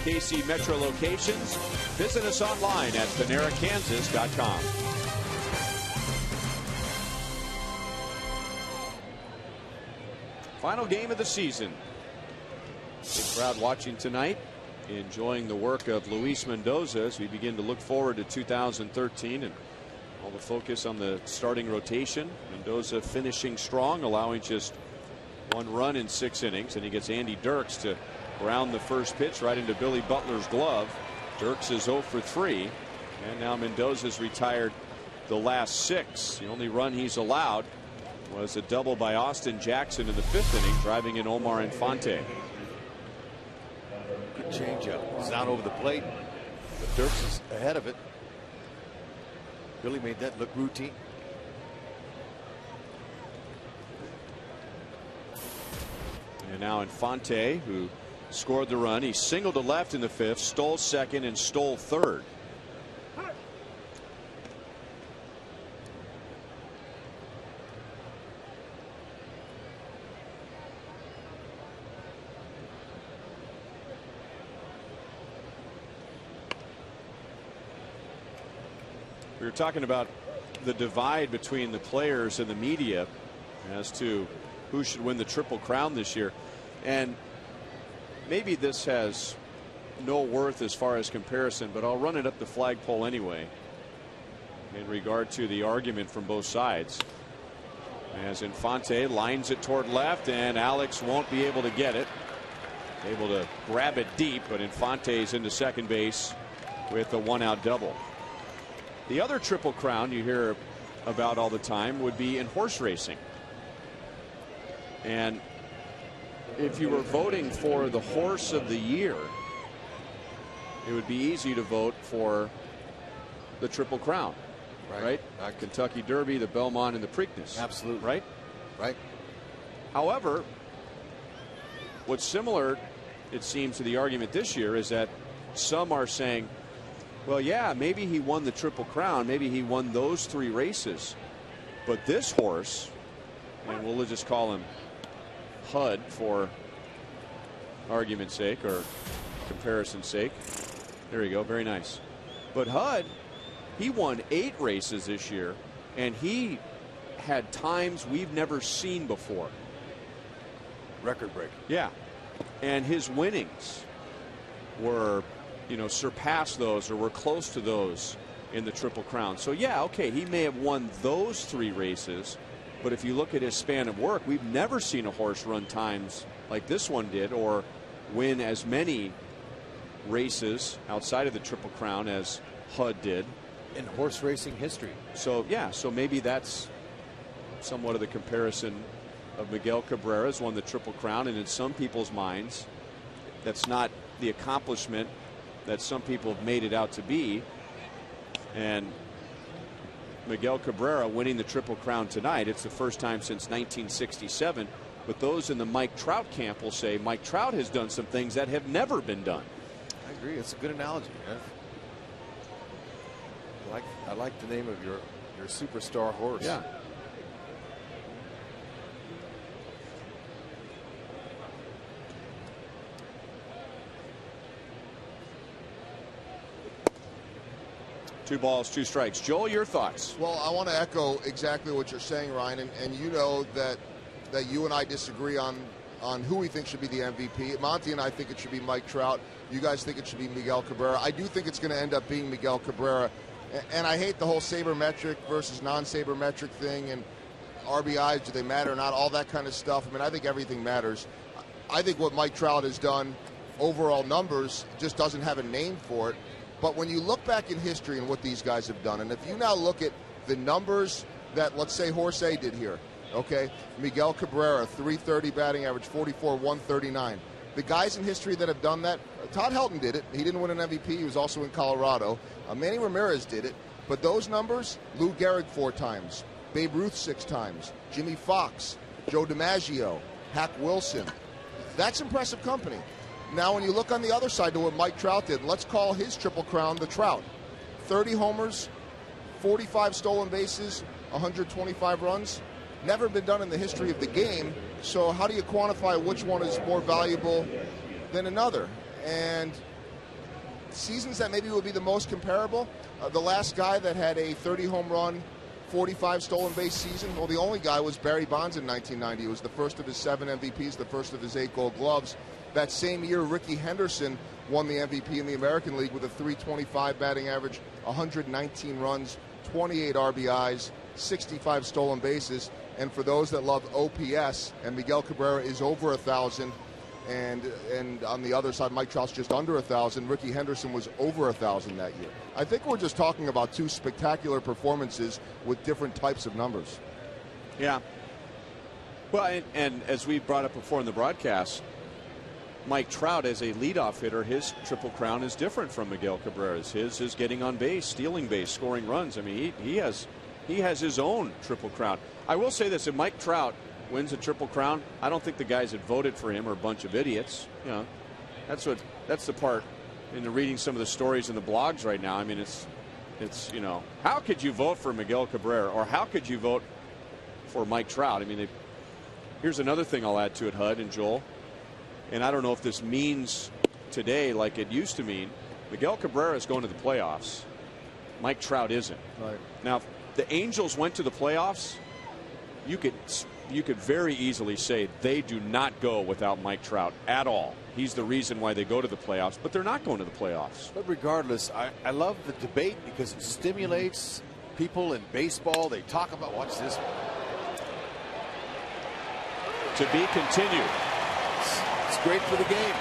KC Metro locations. Visit us online at PaneraKansas.com. Final game of the season. Big crowd watching tonight, enjoying the work of Luis Mendoza as we begin to look forward to 2013 and all the focus on the starting rotation. Mendoza finishing strong, allowing just 1 run in 6 innings, and he gets Andy Dirks to ground the first pitch right into Billy Butler's glove. Dirks is 0 for 3, and now Mendoza's retired the last 6. The only run he's allowed was a double by Austin Jackson in the 5th inning, driving in Omar Infante. Good changeup. It's not over the plate, but Dirks is ahead of it. Billy made that look routine. And now Infante, who scored the run, he singled to left in the 5th, stole 2nd, and stole 3rd. We were talking about the divide between the players and the media as to who should win the Triple Crown this year. And maybe this has no worth as far as comparison, but I'll run it up the flagpole anyway in regard to the argument from both sides. As Infante lines it toward left, and Alex won't be able to get it. Able to grab it deep, but Infante's into second base with a 1-out double. The other Triple Crown you hear about all the time would be in horse racing. And if you were voting for the horse of the year, it would be easy to vote for the Triple Crown, right? Kentucky Derby, the Belmont, and the Preakness. Absolutely. Right? Right. However, what's similar, it seems, to the argument this year is that some are saying, well, yeah, maybe he won the Triple Crown. Maybe he won those 3 races. But this horse, and we'll just call him Hud for argument's sake or comparison's sake. There you go. Very nice. But Hud, he won 8 races this year, and he had times we've never seen before. Record break. Yeah. And his winnings were, surpassed those or were close to those in the Triple Crown. So, yeah, okay, he may have won those 3 races, but if you look at his span of work, we've never seen a horse run times like this one did, or win as many races outside of the Triple Crown as HUD did in horse racing history. So yeah, so maybe that's somewhat of the comparison of Miguel Cabrera's won the Triple Crown, and in some people's minds that's not the accomplishment that some people have made it out to be. And Miguel Cabrera winning the Triple Crown tonight, it's the first time since 1967. But those in the Mike Trout camp will say Mike Trout has done some things that have never been done. I agree. It's a good analogy. I like the name of your superstar horse. Yeah. Two balls, two strikes. Joel, your thoughts? Well, I want to echo exactly what you're saying, Ryan, and you know that you and I disagree on who we think should be the MVP. Monty and I think it should be Mike Trout. You guys think it should be Miguel Cabrera. I do think it's going to end up being Miguel Cabrera, and I hate the whole sabermetric versus non-sabermetric thing, and RBIs, do they matter or not, all that kind of stuff. I mean, I think everything matters. I think what Mike Trout has done, overall numbers, just doesn't have a name for it. But when you look back in history and what these guys have done, and if you now look at the numbers that, let's say, Horse A did here, okay, Miguel Cabrera, 330 batting average, 44, 139. The guys in history that have done that, Todd Helton did it. He didn't win an MVP. He was also in Colorado. Manny Ramirez did it. But those numbers, Lou Gehrig 4 times, Babe Ruth 6 times, Jimmy Fox, Joe DiMaggio, Hack Wilson. That's impressive company. Now, when you look on the other side to what Mike Trout did, let's call his Triple Crown the Trout. 30 homers, 45 stolen bases, 125 runs. Never been done in the history of the game. So how do you quantify which one is more valuable than another? And seasons that maybe would be the most comparable, the last guy that had a 30 home run, 45 stolen base season, well, the only guy was Barry Bonds in 1990. It was the first of his 7 MVPs, the first of his 8 Gold Gloves. That same year, Ricky Henderson won the MVP in the American League with a 325 batting average, 119 runs, 28 RBIs, 65 stolen bases. And for those that love OPS, and Miguel Cabrera is over 1,000, and on the other side, Mike Trout's just under 1,000. Ricky Henderson was over 1,000 that year. I think we're just talking about 2 spectacular performances with different types of numbers. Yeah. Well, and as we brought up before in the broadcast, Mike Trout as a leadoff hitter, his Triple Crown is different from Miguel Cabrera's. His is getting on base, stealing base, scoring runs. I mean, he has his own Triple Crown. I will say this: if Mike Trout wins a Triple Crown, I don't think the guys that voted for him are a bunch of idiots. You know, that's the part in the reading some of the stories in the blogs right now. I mean, it's you know, how could you vote for Miguel Cabrera, or how could you vote for Mike Trout? I mean, here's another thing I'll add to it, HUD and Joel. And I don't know if this means today like it used to mean. Miguel Cabrera is going to the playoffs. Mike Trout isn't. Right. Now, if the Angels went to the playoffs, you could very easily say they do not go without Mike Trout at all. He's the reason why they go to the playoffs, but they're not going to the playoffs. But regardless, I love the debate because it stimulates people in baseball. They talk about, watch this. To be continued. It's great for the game.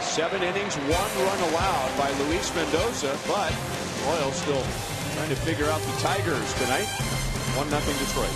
7 innings, 1 run allowed by Luis Mendoza, but Royals still trying to figure out the Tigers tonight. 1-0 Detroit.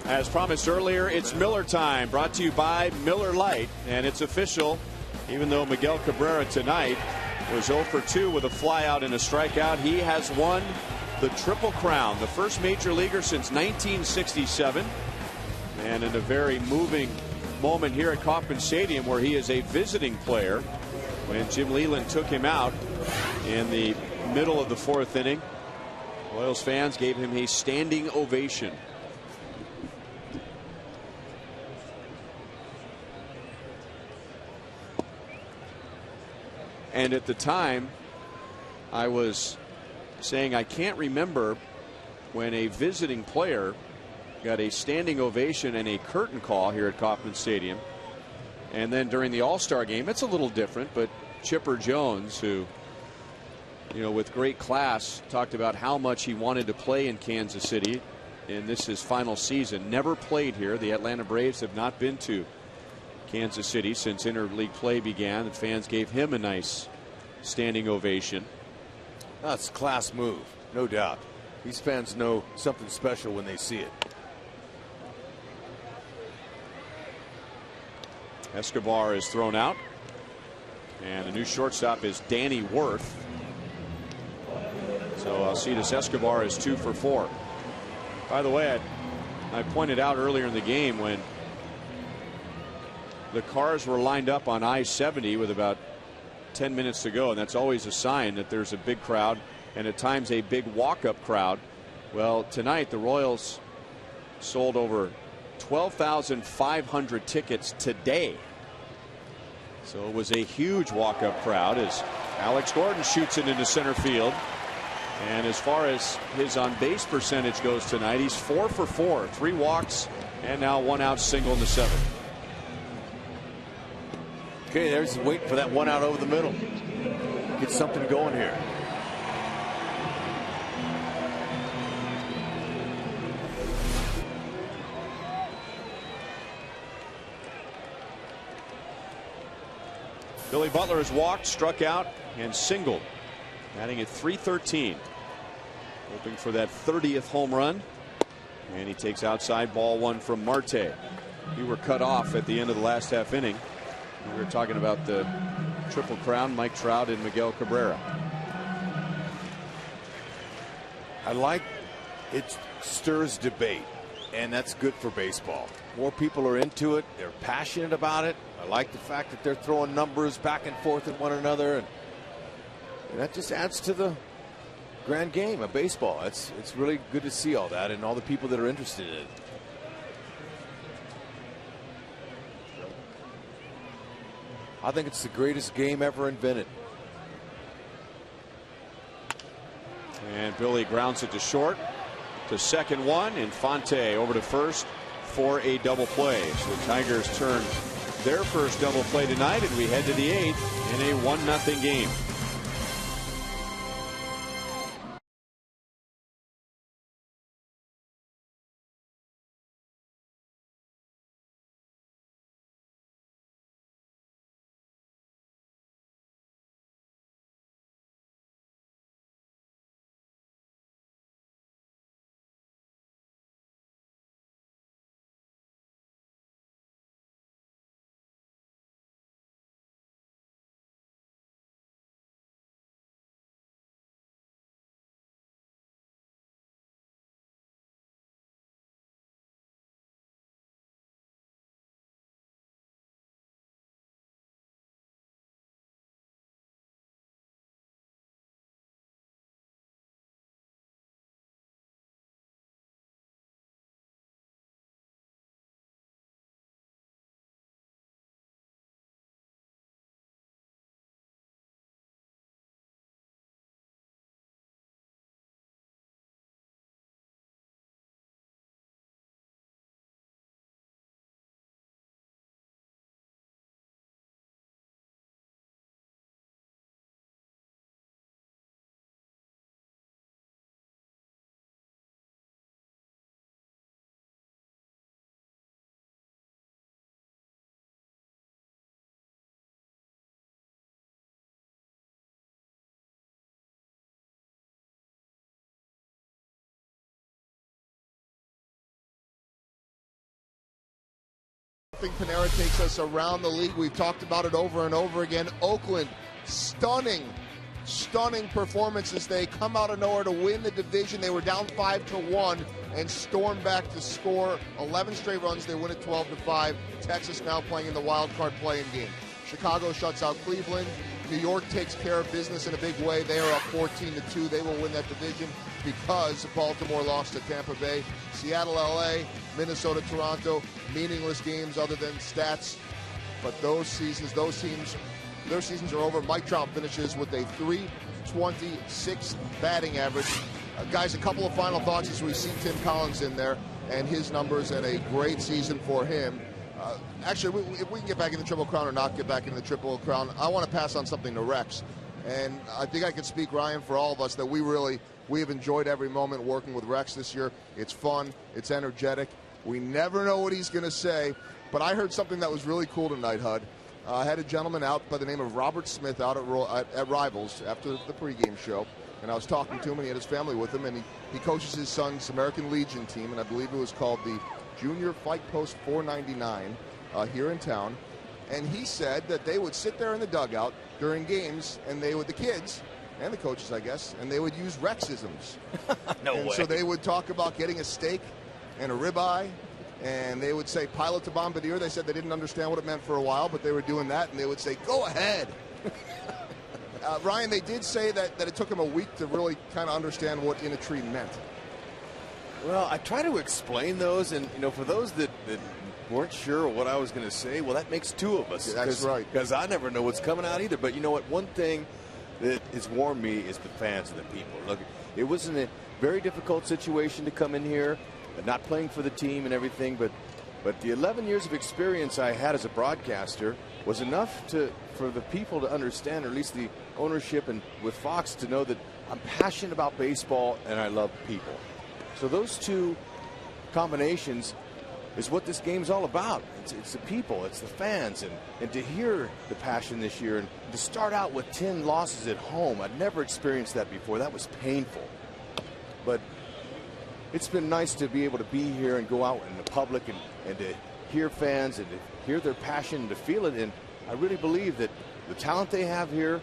As promised earlier, it's Miller time, brought to you by Miller Lite, and it's official. Even though Miguel Cabrera tonight was 0 for 2 with a flyout and a strikeout, he has won the Triple Crown, the first major leaguer since 1967, and in a very moving moment here at Kauffman Stadium where he is a visiting player when Jim Leyland took him out in the middle of the 4th inning. Royals fans gave him a standing ovation. And at the time, I was saying I can't remember when a visiting player got a standing ovation and a curtain call here at Kauffman Stadium. And then during the All-Star game, it's a little different, but Chipper Jones, who, you know, with great class, talked about how much he wanted to play in Kansas City, and this is his final season. Never played here. The Atlanta Braves have not been to Kansas City since interleague play began. The fans gave him a nice standing ovation. That's a class move, no doubt. These fans know something special when they see it. Escobar is thrown out, and the new shortstop is Danny Worth. So Alcides Escobar is 2 for 4. By the way, I pointed out earlier in the game when the cars were lined up on I-70 with about 10 minutes to go, and that's always a sign that there's a big crowd and at times a big walk-up crowd. Well, tonight the Royals sold over 12,500 tickets today. So it was a huge walk-up crowd as Alex Gordon shoots it into center field. And as far as his on-base percentage goes tonight, he's 4 for 4, 3 walks, and now 1 out single in the 7th. Okay, there's waiting for that 1 out over the middle. Get something going here. Billy Butler has walked, struck out, and singled, batting at .313, hoping for that 30th home run. And he takes outside, ball 1 from Marte. We were cut off at the end of the last half inning. We were talking about the Triple Crown, Mike Trout and Miguel Cabrera. I like it, stirs debate, and that's good for baseball. More people are into it. They're passionate about it. I like the fact that they're throwing numbers back and forth at one another, and that just adds to the grand game of baseball. It's really good to see all that and all the people that are interested in it. I think it's the greatest game ever invented. And Billy grounds it to short. To second one. Infante over to first for a double play. So the Tigers turn their first double play tonight, and we head to the 8th in a 1-0 game. Panera takes us around the league. We've talked about it over and over again. Oakland, stunning performances. They come out of nowhere to win the division. They were down 5-1 and storm back to score 11 straight runs. They win it 12-5. Texas now playing in the wild card playing game. Chicago shuts out Cleveland. New York takes care of business in a big way. They are up 14-2. They will win that division because Baltimore lost to Tampa Bay. Seattle, LA, Minnesota, Toronto, meaningless games other than stats. But those teams, their seasons are over. Mike Trout finishes with a .326 batting average. Guys, a couple of final thoughts as we see Tim Collins in there and his numbers, and a great season for him. Actually, if we can get back in the Triple Crown or not get back in the Triple Crown, I want to pass on something to Rex. And I think I can speak, Ryan, for all of us that we have enjoyed every moment working with Rex this year. It's fun. It's energetic. We never know what he's going to say. But I heard something that was really cool tonight, Hud. I had a gentleman out by the name of Robert Smith out at Rivals after the pregame show. And I was talking to him, and he had his family with him. And he coaches his son's American Legion team, and I believe it was called the Junior Fight Post 499 here in town. And he said that they would sit there in the dugout during games, and they would, the kids and the coaches, I guess, and they would use Rexisms. No and way. So they would talk about getting a steak and a ribeye, and they would say pilot to bombardier. They said they didn't understand what it meant for a while, but they were doing that, and they would say, go ahead. Ryan, they did say that it took them a week to really kind of understand what in a tree meant. Well, I try to explain those, and for those that weren't sure what I was going to say, well, that makes two of us. Yeah, that's right. Because I never know what's coming out either. But you know what? One thing that has warmed me is the fans and the people. Look, it was in a very difficult situation to come in here, not playing for the team and everything, but the 11 years of experience I had as a broadcaster was enough for the people to understand, or at least the ownership and with Fox to know that I'm passionate about baseball and I love people. So those two combinations is what this game's all about. It's the people, it's the fans, and to hear the passion this year and to start out with 10 losses at home. I'd never experienced that before. That was painful. But it's been nice to be able to be here and go out in the public and to hear fans and to hear their passion and to feel it. And I really believe that the talent they have here,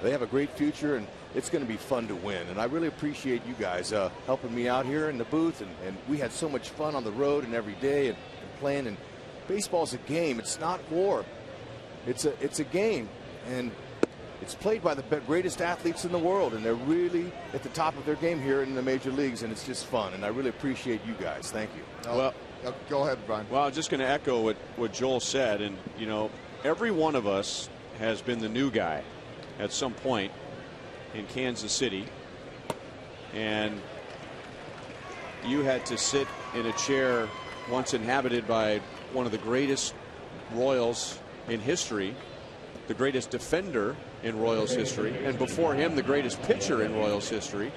they have a great future, and it's going to be fun to win. And I really appreciate you guys helping me out here in the booth. And we had so much fun on the road and every day and playing. And baseball's a game. It's not war. It's a game. And it's played by the greatest athletes in the world. And they're really at the top of their game here in the major leagues. And it's just fun. And I really appreciate you guys. Thank you. Well, go ahead, Brian. Well, I'm just going to echo what Joel said. And, every one of us has been the new guy at some point in Kansas City, and you had to sit in a chair once inhabited by one of the greatest Royals in history, the greatest defender in Royals history, and before him the greatest pitcher in Royals history.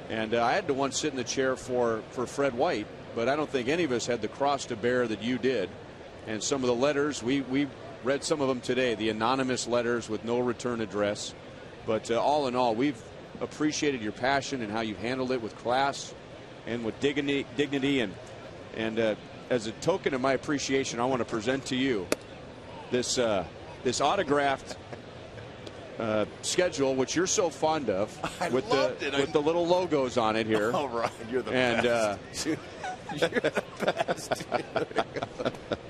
And I had to once sit in the chair for Fred White, but I don't think any of us had the cross to bear that you did. And some of the letters, we read some of them today, the anonymous letters with no return address. But all in all, we've appreciated your passion and how you've handled it with class and with dignity. And as a token of my appreciation, I want to present to you this autographed schedule, which you're so fond of, with the little logos on it here. All right, you're the best. You're the best.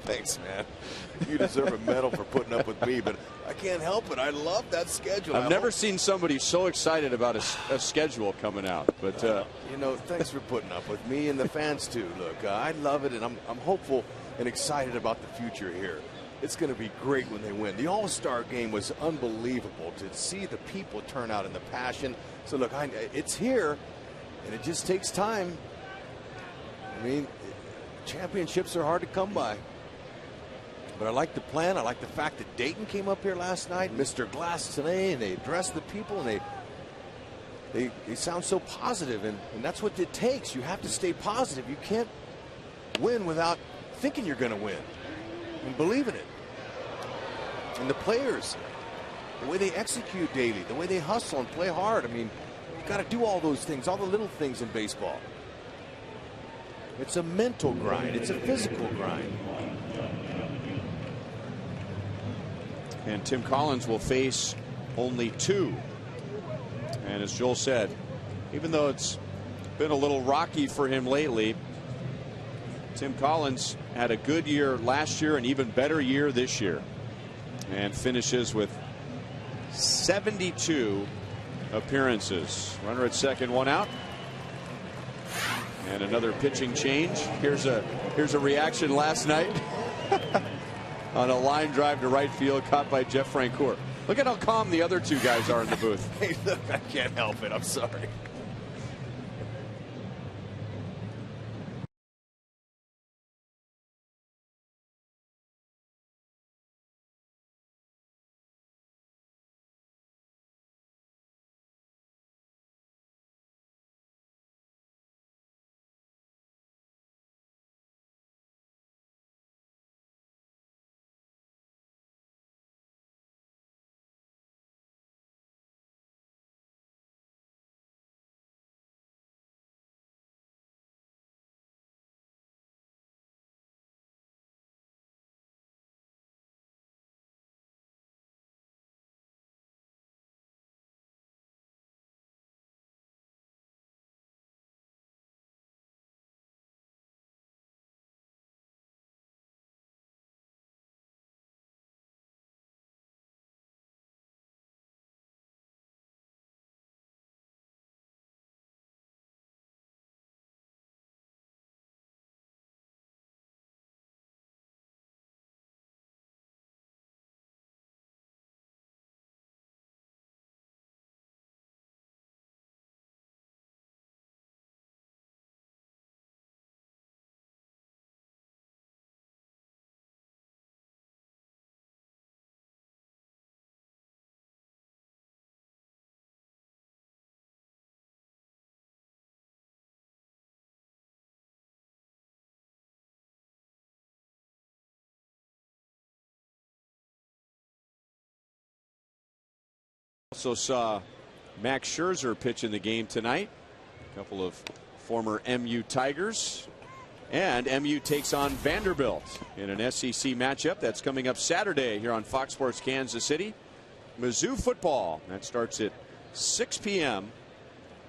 Thanks, man. You deserve a medal for putting up with me, but I can't help it. I love that schedule. I've never seen somebody so excited about a schedule coming out. But thanks for putting up with me and the fans too. Look, I love it, and I'm hopeful and excited about the future here. It's going to be great when they win. The All-Star game was unbelievable to see the people turn out and the passion. So look, it's here, and it just takes time. I mean, championships are hard to come by. But I like the plan. I like the fact that Dayton came up here last night, Mr. Glass today, and they addressed the people, and they sound so positive, and that's what it takes. You have to stay positive. You can't win without thinking you're going to win and believe in it. And the players, the way they execute daily, the way they hustle and play hard. I mean, you got to do all those things, all the little things in baseball. It's a mental grind. It's a physical grind. And Tim Collins will face only 2. And as Joel said, even though it's been a little rocky for him lately, Tim Collins had a good year last year, an even better year this year, and finishes with 72 appearances. Runner at second, 1 out. And another pitching change. Here's a reaction last night on a line drive to right field caught by Jeff Francoeur. Look at how calm the other 2 guys are in the booth. Hey, look, I can't help it. I'm sorry. Also saw Max Scherzer pitch in the game tonight. A couple of former MU Tigers. And MU takes on Vanderbilt in an SEC matchup that's coming up Saturday here on Fox Sports Kansas City. Mizzou football. That starts at 6 p.m.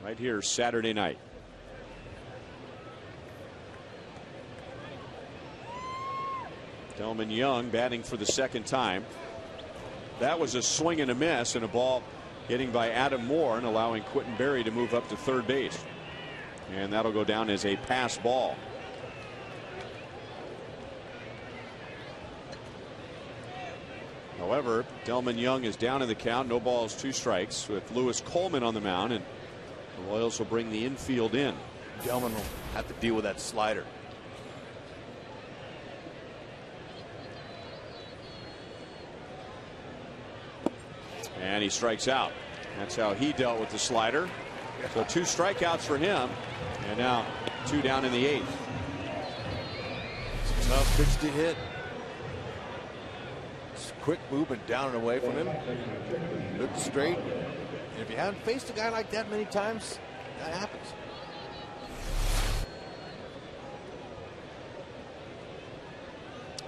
right here Saturday night. Delman Young batting for the second time. That was a swing and a miss, and a ball hitting by Adam Moore and allowing Quentin Berry to move up to third base. And that'll go down as a pass ball. However, Delman Young is down in the count. No balls, 2 strikes, with Lewis Coleman on the mound, and the Royals will bring the infield in. Delman will have to deal with that slider. And he strikes out. That's how he dealt with the slider. So 2 strikeouts for him. And now 2 down in the 8th. It's a tough pitch to hit. It's quick movement down and away from him. Looked straight. And if you haven't faced a guy like that many times, that happens.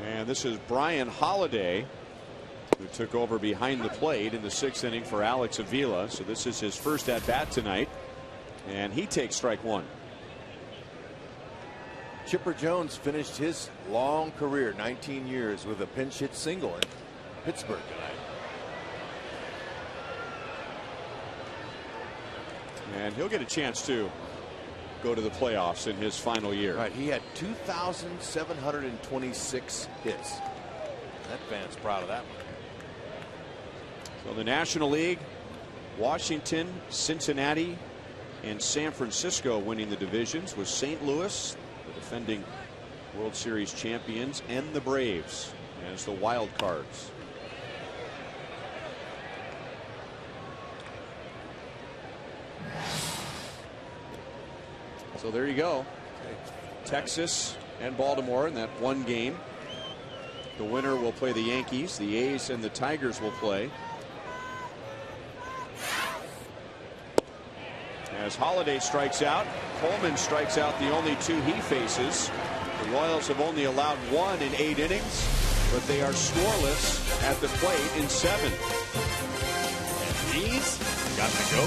And this is Brian Holiday, who took over behind the plate in the 6th inning for Alex Avila. So this is his first at bat tonight, and he takes strike 1. Chipper Jones finished his long career, 19 years, with a pinch hit single in Pittsburgh tonight. And he'll get a chance to go to the playoffs in his final year. Right, he had 2,726 hits. That fan's proud of that one. So the National League, Washington, Cincinnati, and San Francisco winning the divisions, with St. Louis, the defending World Series champions, and the Braves as the wild cards. So there you go. Texas and Baltimore in that one game. The winner will play the Yankees. The A's and the Tigers will play. As Holiday strikes out, Coleman strikes out the only 2 he faces. The Royals have only allowed 1 in 8 innings. but they are scoreless at the plate in 7. And these got to go.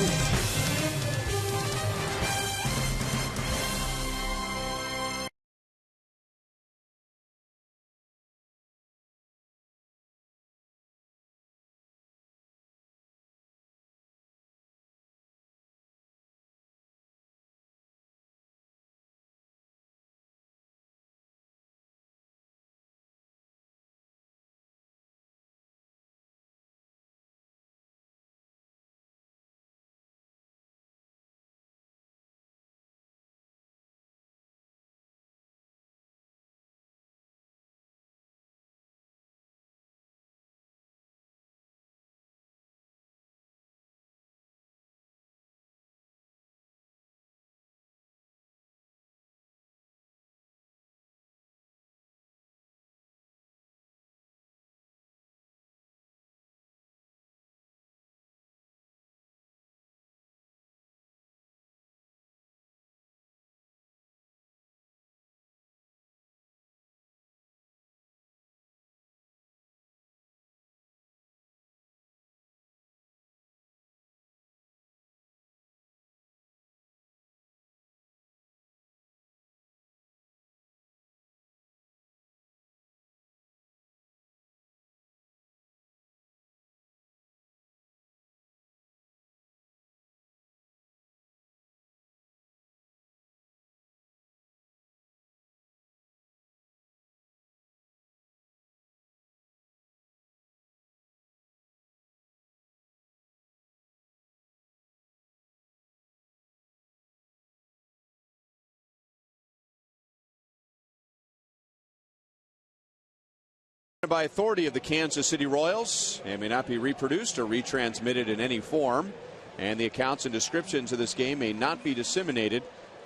By authority of the Kansas City Royals and may not be reproduced or retransmitted in any form, and the accounts and descriptions of this game may not be disseminated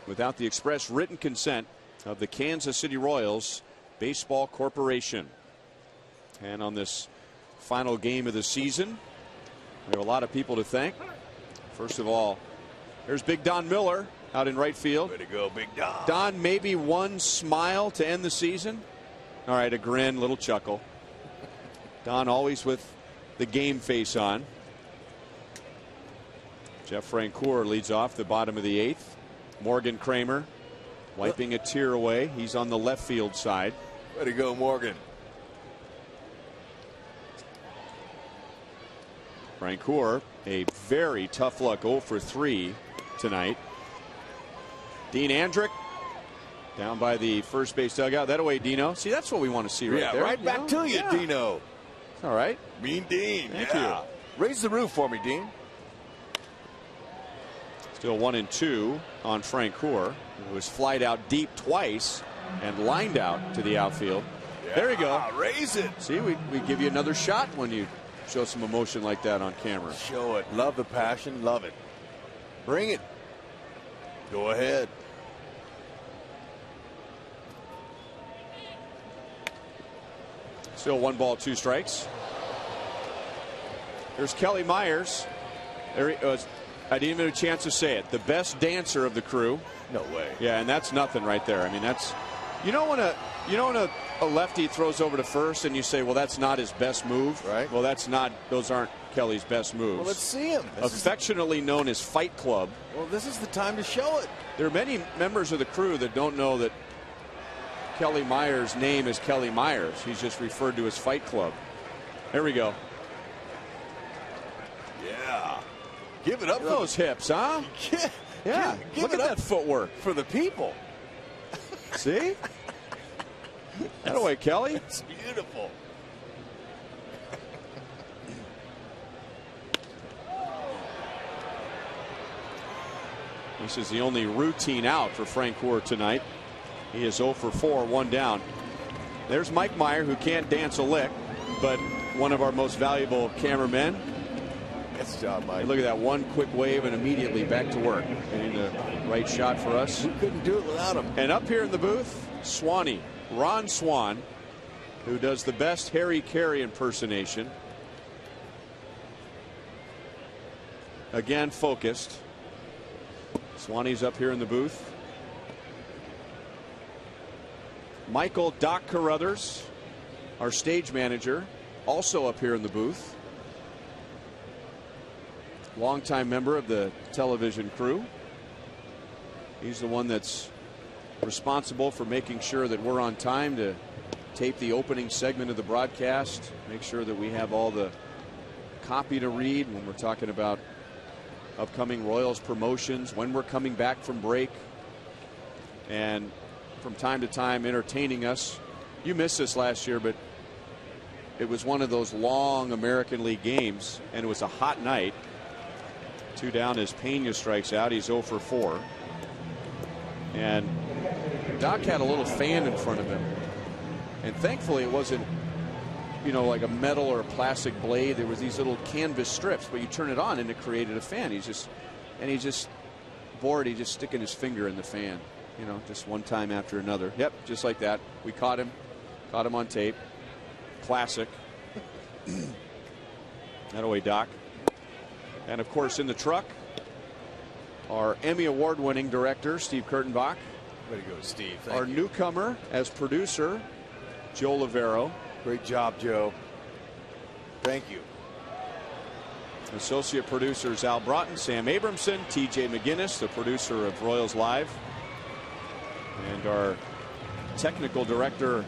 without the express written consent of the Kansas City Royals Baseball Corporation. And on this final game of the season, we have a lot of people to thank. First of all, there's Big Don Miller out in right field. Way to go, Big Don. Don, maybe one smile to end the season. All right, a grin, little chuckle. Don always with the game face on. Jeff Francoeur leads off the bottom of the 8th. Morgan Kramer wiping a tear away. He's on the left field side. Way to go, Morgan. Francoeur, a very tough luck 0 for 3 tonight. Dean Andrick down by the first base dugout. That away, Dino. See, that's what we want to see right there. Right back to you, yeah. Dino. All right. Mean Dean. Thank you. Raise the roof for me, Dean. Still 1-2 on Francoeur, who was flied out deep twice and lined out to the outfield. Yeah, there you go. Raise it. See, we give you another shot when you show some emotion like that on camera. Show it. Love the passion. Love it. Bring it. Go ahead. Still 1 ball, 2 strikes. There's Kelly Myers. There he was. I didn't even have a chance to say it. The best dancer of the crew. No way. Yeah, and that's nothing right there. I mean, that's, you know when a lefty throws over to first and you say, well, that's not his best move. Right. Well, those aren't Kelly's best moves. Well, let's see him. Affectionately known as Fight Club. Well, this is the time to show it. There are many members of the crew that don't know that Kelly Myers' name is Kelly Myers. He's just referred to as Fight Club. There we go. Yeah. Give it up for those hips, huh? Yeah. Give Look it at up that footwork for the people. See? That away, Kelly. It's beautiful. This is the only routine out for Francoeur tonight. He is 0 for 4, 1 down. There's Mike Meyer, who can't dance a lick, but one of our most valuable cameramen. Nice job, Mike. And look at that one quick wave and immediately back to work. Getting the right shot for us. We couldn't do it without him. And up here in the booth, Swanee, Ron Swan, who does the best Harry Carey impersonation. Again, focused. Swanee's up here in the booth. Michael Doc Carruthers our stage manager, also up here in the booth. Longtime member of the television crew. He's the one that's responsible for making sure that we're on time to tape the opening segment of the broadcast, make sure that we have all the copy to read when we're talking about upcoming Royals promotions, when we're coming back from break, and from time to time entertaining us. You missed this last year, but it was one of those long American League games, and it was a hot night. 2 down as Pena strikes out. He's 0 for 4. And Doc had a little fan in front of him. And thankfully it wasn't, you know, like a metal or a plastic blade. There was these little canvas strips, but you turn it on and it created a fan. He's just bored. He's just sticking his finger in the fan, you know, just one time after another. Yep, just like that. We caught him on tape. Classic. That away, Doc. And of course, in the truck, our Emmy Award-winning director, Steve Kurtenbach. Way to go, Steve. Our newcomer as producer, Joe Lavero. Great job, Joe. Thank you. Associate producers Al Broughton, Sam Abramson, TJ McGinnis, the producer of Royals Live. And our technical director,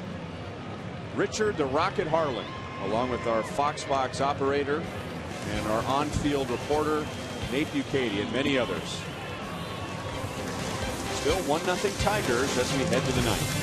Richard the Rocket Harlan, along with our Fox Box operator and our on-field reporter, Nate Bucati, and many others. Still 1-0 Tigers as we head to the ninth.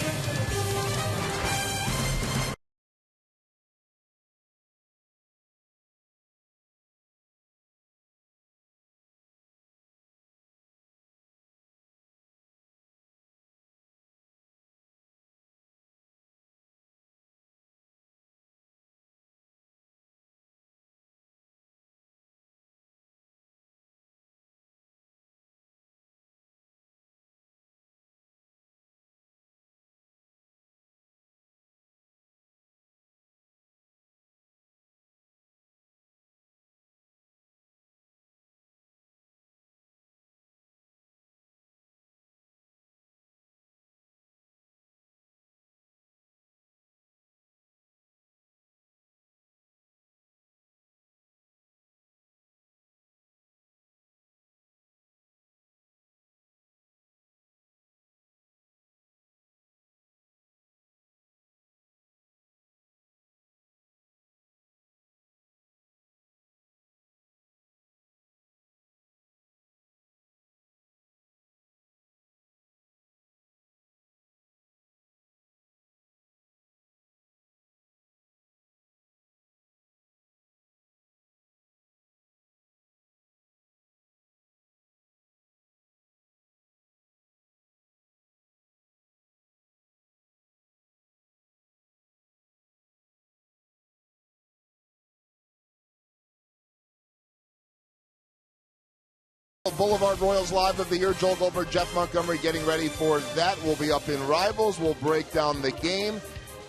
Boulevard Royals Live of the Year. Joel Goldberg, Jeff Montgomery getting ready for that. We'll be up in Rivals. We'll break down the game,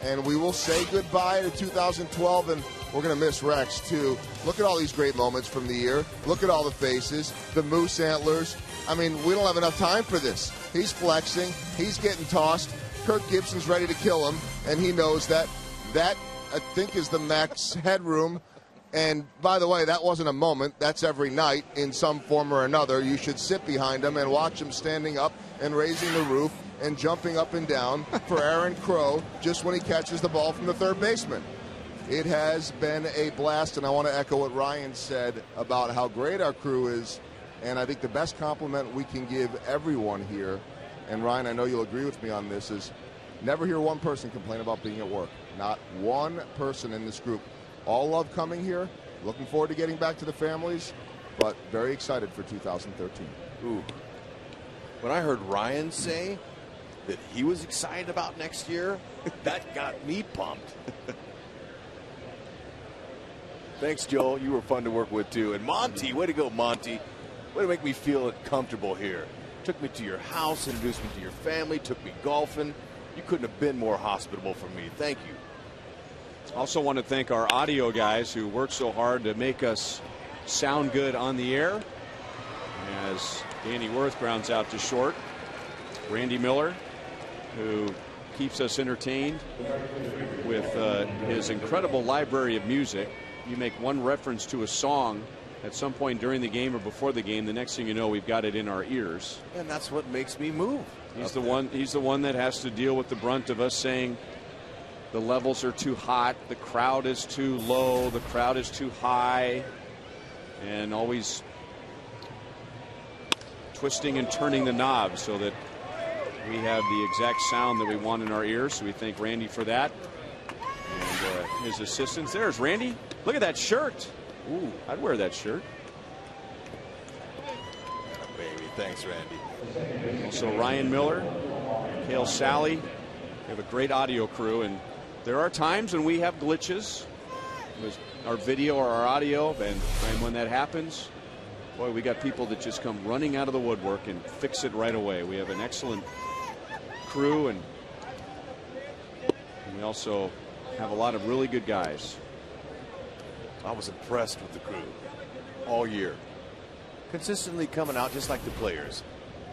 and we will say goodbye to 2012, and we're going to miss Rex, too. Look at all these great moments from the year. Look at all the faces, the moose antlers. I mean, we don't have enough time for this. He's flexing. He's getting tossed. Kirk Gibson's ready to kill him, and he knows that. That, I think, is the max headroom. And, by the way, that wasn't a moment. That's every night in some form or another. You should sit behind him and watch him standing up and raising the roof and jumping up and down for Aaron Crow just when he catches the ball from the third baseman. It has been a blast, and I want to echo what Ryan said about how great our crew is. And I think the best compliment we can give everyone here, and Ryan, I know you'll agree with me on this, is never hear one person complain about being at work. Not one person in this group. All love coming here. Looking forward to getting back to the families, but very excited for 2013. Ooh. When I heard Ryan say that he was excited about next year, that got me pumped. Thanks, Joel. You were fun to work with, too. And Monty, way to go, Monty. Way to make me feel comfortable here. Took me to your house, introduced me to your family, took me golfing. You couldn't have been more hospitable for me. Thank you. Also want to thank our audio guys who worked so hard to make us sound good on the air. As Danny Worth grounds out to short. Randy Miller, who keeps us entertained with his incredible library of music. You make one reference to a song at some point during the game or before the game, the next thing you know, we've got it in our ears. And that's what makes me move. He's the one that has to deal with the brunt of us saying the levels are too hot, the crowd is too low, the crowd is too high, and always twisting and turning the knob so that we have the exact sound that we want in our ears. So we thank Randy for that. And his assistants. There's Randy. Look at that shirt. Ooh, I'd wear that shirt. Baby, thanks, Randy. Also Ryan Miller, Cale Sally. We have a great audio crew, and there are times when we have glitches with our video or our audio, and when that happens, boy, we got people that just come running out of the woodwork and fix it right away. We have an excellent crew, and we also have a lot of really good guys. I was impressed with the crew all year. Consistently coming out just like the players,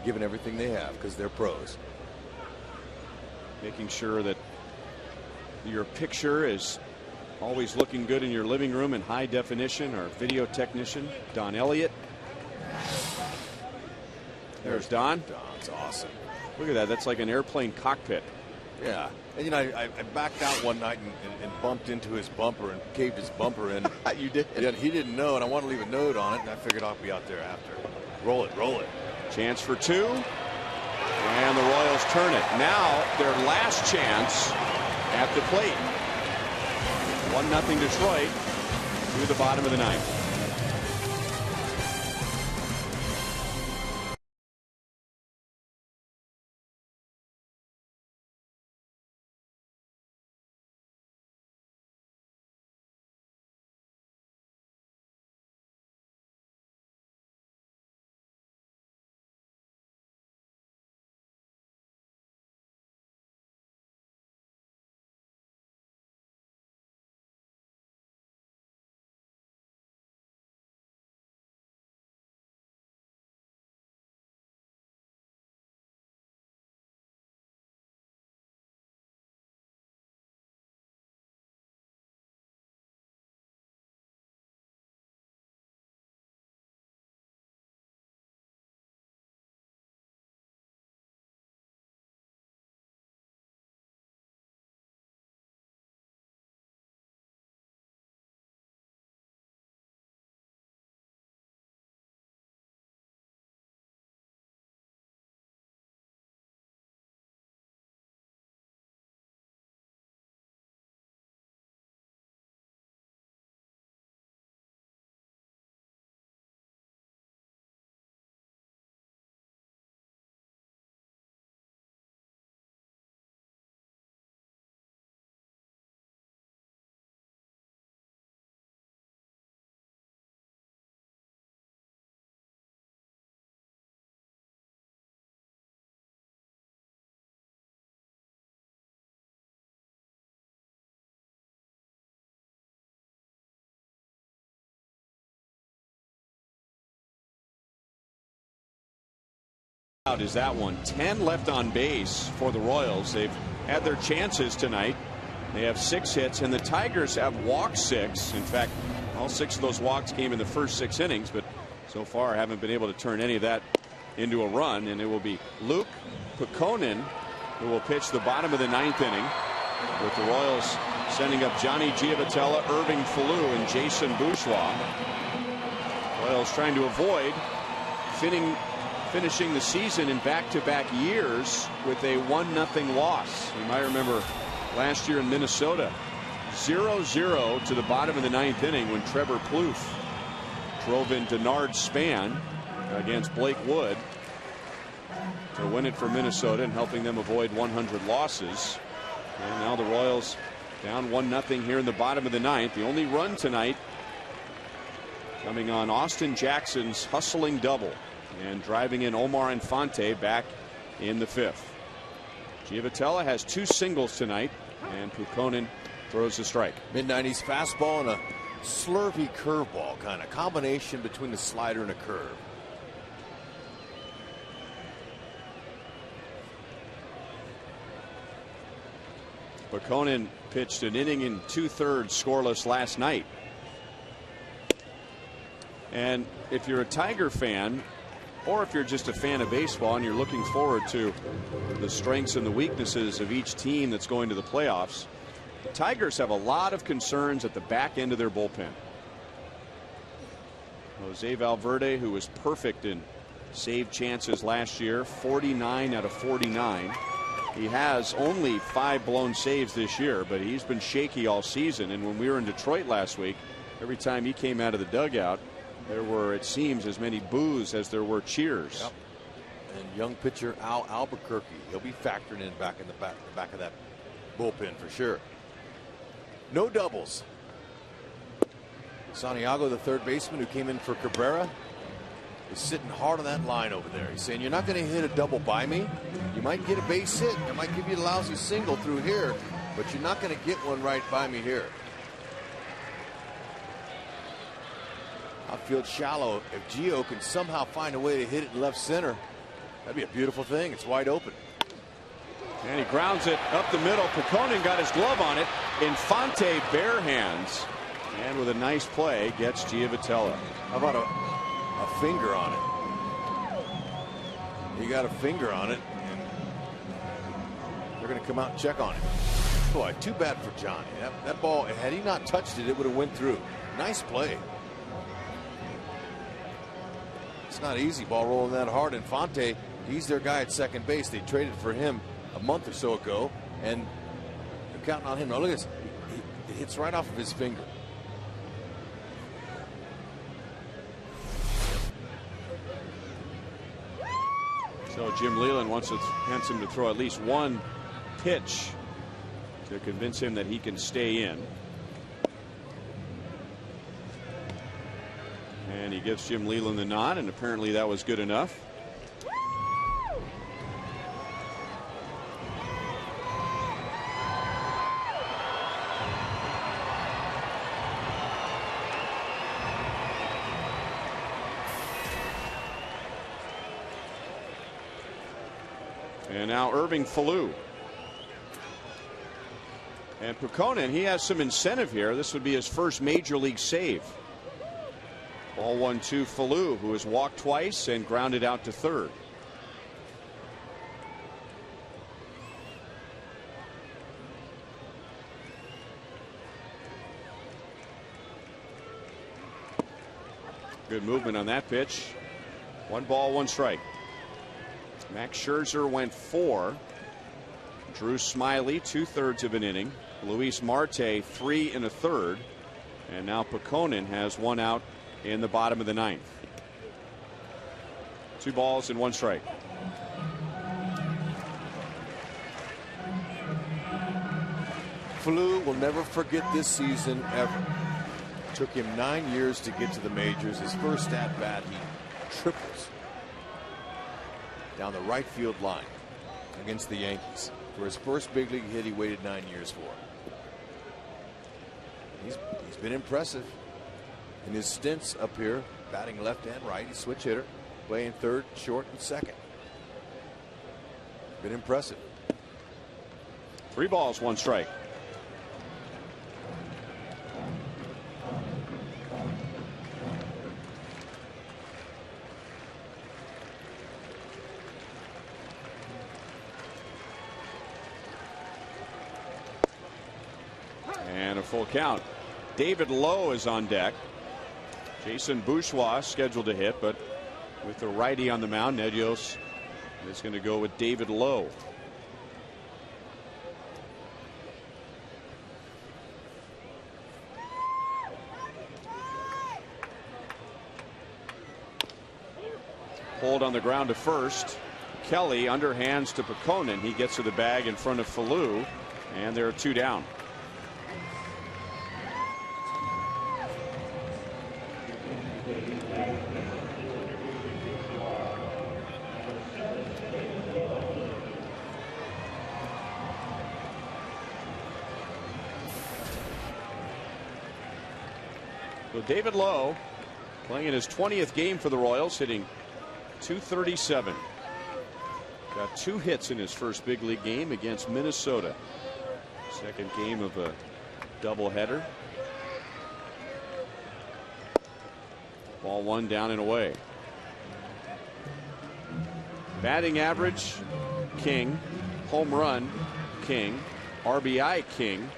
giving everything they have because they're pros. Making sure that your picture is always looking good in your living room in high definition. Our video technician, Don Elliott. There's Don. Don's awesome. Look at that. That's like an airplane cockpit. Yeah. And, you know, I backed out one night and bumped into his bumper and caved his bumper in. You did? Yeah, he didn't know, and I wanted to leave a note on it, and I figured I'll be out there after. Roll it, roll it. Chance for two. And the Royals turn it. Now their last chance at the plate. 1-0 Detroit through the bottom of the ninth. Is that one. 10 left on base for the Royals. They've had their chances tonight. They have 6 hits, and the Tigers have walked 6. In fact, all 6 of those walks came in the first 6 innings, but so far haven't been able to turn any of that into a run. And it will be Luke Pukonen who will pitch the bottom of the 9th inning, with the Royals sending up Johnny Giavotella, Irving Falou, and Jason Bourgeois. Royals trying to avoid finishing the season in back-to-back years with a 1-0 loss. You might remember last year in Minnesota, 0-0 to the bottom of the 9th inning when Trevor Plouffe drove in Denard Span against Blake Wood to win it for Minnesota and helping them avoid 100 losses. And now the Royals down 1-0 here in the bottom of the 9th. The only run tonight coming on Austin Jackson's hustling double and driving in Omar Infante back in the 5th. Giavotella has 2 singles tonight, and Pukonen throws a strike. Mid-90s fastball and a slurvy curveball, kind of combination between a slider and a curve. Buchanan pitched an inning and 2/3 scoreless last night. And if you're a Tiger fan, or if you're just a fan of baseball and you're looking forward to the strengths and the weaknesses of each team that's going to the playoffs, the Tigers have a lot of concerns at the back end of their bullpen. Jose Valverde, who was perfect in save chances last year, 49 out of 49. He has only 5 blown saves this year, but he's been shaky all season. And when we were in Detroit last week, every time he came out of the dugout, there were, it seems, as many boos as there were cheers. Yep. And young pitcher Al Albuquerque, he'll be factored in back in the back of that bullpen for sure. No doubles. Santiago, the third baseman who came in for Cabrera, is sitting hard on that line over there. He's saying, you're not going to hit a double by me. You might get a base hit. I might give you a lousy single through here, but you're not going to get one right by me here. Outfield shallow. If Gio can somehow find a way to hit it in left center, that'd be a beautiful thing. It's wide open. And he grounds it up the middle. Pucconen got his glove on it. Infante bare hands. And with a nice play, gets Giavotella. How about a finger on it? He got a finger on it, and they're going to come out and check on it. Boy, too bad for Johnny. That ball, had he not touched it, it would have went through. Nice play. It's not easy, ball rolling that hard. Infante, he's their guy at second base. They traded for him a month or so ago, and they're counting on him. Now look at this. It hits right off of his finger. So Jim Leyland wants him to throw at least one pitch to convince him that he can stay in. And he gives Jim Leyland the nod, and apparently that was good enough. And now Irving Falou. And Pucconen, he has some incentive here. This would be his first major league save. Ball 1-2 Falou, who has walked twice and grounded out to third. Good movement on that pitch. 1 ball, 1 strike. Max Scherzer went 4. Drew Smiley 2/3 of an inning. Luis Marte 3 1/3. And now Pucconen has 1 out in the bottom of the 9th. 2 balls and 1 strike. Falou will never forget this season ever. It took him 9 years to get to the majors. His first at bat, he triples down the right field line against the Yankees. For his first big league hit, he waited 9 years for. He's been impressive in his stints up here, batting left and right. He's switch hitter, playing third, short, and second. Been impressive. 3 balls, 1 strike. And a full count. David Lowe is on deck. Jason Bourgeois scheduled to hit, but with the righty on the mound, Nedios is going to go with David Lowe. Hold on the ground to first. Kelly underhands to Pucconen. He gets to the bag in front of Falou, and there are 2 down. So David Lowe playing in his 20th game for the Royals, hitting.237. Got 2 hits in his first big league game against Minnesota. Second game of a doubleheader. Ball one, down and away. Batting average, king. Home run, king. RBI, king,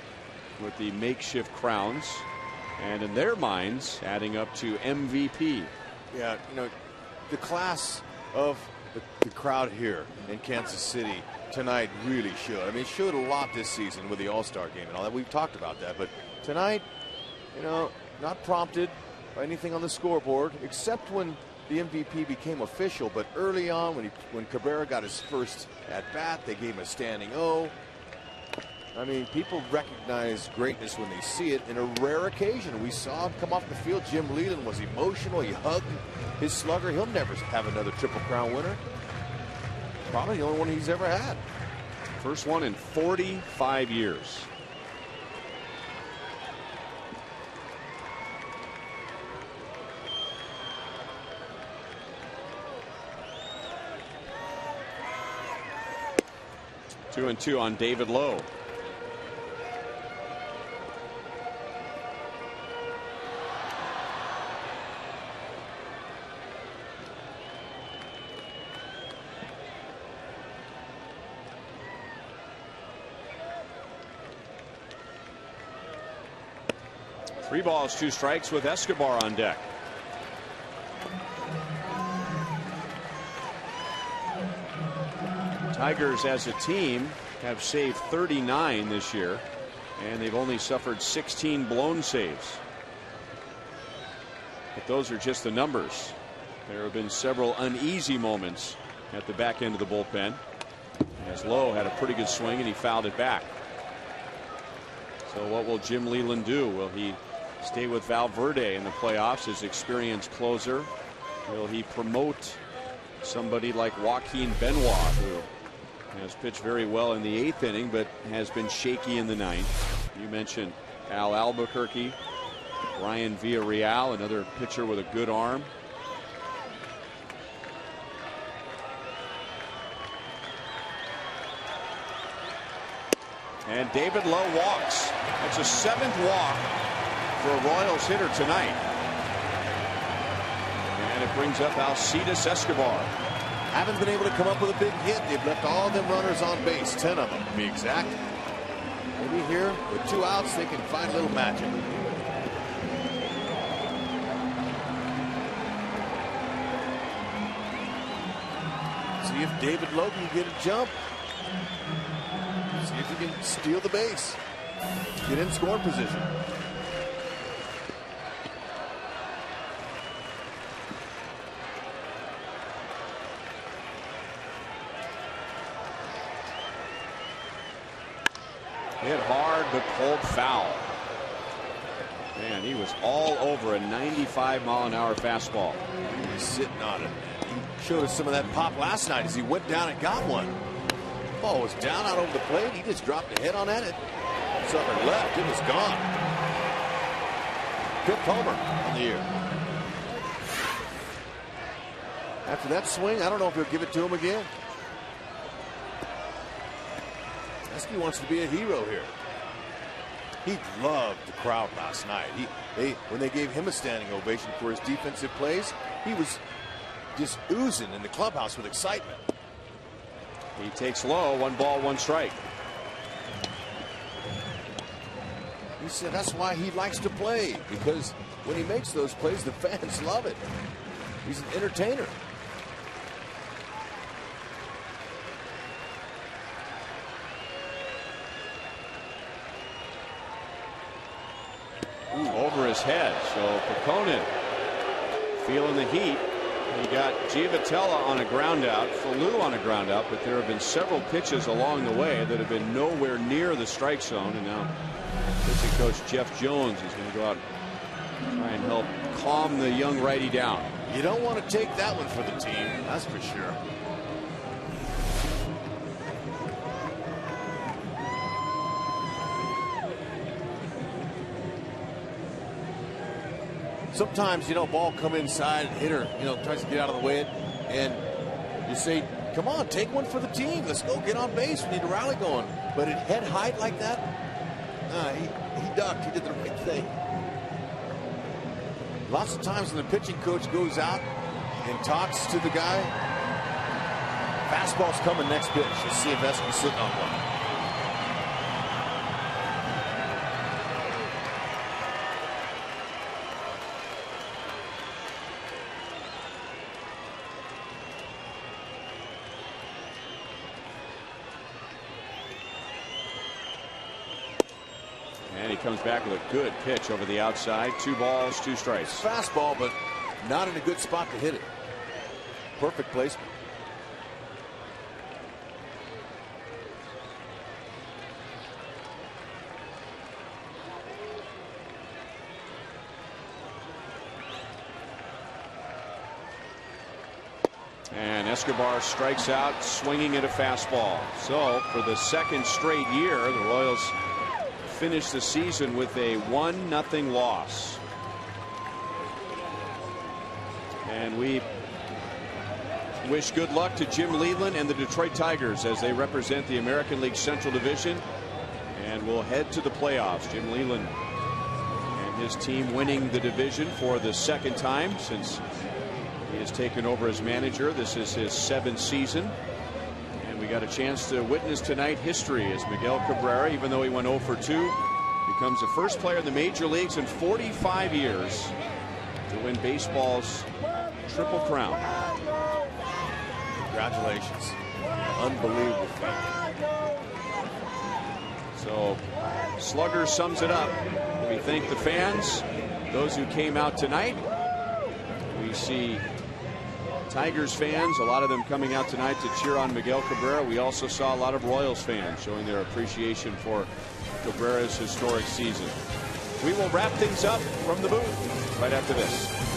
with the makeshift crowns. And in their minds, adding up to MVP. Yeah, you know, the class of the crowd here in Kansas City tonight really showed. I mean, it showed a lot this season with the All-Star game and all that. We've talked about that. But tonight, you know, not prompted by anything on the scoreboard, except when the MVP became official. But early on, when Cabrera got his first at-bat, they gave him a standing O. I mean, people recognize greatness when they see it. In a rare occasion, we saw him come off the field. Jim Leland was emotional. He hugged his slugger. He'll never have another Triple Crown winner. Probably the only one he's ever had. First one in 45 years. Two and two on David Lowe. Three balls, two strikes with Escobar on deck. Tigers as a team have saved 39 this year, and they've only suffered 16 blown saves. But those are just the numbers. There have been several uneasy moments at the back end of the bullpen, as Lowe had a pretty good swing and he fouled it back. So what will Jim Leland do? Will he stay with Valverde in the playoffs, his experienced closer? Will he promote somebody like Joaquin Benoit, who has pitched very well in the eighth inning but has been shaky in the ninth? You mentioned Al Albuquerque, Brian Villarreal, another pitcher with a good arm. And David Lowe walks. That's a seventh walk for a Royals hitter tonight. And it brings up Alcides Escobar. Haven't been able to come up with a big hit. They've left all them runners on base, 10 of them to be exact. Maybe here with 2 outs they can find a little magic. See if David Lowe can get a jump. See if he can steal the base. Get in scoring position. Hit hard but pulled foul. Man, he was all over a 95-mile-an-hour fastball. He was sitting on it. He showed us some of that pop last night as he went down and got one. Ball was down out over the plate. He just dropped a head on at it. Sucker left. It was gone. 5th homer on the year. After that swing, I don't know if he'll give it to him again. He wants to be a hero here. He loved the crowd last night. When they gave him a standing ovation for his defensive plays, he was just oozing in the clubhouse with excitement. He takes low, 1 ball, 1 strike. He said that's why he likes to play, because when he makes those plays, the fans love it. He's an entertainer. Over his head. So Pekonen feeling the heat. He got Giavotella on a ground out, Falou on a ground out, but there have been several pitches along the way that have been nowhere near the strike zone. And now pitching coach Jeff Jones is going to go out and try and help calm the young righty down. You don't want to take that one for the team, that's for sure. Sometimes, you know, ball come inside, hitter, you know, tries to get out of the way, and you say, come on, take one for the team. Let's go get on base. We need a rally going. But at head height like that, He ducked. He did the right thing. Lots of times when the pitching coach goes out and talks to the guy, fastball's coming next pitch. Let's see if Esky's sitting on one. And he comes back with a good pitch over the outside. 2 balls, 2 strikes. Fastball, but not in a good spot to hit it. Perfect placement. And Escobar strikes out, swinging at a fastball. So for the second straight year, the Royals finish the season with a 1-0 loss. And we wish good luck to Jim Leyland and the Detroit Tigers as they represent the American League Central Division and will head to the playoffs. Jim Leyland and his team winning the division for the second time since he has taken over as manager. This is his 7th season. And we got a chance to witness tonight history as Miguel Cabrera, even though he went 0 for 2, becomes the first player in the major leagues in 45 years to win baseball's Triple Crown. Congratulations. Unbelievable feat. So Slugger sums it up. We thank the fans, those who came out tonight. We see Tigers fans, a lot of them coming out tonight to cheer on Miguel Cabrera. We also saw a lot of Royals fans showing their appreciation for Cabrera's historic season. We will wrap things up from the booth right after this.